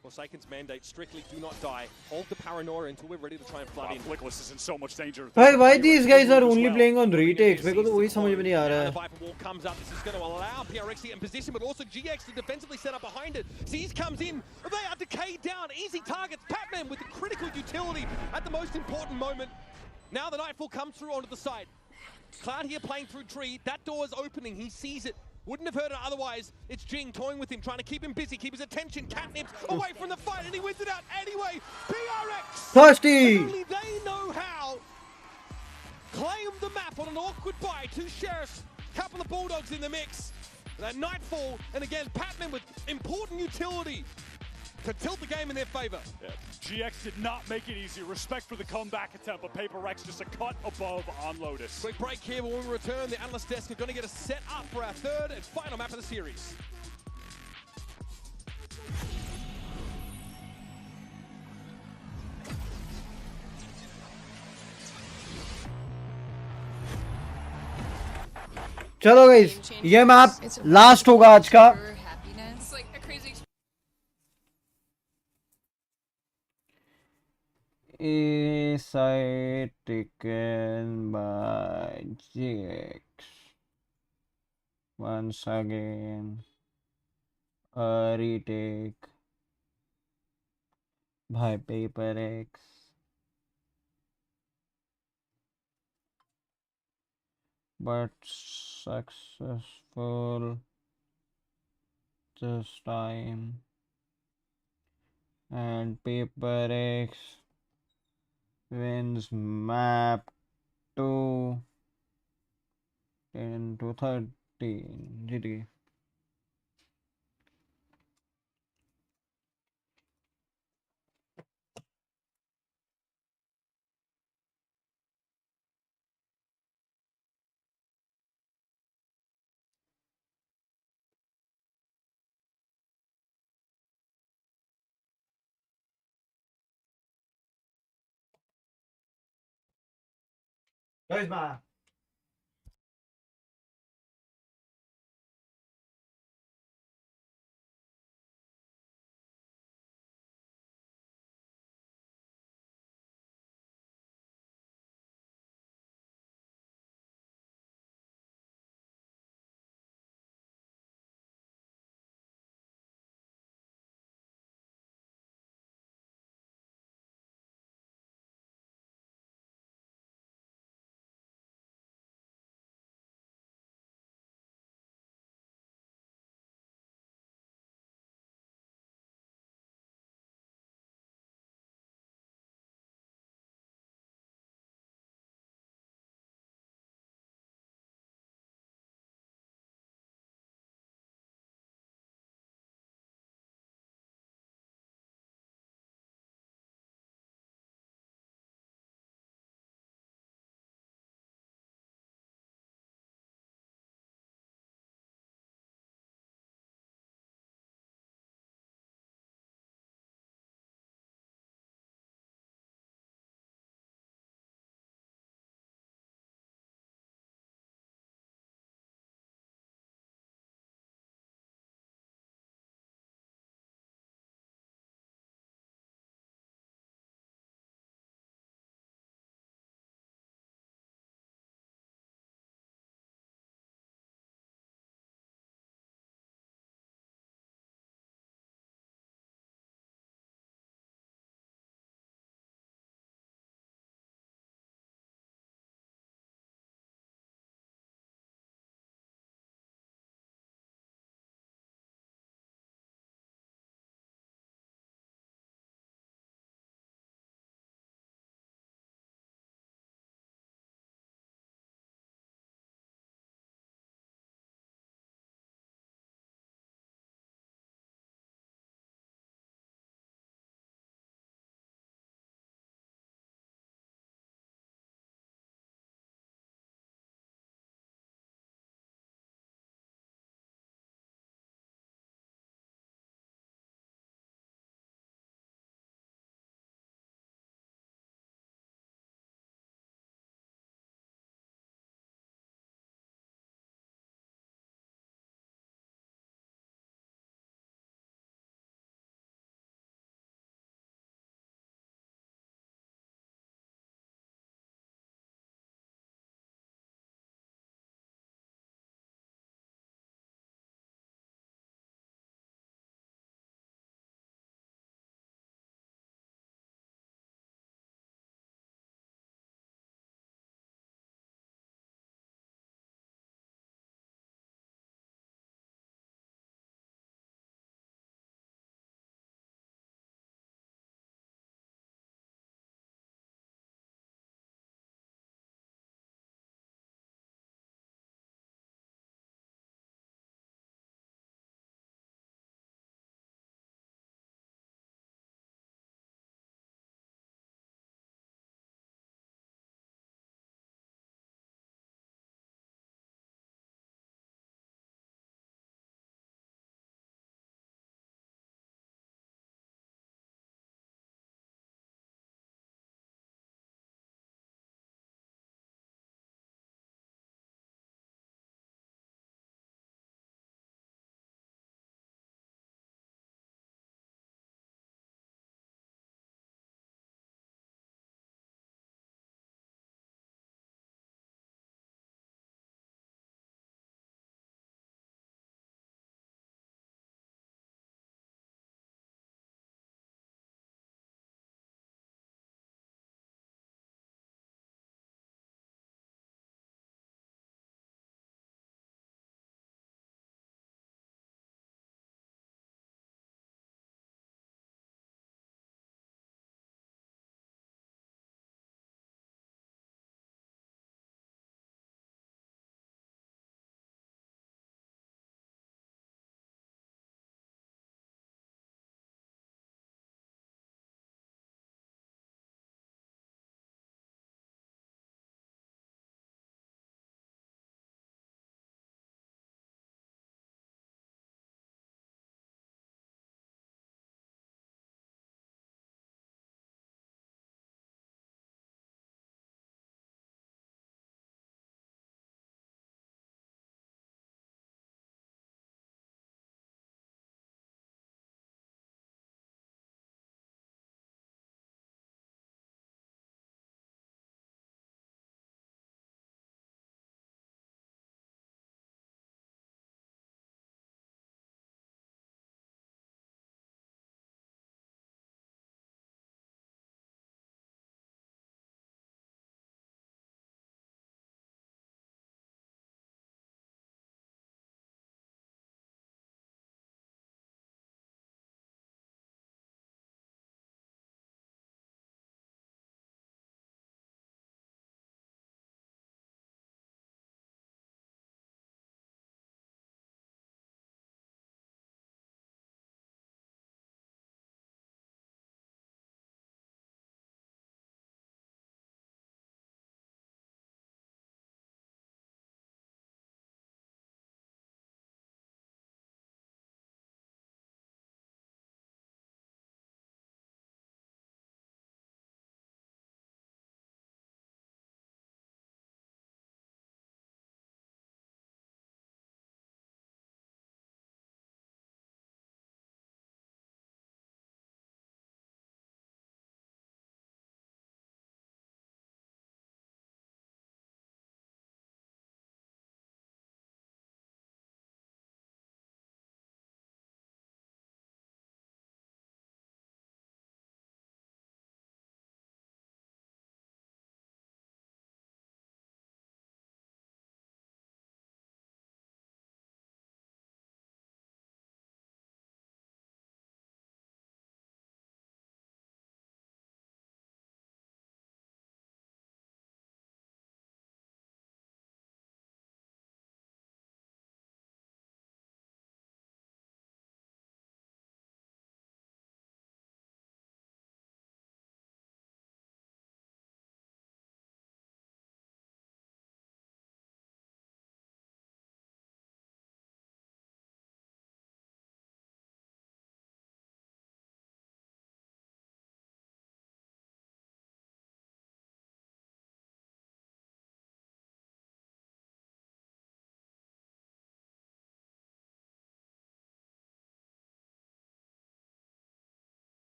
Forsaken's mandate, strictly do not die. Hold the Paranoia until we're ready to try and flood in. Flickless is in so much danger. Why these guys are only playing on retakes? मेरे को तो वही समझ में नहीं आ रहा है. The Viper wall comes up. This is going to allow PRX to get in position, but also GX to defensively set up behind it. Z's comes in. They are decayed down. Easy targets. Patman with the critical utility at the most important moment. Now the Nightfall comes through onto the side. Cloud here playing through tree. That door is opening. He sees it. Wouldn't have heard it otherwise. It's Jing toying with him, trying to keep him busy, keep his attention. Catnips away from the fight, and he wins it out anyway. PRX! Thirsty! Only they know how. Claim the map on an awkward buy. 2 Sheriffs, couple of Bulldogs in the mix. That Nightfall, and again, Patman with important utility to tilt the game in their favor. Yeah. GX did not make it easy. Respect for the comeback attempt, but PRX just a cut above on Lotus. Quick break here, but when we return, the analyst desk are going to get us set up for our third and final map of the series. चलो guys, ये map last होगा आज का। A side taken by GX. Once again, a retake by PRX. But successful this time. And PRX wins map 2 10-13 GG. Guys, ma.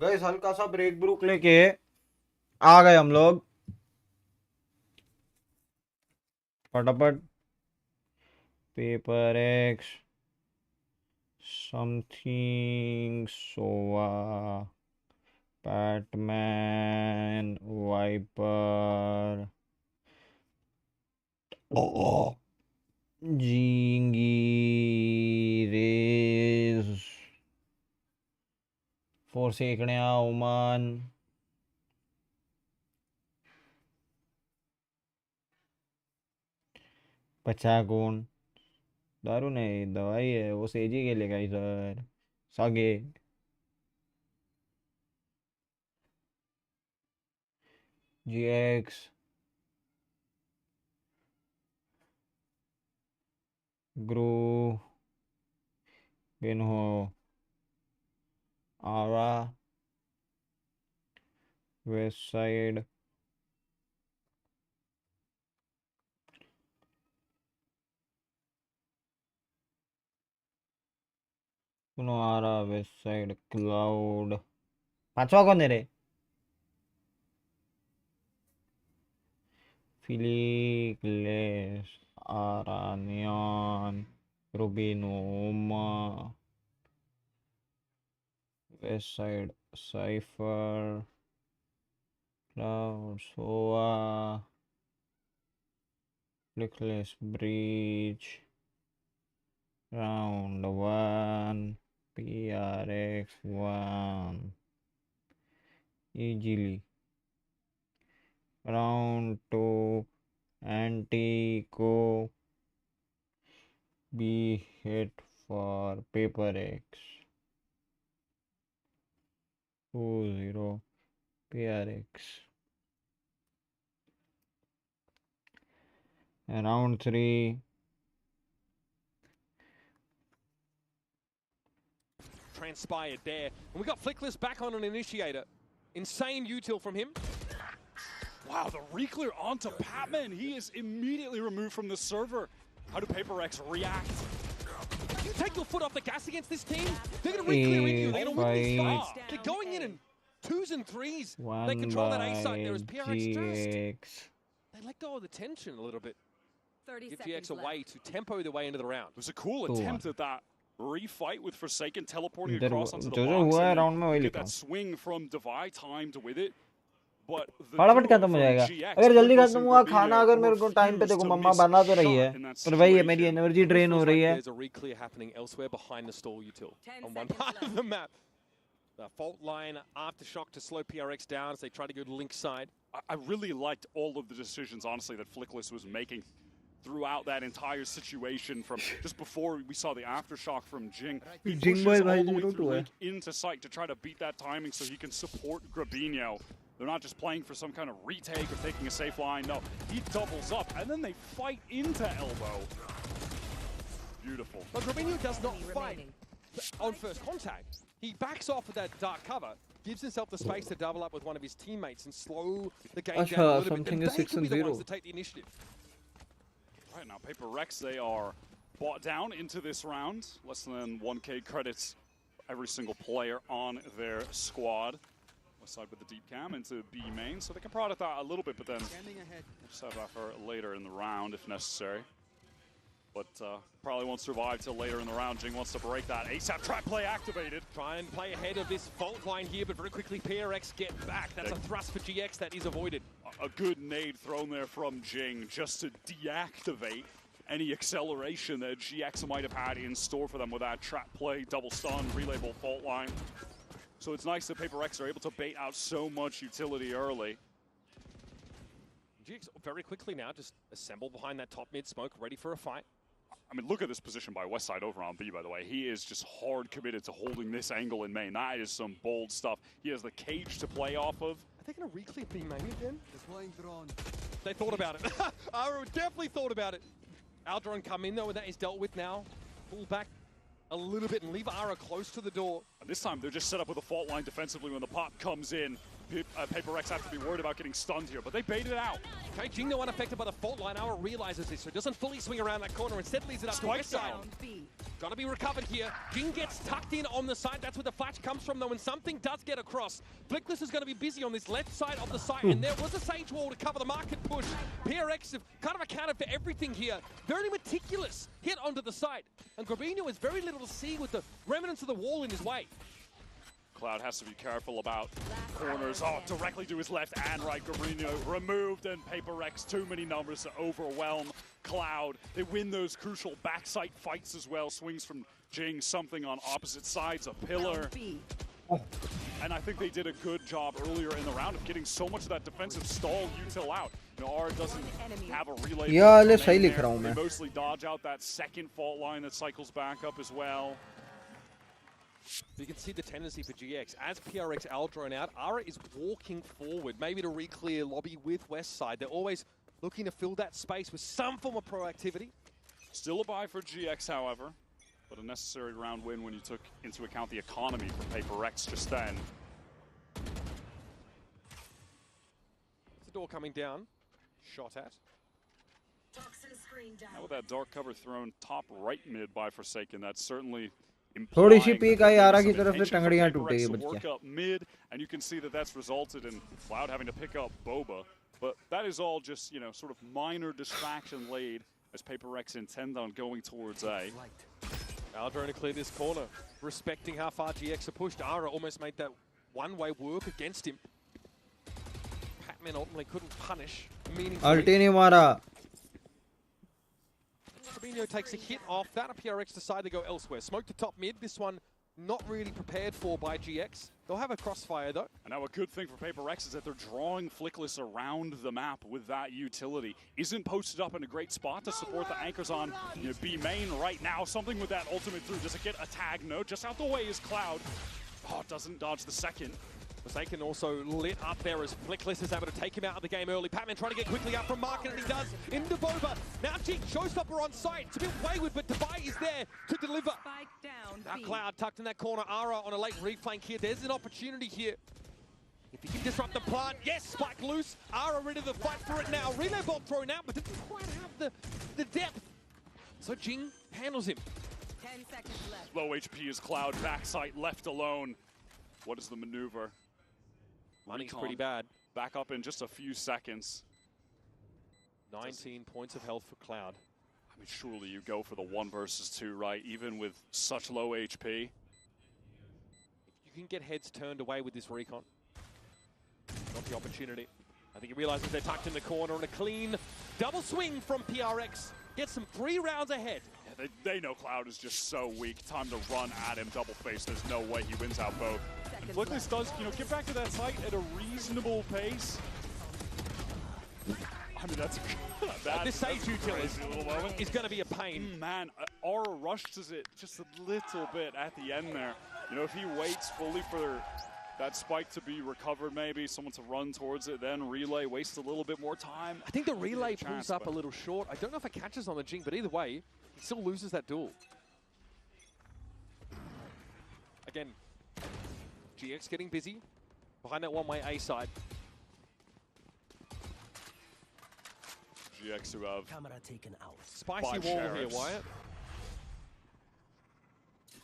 Guys हल्का सा break Brooke लेके आ गए हम लोग फटाफट पेपर एक्स समथिंग सोवा बैटमैन वाइपर जिंगी रेज फोर्सेकण्या ओमान पचागोन दारू नहीं दवाई है वो सेजी के लिए सर सागे GX ग्रू बेनहो आरा वेस्ट साइड सुनो आरा वेस्ट साइड क्लाउड पांचवा कौन है रे फिलिक्लेस आरानियन रुबिनोमा west side cipher cloud Sowa फिलिक्लेस breach round 1 PRX 1 easily round 2 Antico be hit for paper X 2-0 PRX and round 3 transpired there. And we got Flickless back on an initiator. Insane util from him. Wow, the reclear onto Patman. He is immediately removed from the server. How do PaperX react? If you take your foot off the gas against this team, they're going to re-clear in you. They're going to win this fast. They're going in 2s and 3s. They control that A site there as PRX just... They let go of the tension a little bit. 30 Give seconds GX a way to tempo their way into the round. It was a cool attempt at that refight with Forsaken teleporting इधर across onto the जो box हुआ है and round में वही get लिखा that swing from Divide timed with it. But the फटाफट duo खत्म हो from जाएगा GX, अगर जल्दी Flickless खत्म and हुआ Gravino खाना अगर मेरे को टाइम पे refused देखो to मम्मा miss बना तो a रही है shot in that पर भाई ये मेरी situation. एनर्जी ड्रेन हो रही है There's a re-clear happening elsewhere behind the stall util on one part of the map. The fault line aftershock to slow PRX down as they try to go to link side. I really liked all of the decisions, honestly, that Flickless was making throughout that entire situation from just before we saw the aftershock from Jing. He pushes all the way through Link into sight to try to beat that timing so he can support Grabinho. They're not just playing for some kind of retake or taking a safe line. No, he doubles up and then they fight into elbow. Beautiful. But Grabinho does not fight on first contact. He backs off with that dark cover, gives himself the space to double up with one of his teammates and slow the game down a little bit. And they can be the ones to take the initiative. Right now, PaperX, they are bought down into this round. Less than 1K credits every single player on their squad. West side with the deep cam into B main, so they can product that a little bit, but then just have that for later in the round if necessary. But probably won't survive till later in the round. Jing wants to break that. ASAP trap play activated. Try and play ahead of this fault line here, but very quickly PRX get back. That's a thrust for GX that is avoided. A good nade thrown there from Jing just to deactivate any acceleration that GX might have had in store for them with that trap play, double stun, relay ball fault line. So it's nice that PaperX are able to bait out so much utility early. GX very quickly now just assemble behind that top mid smoke, ready for a fight. I mean, look at this position by Westside over on B, by the way. He is just hard committed to holding this angle in main. That is some bold stuff. He has the cage to play off of. Are they going to re-clear B main again? They thought about it. Aru definitely thought about it. Our drone come in though, and that is dealt with now. Pull back a little bit and leave Ara close to the door. And this time they're just set up with a fault line defensively when the pop comes in. PRX have to be worried about getting stunned here, but they baited it out. Okay, Jing no unaffected by the fault line. Aura realizes this, so doesn't fully swing around that corner. Instead leaves it up to West Side. Gotta be recovered here. Jing gets tucked in on the side. That's where the flash comes from, though, and something does get across. Flickless is going to be busy on this left side of the site, and there was a Sage Wall to cover the market push. PRX have kind of accounted for everything here. Very meticulous hit onto the site, and Grabino has very little to see with the remnants of the wall in his way. Cloud has to be careful about corners. Oh, directly to his left and right. Gabrino removed, and PRX too many numbers to overwhelm Cloud. They win those crucial backside fights as well. Swings from Jing, something on opposite sides, a pillar. And I think they did a good job earlier in the round of getting so much of that defensive stall util out. You know, Aura doesn't have a relay. Yeah, सही लिख रहा हूँ मैं. They mostly dodge out that second fault line that cycles back up as well. You can see the tendency for GX. As PRX drone out, Aura is walking forward, maybe to re-clear lobby with West Side. They're always looking to fill that space with some form of proactivity. Still a buy for GX, however, but a necessary round win when you took into account the economy for PRX just then. The door coming down, shot at. Now with that dark cover thrown top right mid by Forsaken, that's certainly थोड़ी सी peak आई आरा की तरफ से टंगड़ियां टूटेगी बच work up mid, and you can see that that's resulted in Cloud having to pick up Boba. But that is all just, you know, sort of minor distraction laid as PRX intend on going towards A. Aldrone to clear this corner, respecting how far GX are pushed. Aura almost made that one-way work against him. Patman ultimately couldn't punish meaningfully. अल्टी नहीं मारा. Fabinho takes a hit off that. PRX decide to go elsewhere. Smoke to top mid. This one not really prepared for by GX. They'll have a crossfire though. And now a good thing for PRX is that they're drawing Flickless around the map with that utility. Isn't posted up in a great spot to support the anchors on B main right now. Something with that ultimate through. Does it get a tag? No. Just out the way is Cloud. Oh, doesn't dodge the second. Forsaken also lit up there as Flickless is able to take him out of the game early. Patman trying to get quickly up from market, and he does into Boba. Now Jing, Showstopper on site. It's a bit wayward, but Dubai is there to deliver. Now Cloud tucked in that corner. Aura on a late reflank here. There's an opportunity here. If he can disrupt the plant, yes, Spike loose. Aura ready to fight for it now. Relay bomb thrown out, but didn't quite have the depth. So Jing handles him. 10 seconds left. Low HP is Cloud, backside left alone. What is the maneuver? Money's pretty bad. Back up in just a few seconds. 19 points of health for Cloud. I mean, surely you go for the 1 versus 2, right? Even with such low HP. You can get heads turned away with this recon. Not the opportunity. I think he realizes they're tucked in the corner, and a clean double swing from PRX. Gets them 3 rounds ahead. Yeah, they know Cloud is just so weak. Time to run at him, double face. There's no way he wins out both. Flickless does, you know, get back to that site at a reasonable pace. I mean, that's this Sage utility is going to be a pain. Man, Aura rushes it just a little bit at the end there. You know, if he waits fully for that spike to be recovered, maybe someone to run towards it, then relay, waste a little bit more time. I think the relay pulls up a little short. I don't know if it catches on the Jing, but either way, he still loses that duel. Again, GX getting busy behind that one-way A side. GX who have camera taken out. Spicy wall here, Wyatt.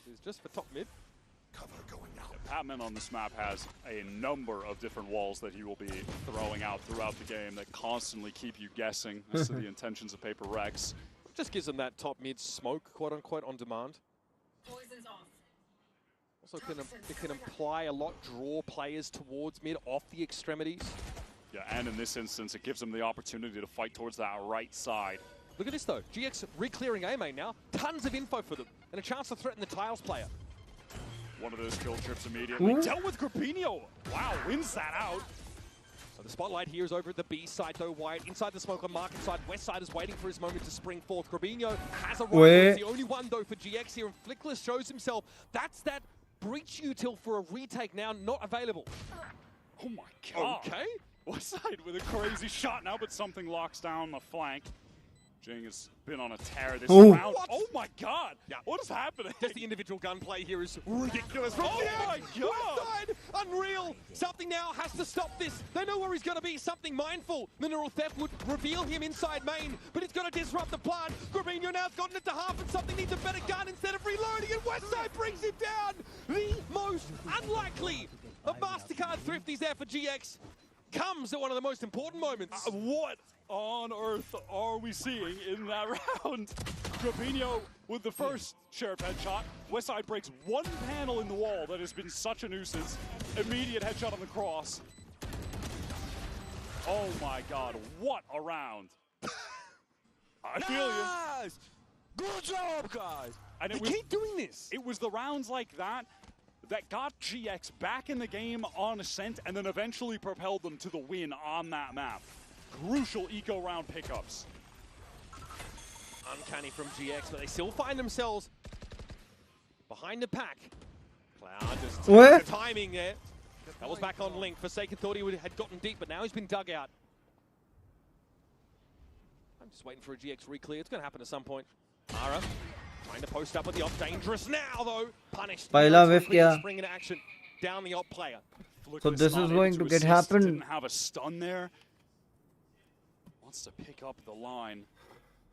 This is just for top mid. Cover going out. Patman on this map has a number of different walls that he will be throwing out throughout the game that constantly keep you guessing as to the intentions of PRX. Just gives them that top mid smoke, quote unquote, on demand. Poison's off. Also it can imply a lot, draw players towards mid off the extremities. Yeah, and in this instance, it gives them the opportunity to fight towards that right side. Look at this though, GX re-clearing A main now, tons of info for them, and a chance to threaten the Tiles player. One of those kill trips immediately. Dealt with Grabino. Wow, wins that out. So the spotlight here is over at the B side though, Wyatt. Inside the smoke on market side, West side is waiting for his moment to spring forth. Grabino has a rifle. It's the only one though for GX here, and Flickless shows himself. That's that breach util for a retake now, not available. Oh my god. Okay. West side with a crazy shot now, but something locks down the flank. Jing has been on a tear this round. What? Oh my god! Yeah. What is happening? Just the individual gunplay here is ridiculous. Oh my god! West side, Unreal! Something now has to stop this. They know where he's going to be. Something mindful. Mineral Theft would reveal him inside main, but it's going to disrupt the plan. Grabinho now's gotten into half, and something needs a better gun instead of reloading, and Westside brings him down. The most unlikely of MasterCard thrifties there for GX comes at one of the most important moments. What on earth are we seeing in that round? Grabinho with the first sheriff headshot. Westside breaks one panel in the wall that has been such a nuisance. Immediate headshot on the cross. Oh my god, what a round. I feel you. Good job, guys. And they keep doing this. It was the rounds like that that got GX back in the game on Ascent and then eventually propelled them to the win on that map. Crucial eco round pickups. Uncanny from GX, but they still find themselves behind the pack. Cloud just What? the timing there. That was back on Link. Forsaken thought he had gotten deep, but now he's been dug out. I'm just waiting for a GX re-clear. It's going to happen at some point. Ara trying to post up at the op. Dangerous now, though. Punished. Pahla whiff kiya. Spring in action down the op player. So this is going to get assist, happen. Didn't have a stun there. Wants to pick up the line.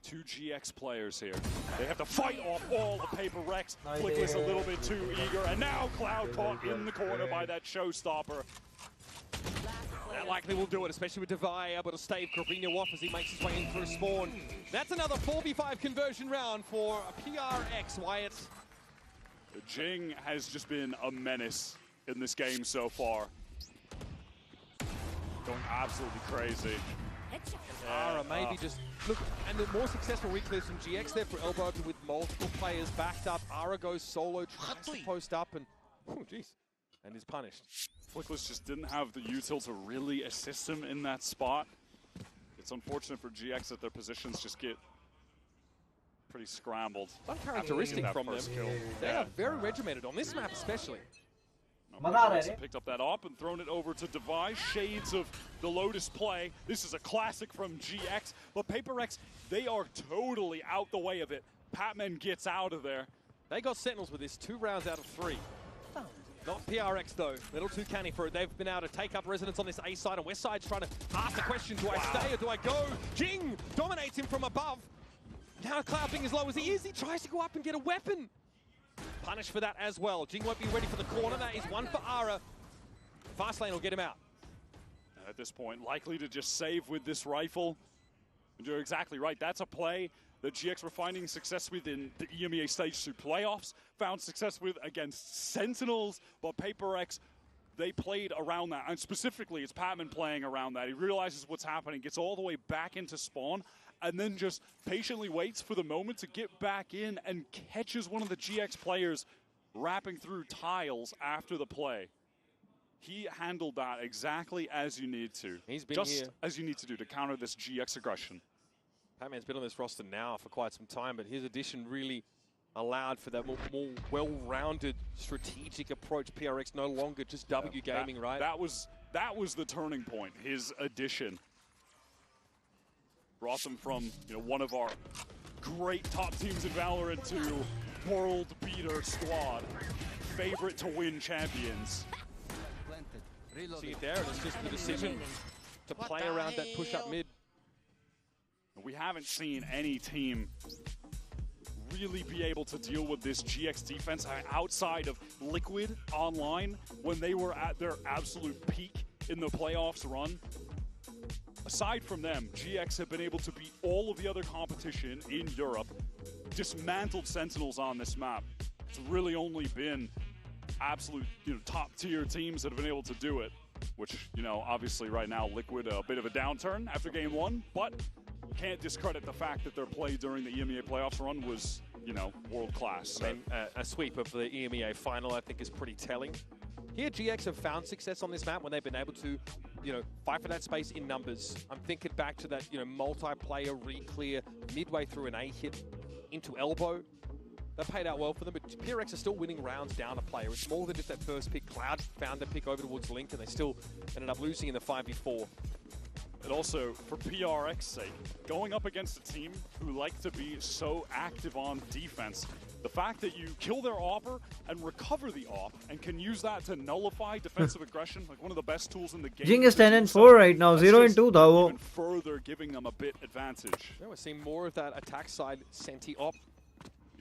Two GX players here. They have to fight off all the paper wrecks. Flickless a little bit too eager, and now Cloud caught in the corner by that showstopper. That likely will do it, especially with Devi able to stave Grabinho off as he makes his way in through spawn. That's another 4v5 conversion round for PRX, Wyatt. Jing has just been a menace in this game so far. Going absolutely crazy. Ara maybe just look, and the more successful reclears from GX there for Elbow with multiple players backed up. Ara goes solo, tries to post up, and oh jeez, and is punished. Flickless just didn't have the util to really assist him in that spot. It's unfortunate for GX that their positions just get pretty scrambled. Uncharacteristic from them. They are very regimented on this map especially. Picked up that op and thrown it over to Devi. Shades of the Lotus play. This is a classic from GX, but PaperX, they are totally out the way of it. Patman gets out of there. They got Sentinels with this 2 rounds out of 3. Not PRX though, little too canny for it. They've been able to take up residence on this A side, and West Side's trying to ask the question, do I stay or do I go? Jing dominates him from above. Now Cloud being as low as he is, he tries to go up and get a weapon. Punished for that as well. Jing won't be ready for the corner. That is one for Ara. Fast lane will get him out. At this point, likely to just save with this rifle. You're exactly right. That's a play that GX were finding success with in the EMEA Stage 2 playoffs. Found success with against Sentinels, but PaperX, they played around that. And specifically, it's Patman playing around that. He realizes what's happening, gets all the way back into spawn, and then just patiently waits for the moment to get back in and catches one of the GX players wrapping through tiles after the play. He handled that exactly as you need to. He's been just here. as you need to do to counter this GX aggression. Patman's been on this roster now for quite some time, but his addition really allowed for that more well-rounded strategic approach. PRX no longer just W gaming, right? That was the turning point. His addition brought them from one of our great top teams in Valorant to world beater squad, favorite to win champions. See it there, and it's just the decision to play around that push-up mid. We haven't seen any team really be able to deal with this GX defense outside of Liquid online when they were at their absolute peak in the playoffs run. Aside from them, GX have been able to beat all of the other competition in Europe, dismantled Sentinels on this map. It's really only been absolute top-tier teams that have been able to do it, which, obviously right now Liquid a bit of a downturn after game 1, but can't discredit the fact that their play during the EMEA playoffs run was, world-class. So. I mean, a sweep of the EMEA final, I think, is pretty telling. Here, GX have found success on this map when they've been able to, fight for that space in numbers. I'm thinking back to that, multiplayer re-clear midway through an A hit into elbow. That paid out well for them, but PRX are still winning rounds down a player. It's more than just that first pick. Cloud found the pick over towards Link, and they still ended up losing in the 5v4. And also, for PRX's sake, going up against a team who like to be so active on defense, The fact that you kill their AWPer and recover the AWP and can use that to nullify defensive aggression, like one of the best tools in the game. Jing is 10 and 4 right now, 0 and 2 though. Even further giving them a bit advantage. Yeah, we're seeing more of that attack side senti-op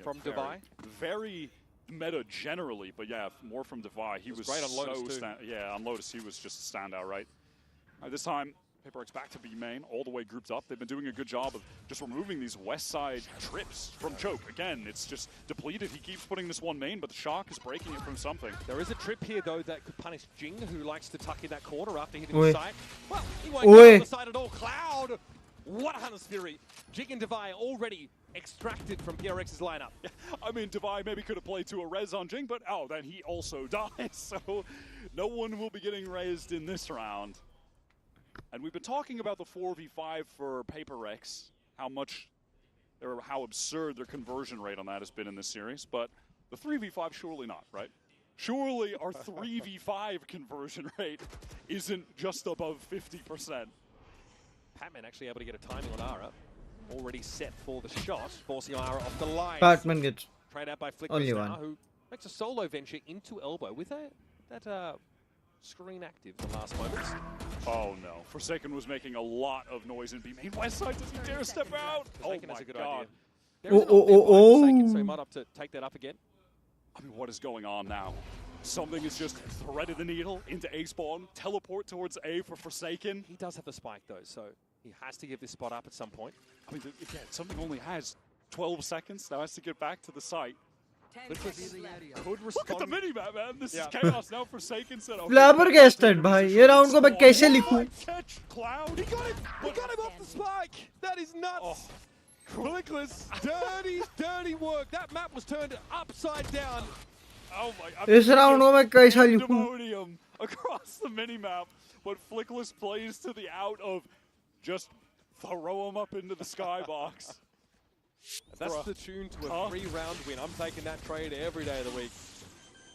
from Divai. Very meta generally, but yeah, more from Divai. He was great on Lotus too. Yeah, on Lotus he was just a standout, right? This time, PRX back to B main, all the way grouped up. They've been doing a good job of just removing these west side trips from Choke. Again, it's just depleted. He keeps putting this one main, but the shock is breaking it from something. There is a trip here, though, that could punish Jing, who likes to tuck in that corner after hitting the side. Well, he won't go on the side at all. Cloud! What a Hunter's Fury. Jing and Divai already extracted from PRX's lineup. Yeah, I mean, Divai maybe could have played to a res on Jing, but then he also dies. So no one will be getting rezzed in this round. And we've been talking about the 4v5 for PRX, how absurd their conversion rate on that has been in this series, but the 3v5 surely not, right? Surely our 3v5 conversion rate isn't just above 50%. Patman actually able to get a timing on Ara. Already set for the shot, forcing Ara off the line. Patman gets trade out by only Flickers one. now, who makes a solo venture into elbow with that screen active the last moments. Oh no, Forsaken was making a lot of noise in B main west side. Does he dare step out? Forsaken oh is my a good god. idea. There's an ult there by Forsaken, so he might have to take that up again. I mean, what is going on now? Something has just threaded the needle into A spawn, teleport towards A for Forsaken. He does have the spike though, so he has to give this spot up at some point. I mean, again, something only has 12 seconds. Now has to get back to the site. Could respond. Look at the minimap, man. This is chaos now. Forsaken said, okay, Flabbergasted भाई ये round को मैं कैसे लिखूं? Catch Cloud. He got him off the spike. That is nuts. Flickless, dirty work. That map was turned upside down. Oh my god. इस round को मैं कैसे लिखूं? Pandemonium across the minimap, but Flickless plays to the out of just throw him up into the skybox. That's the tune to a 3-round win. I'm taking that trade every day of the week.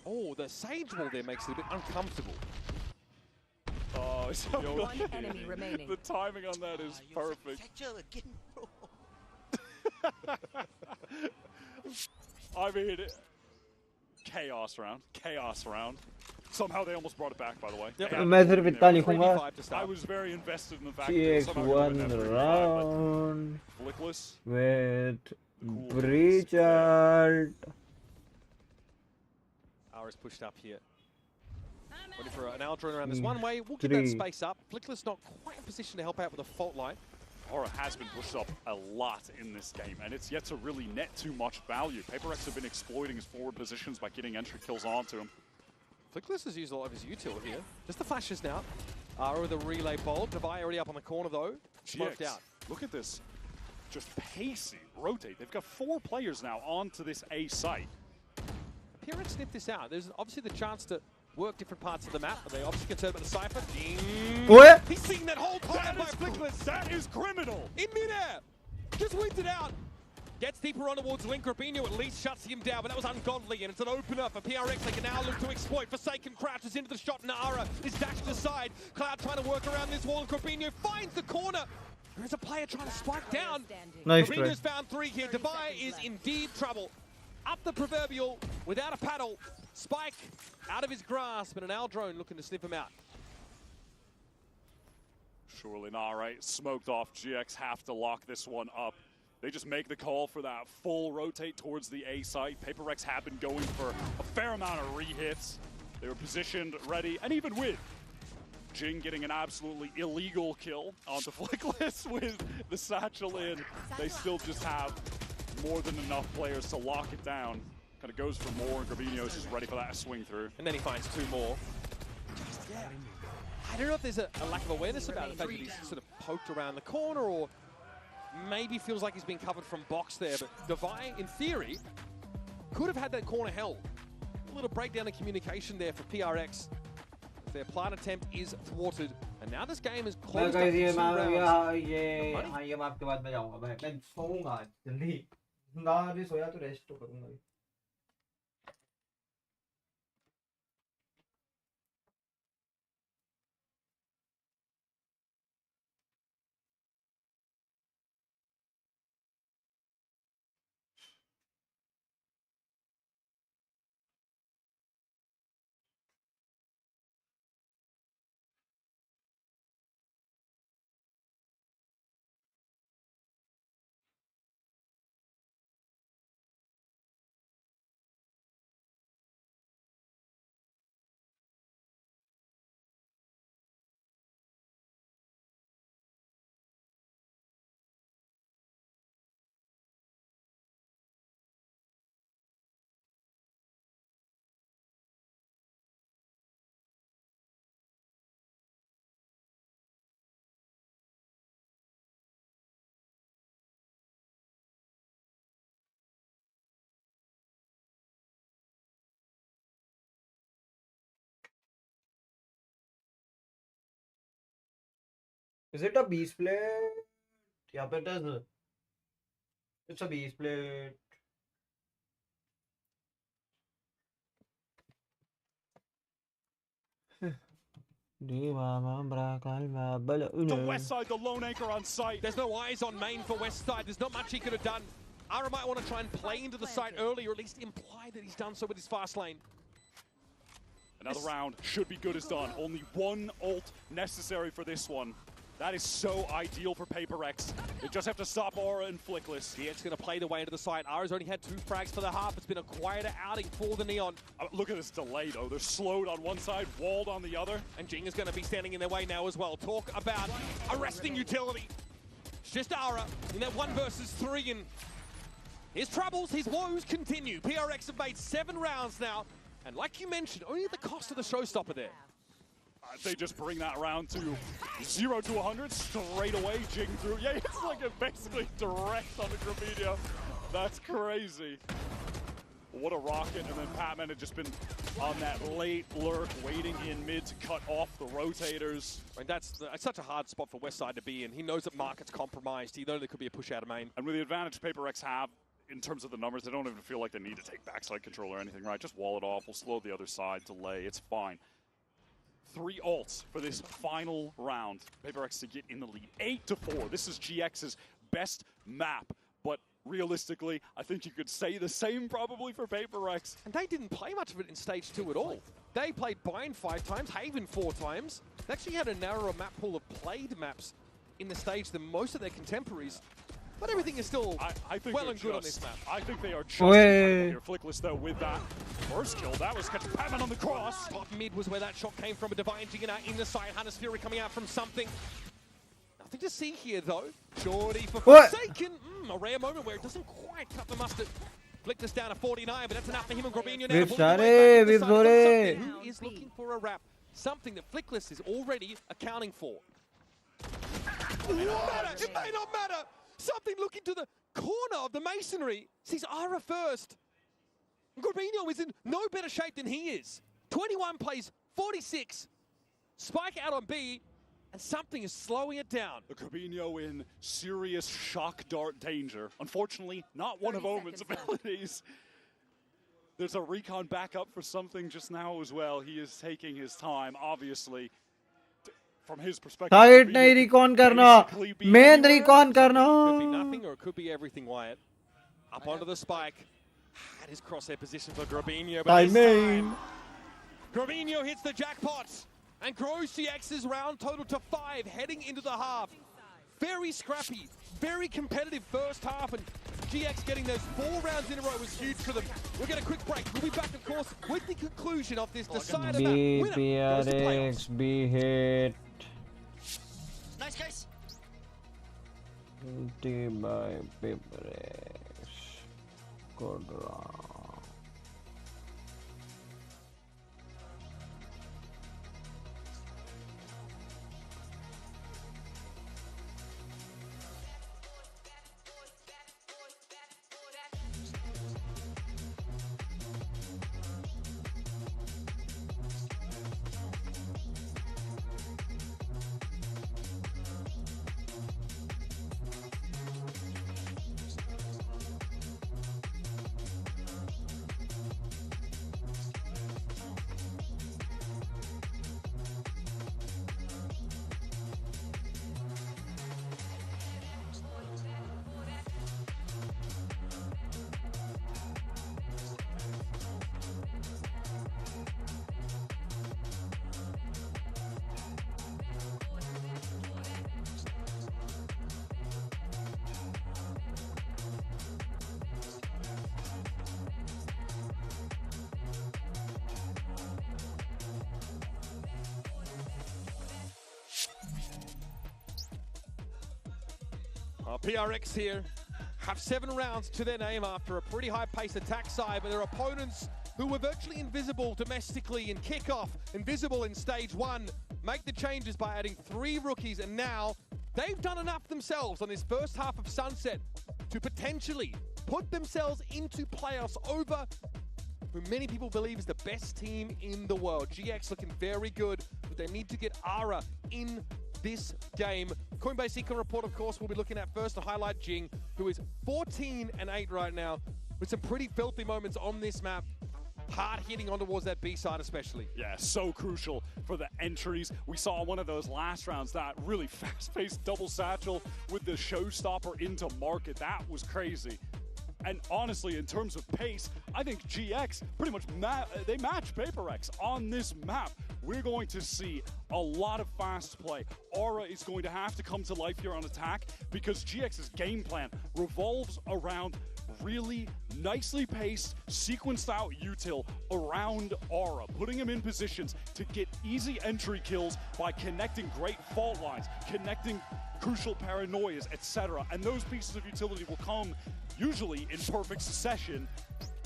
Oh, the Sage Wall there makes it a bit uncomfortable. Oh, so One enemy remaining. The timing on that is perfect. I mean, chaos round. Somehow they almost brought it back, by the way. Yep. मैं सिर्फ इतना लिखूंगा. I was very invested in the fact that somehow CX1 round Flickless with breach art. Ara's pushed up here. Waiting for an Aldrin around this one way. We'll get that space up. Flickless not quite in position to help out with a fault line. Aura has been pushed up a lot in this game, and it's yet to really net too much value. PRX have been exploiting his forward positions by getting entry kills onto him. Flickless has used a lot of his util here. Just the flashes now. Ara with a relay bolt. Divai already up on the corner though. Smoked out. Look at this. Just pacing, rotate. They've got 4 players now onto this A site. PRX sniffed this out. There's obviously the chance to work different parts of the map, but they obviously concerned about the Cypher. What? He's seeing that whole time by Flickless. That is criminal. In midair. Just winked it out. Gets deeper on towards Link. Rapinho at least shuts him down, but that was ungodly, and it's an opener for PRX. They can now look to exploit. Forsaken crouches into the shot. Nara is dashed aside. Cloud trying to work around this wall, and Rapinho finds the corner. There's a player trying to spike down. Nice Rapinho's found 3 here. Divai is indeed trouble. Up the proverbial without a paddle. Spike out of his grasp, and an Aldrone looking to sniff him out. Surely not, right? Smoked off. GX have to lock this one up. They just make the call for that full rotate towards the A site. PRX have been going for a fair amount of re-hits. They were positioned, ready, and even with Jing getting an absolutely illegal kill onto Flickless with the satchel in, they still just have more than enough players to lock it down. Kind of goes for more, and Gravino's just ready for that swing through. And then he finds 2 more. I don't know if there's a lack of awareness about the fact that he's sort of poked around the corner, or maybe feels like he's been covered from box there, but Divai, in theory, could have had that corner held. A little breakdown in communication there for PRX. Their plant attempt is thwarted, and now this game is closed up in 2 rounds. ये मैं आपके बाद में जाऊंगा मैं सोऊंगा जल्दी ना अभी सोया तो रेस्ट तो करूंगा Is it a B split? Yeah, but it is. It's a B split. To Westside, the lone anchor on site. There's no eyes on main for Westside. There's not much he could have done. Ara might want to try and play into the site early, or at least imply that he's done so with his fast lane. Another round should be good as done. Only one ult necessary for this one. That is so ideal for PRX. They just have to stop Aura and Flickless. GX going to play the way into the site. Ara's only had 2 frags for the half. It's been a quieter outing for the Neon. Look at this delay, though. They're slowed on one side, walled on the other. And Jing is going to be standing in their way now as well. Talk about arresting utility. It's just Ara in that 1 versus 3. And his troubles, his woes continue. PRX have made 7 rounds now. And like you mentioned, only at the cost of the showstopper there. They just bring that round to 0 to 100 straight away. Jing through. Yeah, it's like a basically direct on the Grabinho. That's crazy. What a rocket. And then Patman had just been on that late lurk, waiting in mid to cut off the rotators. I mean, that's such a hard spot for Westside to be in. He knows that market's compromised. He knows there could be a push out of main. And with the advantage PRX have in terms of the numbers, they don't even feel like they need to take backside control or anything, right? Just wall it off. We'll slow the other side, delay. It's fine. 3 ults for this final round. PRX to get in the lead. 8 to 4. This is GX's best map. But realistically, I think you could say the same probably for PRX. And they didn't play much of it in stage 2 at all. They played Bind 5 times, Haven 4 times. They actually had a narrower map pool of played maps in the stage than most of their contemporaries. But everything is still I think well and good on this map. I think they are just here. Flickless, though, with that first kill. That was catching Patman on the cross. Top mid was where that shot came from. A Divine Jigger in the side. Hunter's Fury coming out from something. Nothing to see here, though. Shorty for Forsaken. A rare moment where it doesn't quite cut the mustard. Flicked us down to 49, but that's enough for him and Grabinho now. Who is looking for a wrap? Something that Flickless is already accounting for. It may not matter. It may not matter. Something looking to the corner of the masonry. Sees Ara first. Grabinho is in no better shape than he is. 21 plays 46. Spike out on B, and something is slowing it down. The Grabinho in serious shock dart danger. Unfortunately, not one of Omen's abilities. There's a recon backup for something just now as well. He is taking his time, obviously. From his perspective, side नहीं recon करना, main recon करना. Could be nothing or it could be everything, Wyatt. Up onto the spike. Had his crosshair position for Grabinho, but this time, Grabinho hits the jackpot and grows GX's round total to 5, heading into the half. Very scrappy, very competitive first half, and GX getting those 4 rounds in a row was huge for them. We'll get a quick break. We'll be back, of course, with the conclusion of this decider map. Winner goes to playoffs. B hit. Nice, guys. By PRX. Good round. PRX here have 7 rounds to their name after a pretty high-paced attack side, but their opponents who were virtually invisible domestically in kickoff, invisible in stage 1, make the changes by adding 3 rookies, and now they've done enough themselves on this first half of Sunset to potentially put themselves into playoffs over who many people believe is the best team in the world. GX looking very good, but they need to get Ara in this game. Coinbase Econ Report, of course, we'll be looking at first to highlight Jing, who is 14-8 right now, with some pretty filthy moments on this map. Hard hitting on towards that B side especially. Yeah, so crucial for the entries. We saw one of those last rounds, that really fast-paced double satchel with the showstopper into market. That was crazy. And honestly, in terms of pace, I think GX pretty much they match PRX on this map. We're going to see a lot of fast play. Aura is going to have to come to life here on attack because GX's game plan revolves around really nicely paced, sequenced out util around Aura, putting him in positions to get easy entry kills by connecting great fault lines, connecting crucial paranoias, etc. And those pieces of utility will come usually in perfect succession,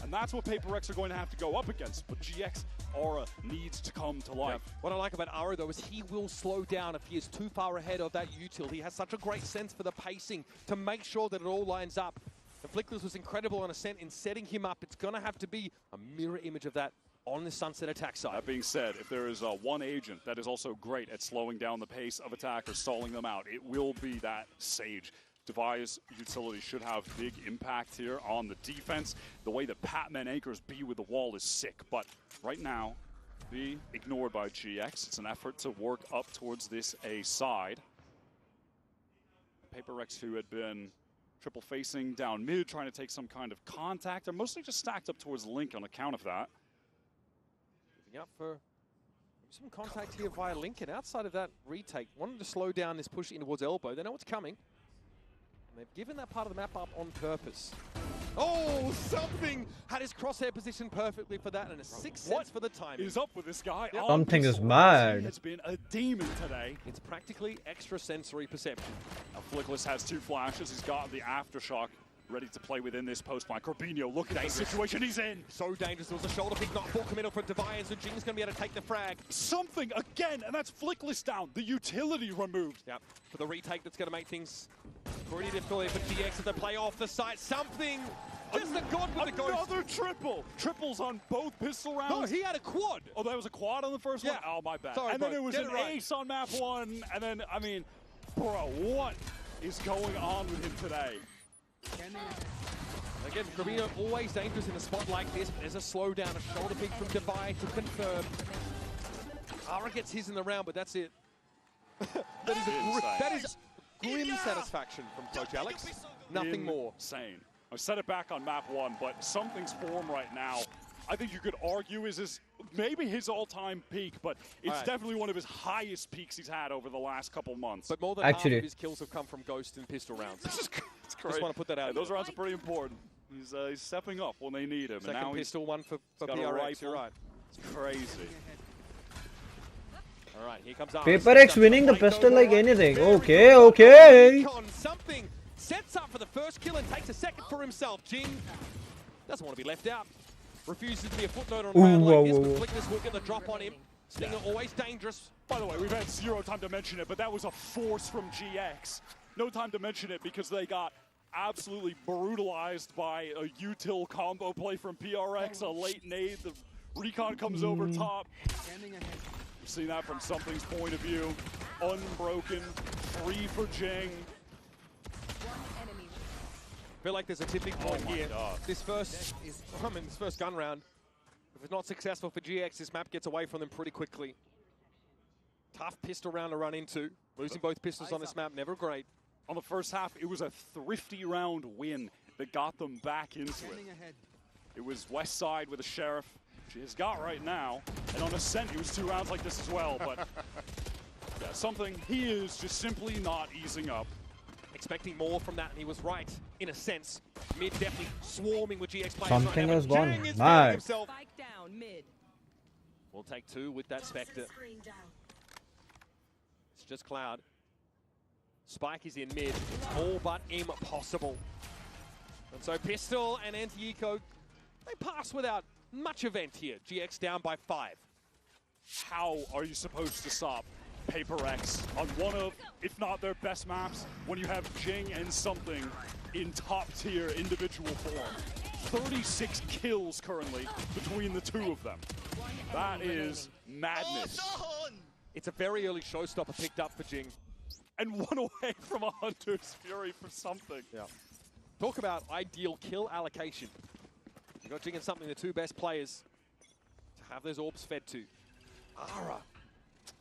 and that's what PRX are going to have to go up against. But GX Aura needs to come to life. Yeah. What I like about Aura, though, is he will slow down if he is too far ahead of that util. He has such a great sense for the pacing to make sure that it all lines up. The Flickless was incredible on Ascent in setting him up. It's going to have to be a mirror image of that on the Sunset attack side. That being said, if there is one agent that is also great at slowing down the pace of attackers, stalling them out, it will be that Sage. Devi's utility should have big impact here on the defense. The way that Patman anchors B with the wall is sick, but right now, B ignored by GX. It's an effort to work up towards this A side. PRX, who had been triple facing down mid, trying to take some kind of contact. They're mostly just stacked up towards Link on account of that. Moving up for some contact here via Link, and outside of that retake, wanted to slow down this push in towards Elbow. They know what's coming. And they've given that part of the map up on purpose. Oh, something had his crosshair positioned perfectly for that, and a 6 cents for the time. What is up with this guy? Yep. Something is mad. He has been a demon today. It's practically extrasensory perception. Now, Flickless has 2 flashes. He's got the Aftershock ready to play within this post line. Corbino, look at the situation he's in. So dangerous. There was a shoulder pick, not full committal for Devi, so Jing's going to be able to take the frag. Something again, and that's Flickless down. The utility removed. Yep, for the retake that's going to make things pretty difficult for GX as they play off the site. Something. Just the god with the ghost. Another triple. Triples on both pistol rounds. No, he had a quad. Oh, that was a quad on the first one? Oh, my bad. Sorry, and bro. then it was an ace on map 1. And then, I mean, bro, what is going on with him today? Again, Corbino always dangerous in a spot like this. There's a slowdown, a shoulder pick from Devi to confirm. Ara gets his in the round, but that's it. that is grim satisfaction from Coach Alex. Nothing more. Insane. I set it back on map 1, but something's formed right now. I think you could argue is maybe his all-time peak, but it's definitely one of his highest peaks he's had over the last couple months. But more than half of his kills have come from Ghost and pistol rounds. It's Just want to put that out. Those rounds are pretty important. He's stepping up when they need him. Second and now pistol, one for PRX. You're right. It's crazy. All right, here comes PRX winning the pistol like anything. Okay, okay. Something sets up for the first kill and takes a second for himself. Jing doesn't want to be left out. Refuses to be a footnote on a round like this, but Flickless will get the drop on him. Stinger always dangerous. By the way, we've had 0 time to mention it, but that was a force from GX. No time to mention it because they got absolutely brutalized by a util combo play from PRX, a late nade. The recon comes over top. We've seen that from Something's point of view. Unbroken, free for Jing. I feel like there's a tipping point here. This first gun round, if it's not successful for GX, this map gets away from them pretty quickly. Tough pistol round to run into. Losing both pistols on this map, never great. On the first half, it was a thrifty round win that got them back into it. It was West Side with a Sheriff, which he has got right now. And on Ascent, it was 2 rounds like this as well. But yeah, Something, he is just simply not easing up. Expecting more from that, and he was right, in a sense. Mid definitely swarming with GX players. Something right has now. gone mad. Spike down mid. We'll take 2 with that Spectre. It's just Cloud. Spike is in mid. It's all but impossible. And so Pistol and Anti-Eco, they pass without much event here. GX down by 5. How are you supposed to stop PRX on one of, if not their best maps, when you have Jing and Something in top-tier individual form? 36 kills currently between the 2 of them. That is madness. It's a very early showstopper picked up for Jing. And one away from a Hunter's Fury for something. Yeah. Talk about ideal kill allocation. You got Jing and something, the two best players to have those orbs fed to. Ara,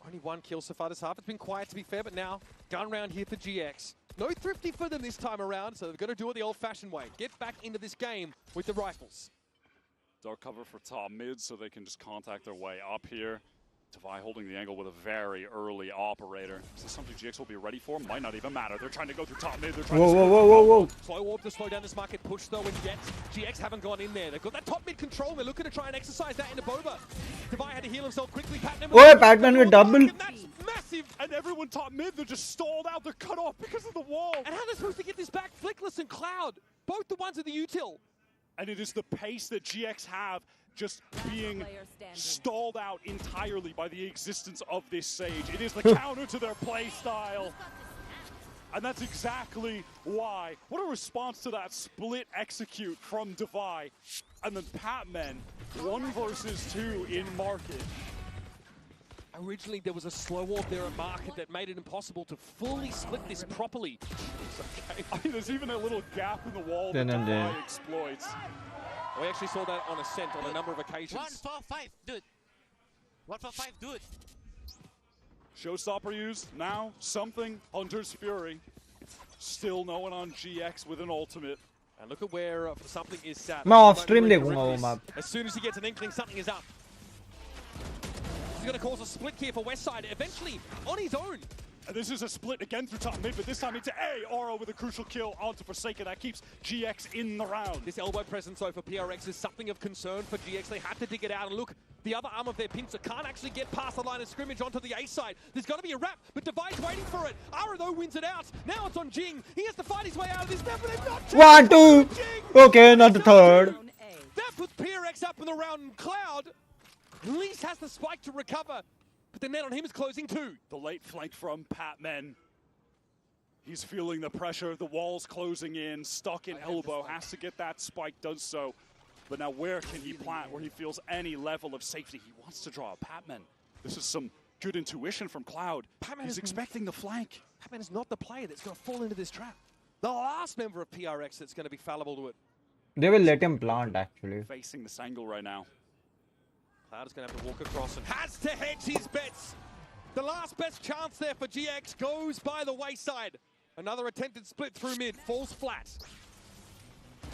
only one kill so far this half. It's been quiet to be fair, but now gun round here for GX. No thrifty for them this time around, so they're going to do it the old-fashioned way. Get back into this game with the rifles. Dark cover for top mid, so they can just contact their way up here. Devi holding the angle with a very early operator. Is this something GX will be ready for? Might not even matter. They're trying to go through top mid. They're trying to whoa. Slow orb to slow down this market push though, and yet GX haven't gone in there. They've got that top mid control. They're looking to try and exercise that into Boba. Devi had to heal himself quickly. Patman with double. That's massive. And everyone top mid, they're just stalled out. They're cut off because of the wall. And how are they supposed to get this back? Flickless and Cloud, both the ones at the util. And it is the pace that GX have just being stalled out entirely by the existence of this Sage. It is the counter to their play style. And that's exactly why. What a response to that split execute from Devi. And then Patman, 1 versus 2 in market. Originally, there was a slow orb there at market that made it impossible to fully split this properly. Okay. I mean, there's even a little gap in the wall that Then Devi exploits. We actually saw that on Ascent on a number of occasions. 1 for 5, dude. 1 for 5, dude. Showstopper used. Now, something. Hunter's Fury. Still no one on GX with an ultimate. And look at where something is sat. मैं off stream देखूंगा वो map. As soon as he gets an inkling, something is up. He's going to cause a split here for Westside, eventually on his own. And this is a split again through top mid, but this time into Aura with a crucial kill onto Forsaken. That keeps GX in the round. This elbow presence, though, for PRX is something of concern for GX. They have to dig it out. And look, the other arm of their pincer can't actually get past the line of scrimmage onto the A side. There's got to be a wrap, but Devi's waiting for it. Ara, though, wins it out. Now it's on Jing. He has to fight his way out of this. Now, but they've not 1, 2. Okay, not the third. That puts PRX up in the round, and Cloud at least has the spike to recover. But the net on him is closing too. The late flank from Patman. He's feeling the pressure. The wall's closing in. Stuck in elbow. Has to get that spike. Does so. But now where can he plant where he feels any level of safety? He wants to draw a Patman. This is some good intuition from Cloud. He's expecting the flank. Patman is not the player that's going to fall into this trap. The last member of PRX that's going to be fallible to it. They will let him plant actually. Facing this angle right now. Cloud is going to have to walk across and has to hedge his bets. The last best chance there for GX goes by the wayside. Another attempted split through mid, falls flat.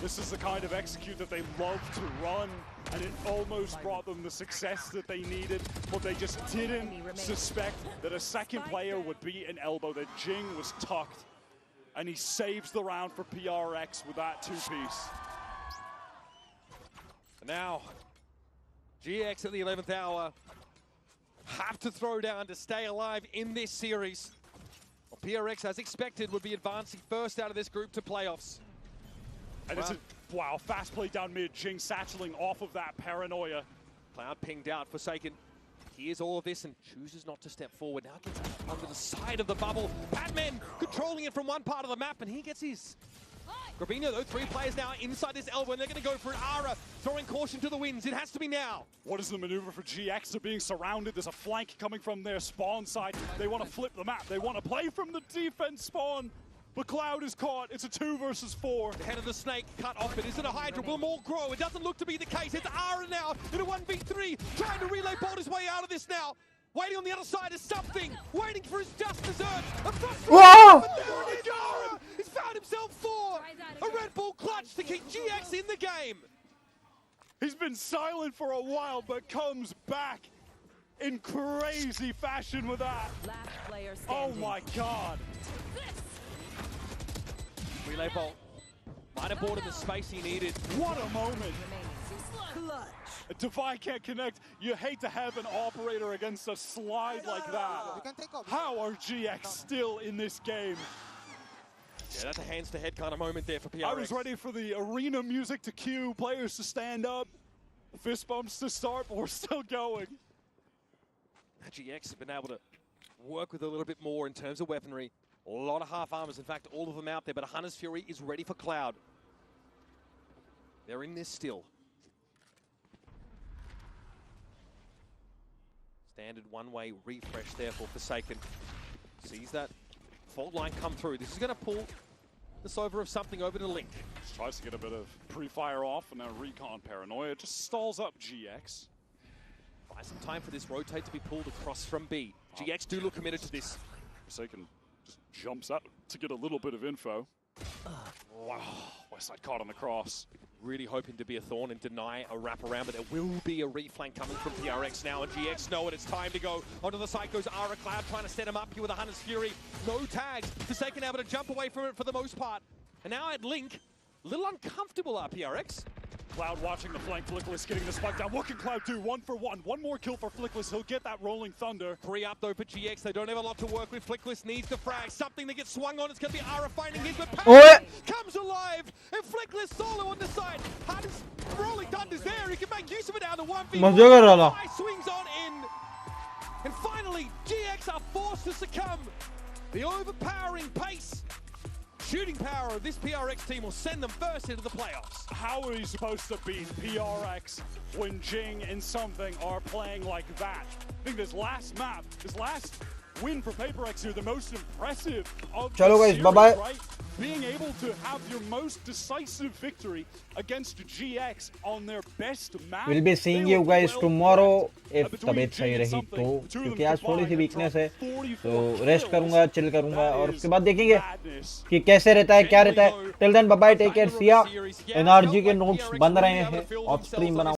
This is the kind of execute that they love to run, and it almost brought them the success that they needed, but they just didn't suspect that a second player would be an elbow, that Jing was tucked, and he saves the round for PRX with that 2-piece. Now, GX at the 11th hour have to throw down to stay alive in this series. Well, PRX, as expected, would be advancing first out of this group to playoffs. And it's a, wow, fast play down mid. Jing satcheling off of that paranoia. Cloud pinged out, Forsaken. Hears all of this and chooses not to step forward. Now gets under the side of the bubble. Patman controlling it from one part of the map, and he gets his. Grabino, though, 3 players now inside this elbow, and they're going to go for it. Ara throwing caution to the winds. It has to be now. What is the maneuver for GX? They're being surrounded. There's a flank coming from their spawn side. They want to flip the map. They want to play from the defense spawn. But Cloud is caught. It's a 2 versus 4. The head of the snake cut off. It isn't a Hydra. Will more grow? It doesn't look to be the case. It's Ara now in a 1v3. Trying to relay bolt his way out of this now. Waiting on the other side is something. Waiting for his just desserts. Whoa! Ara has found himself 4. A Red Bull clutch to keep GX in the game. He's been silent for a while, but comes back in crazy fashion with that. Oh my god. Relay bolt. Might have bought him the space he needed. What a moment. Devi can't connect. You hate to have an operator against a slide like that. How are GX still in this game? Yeah, that's a hands-to-head kind of moment there for PRX. I was ready for the arena music to cue, players to stand up, fist bumps to start, but we're still going. GX has been able to work with a little bit more in terms of weaponry. A lot of half armors, in fact, all of them out there, but Hunter's Fury is ready for Cloud. They're in this still. Standard one-way refresh there for Forsaken. Sees that fault line come through. This is going to pull the Sova of something over to Link. Just tries to get a bit of pre-fire off, and now recon paranoia just stalls up GX. Buy some time for this rotate to be pulled across from B. GX do look committed to this. Forsaken just jumps out to get a little bit of info. Wow, Westside caught on the cross. Really hoping to be a thorn and deny a wraparound, but there will be a reflank coming from PRX now, and GX know it. It's time to go onto the site. Goes Ara Cloud trying to set him up here with a Hunter's Fury. No tags. Forsaken able to jump away from it for the most part. And now at Link, a little uncomfortable are PRX. Cloud watching the flank, Flickless getting the spike down. What can Cloud do? 1 for 1. One more kill for Flickless. He'll get that rolling thunder. 3 up though for GX. They don't have a lot to work with. Flickless needs the frag. Something that gets swung on. It's going to be Ara finding his, but Power comes alive. And Flickless solo on the side. Hardest rolling thunder's there. He can make use of it out of 1v1. Swings on in. And finally, GX are forced to succumb. The overpowering pace, shooting power of this PRX team will send them first into the playoffs. How are you supposed to beat PRX when Jing and something are playing like that? I think this last map, this last win for PaperX here, the most impressive of the Chalo guys, series, bye-bye. right? Being able to have your most decisive victory against GX on their best map. We'll be seeing you guys tomorrow if तबीयत सही रही तो, क्योंकि आज थोड़ी सी weakness है तो rest करूंगा, चिल करूंगा और उसके बाद देखेंगे कि कैसे रहता है, क्या रहता है. Till then bye bye, take care, see ya. NRG के नोट्स बन रहे हैं, ऑफ स्ट्रीम बनाऊंगा.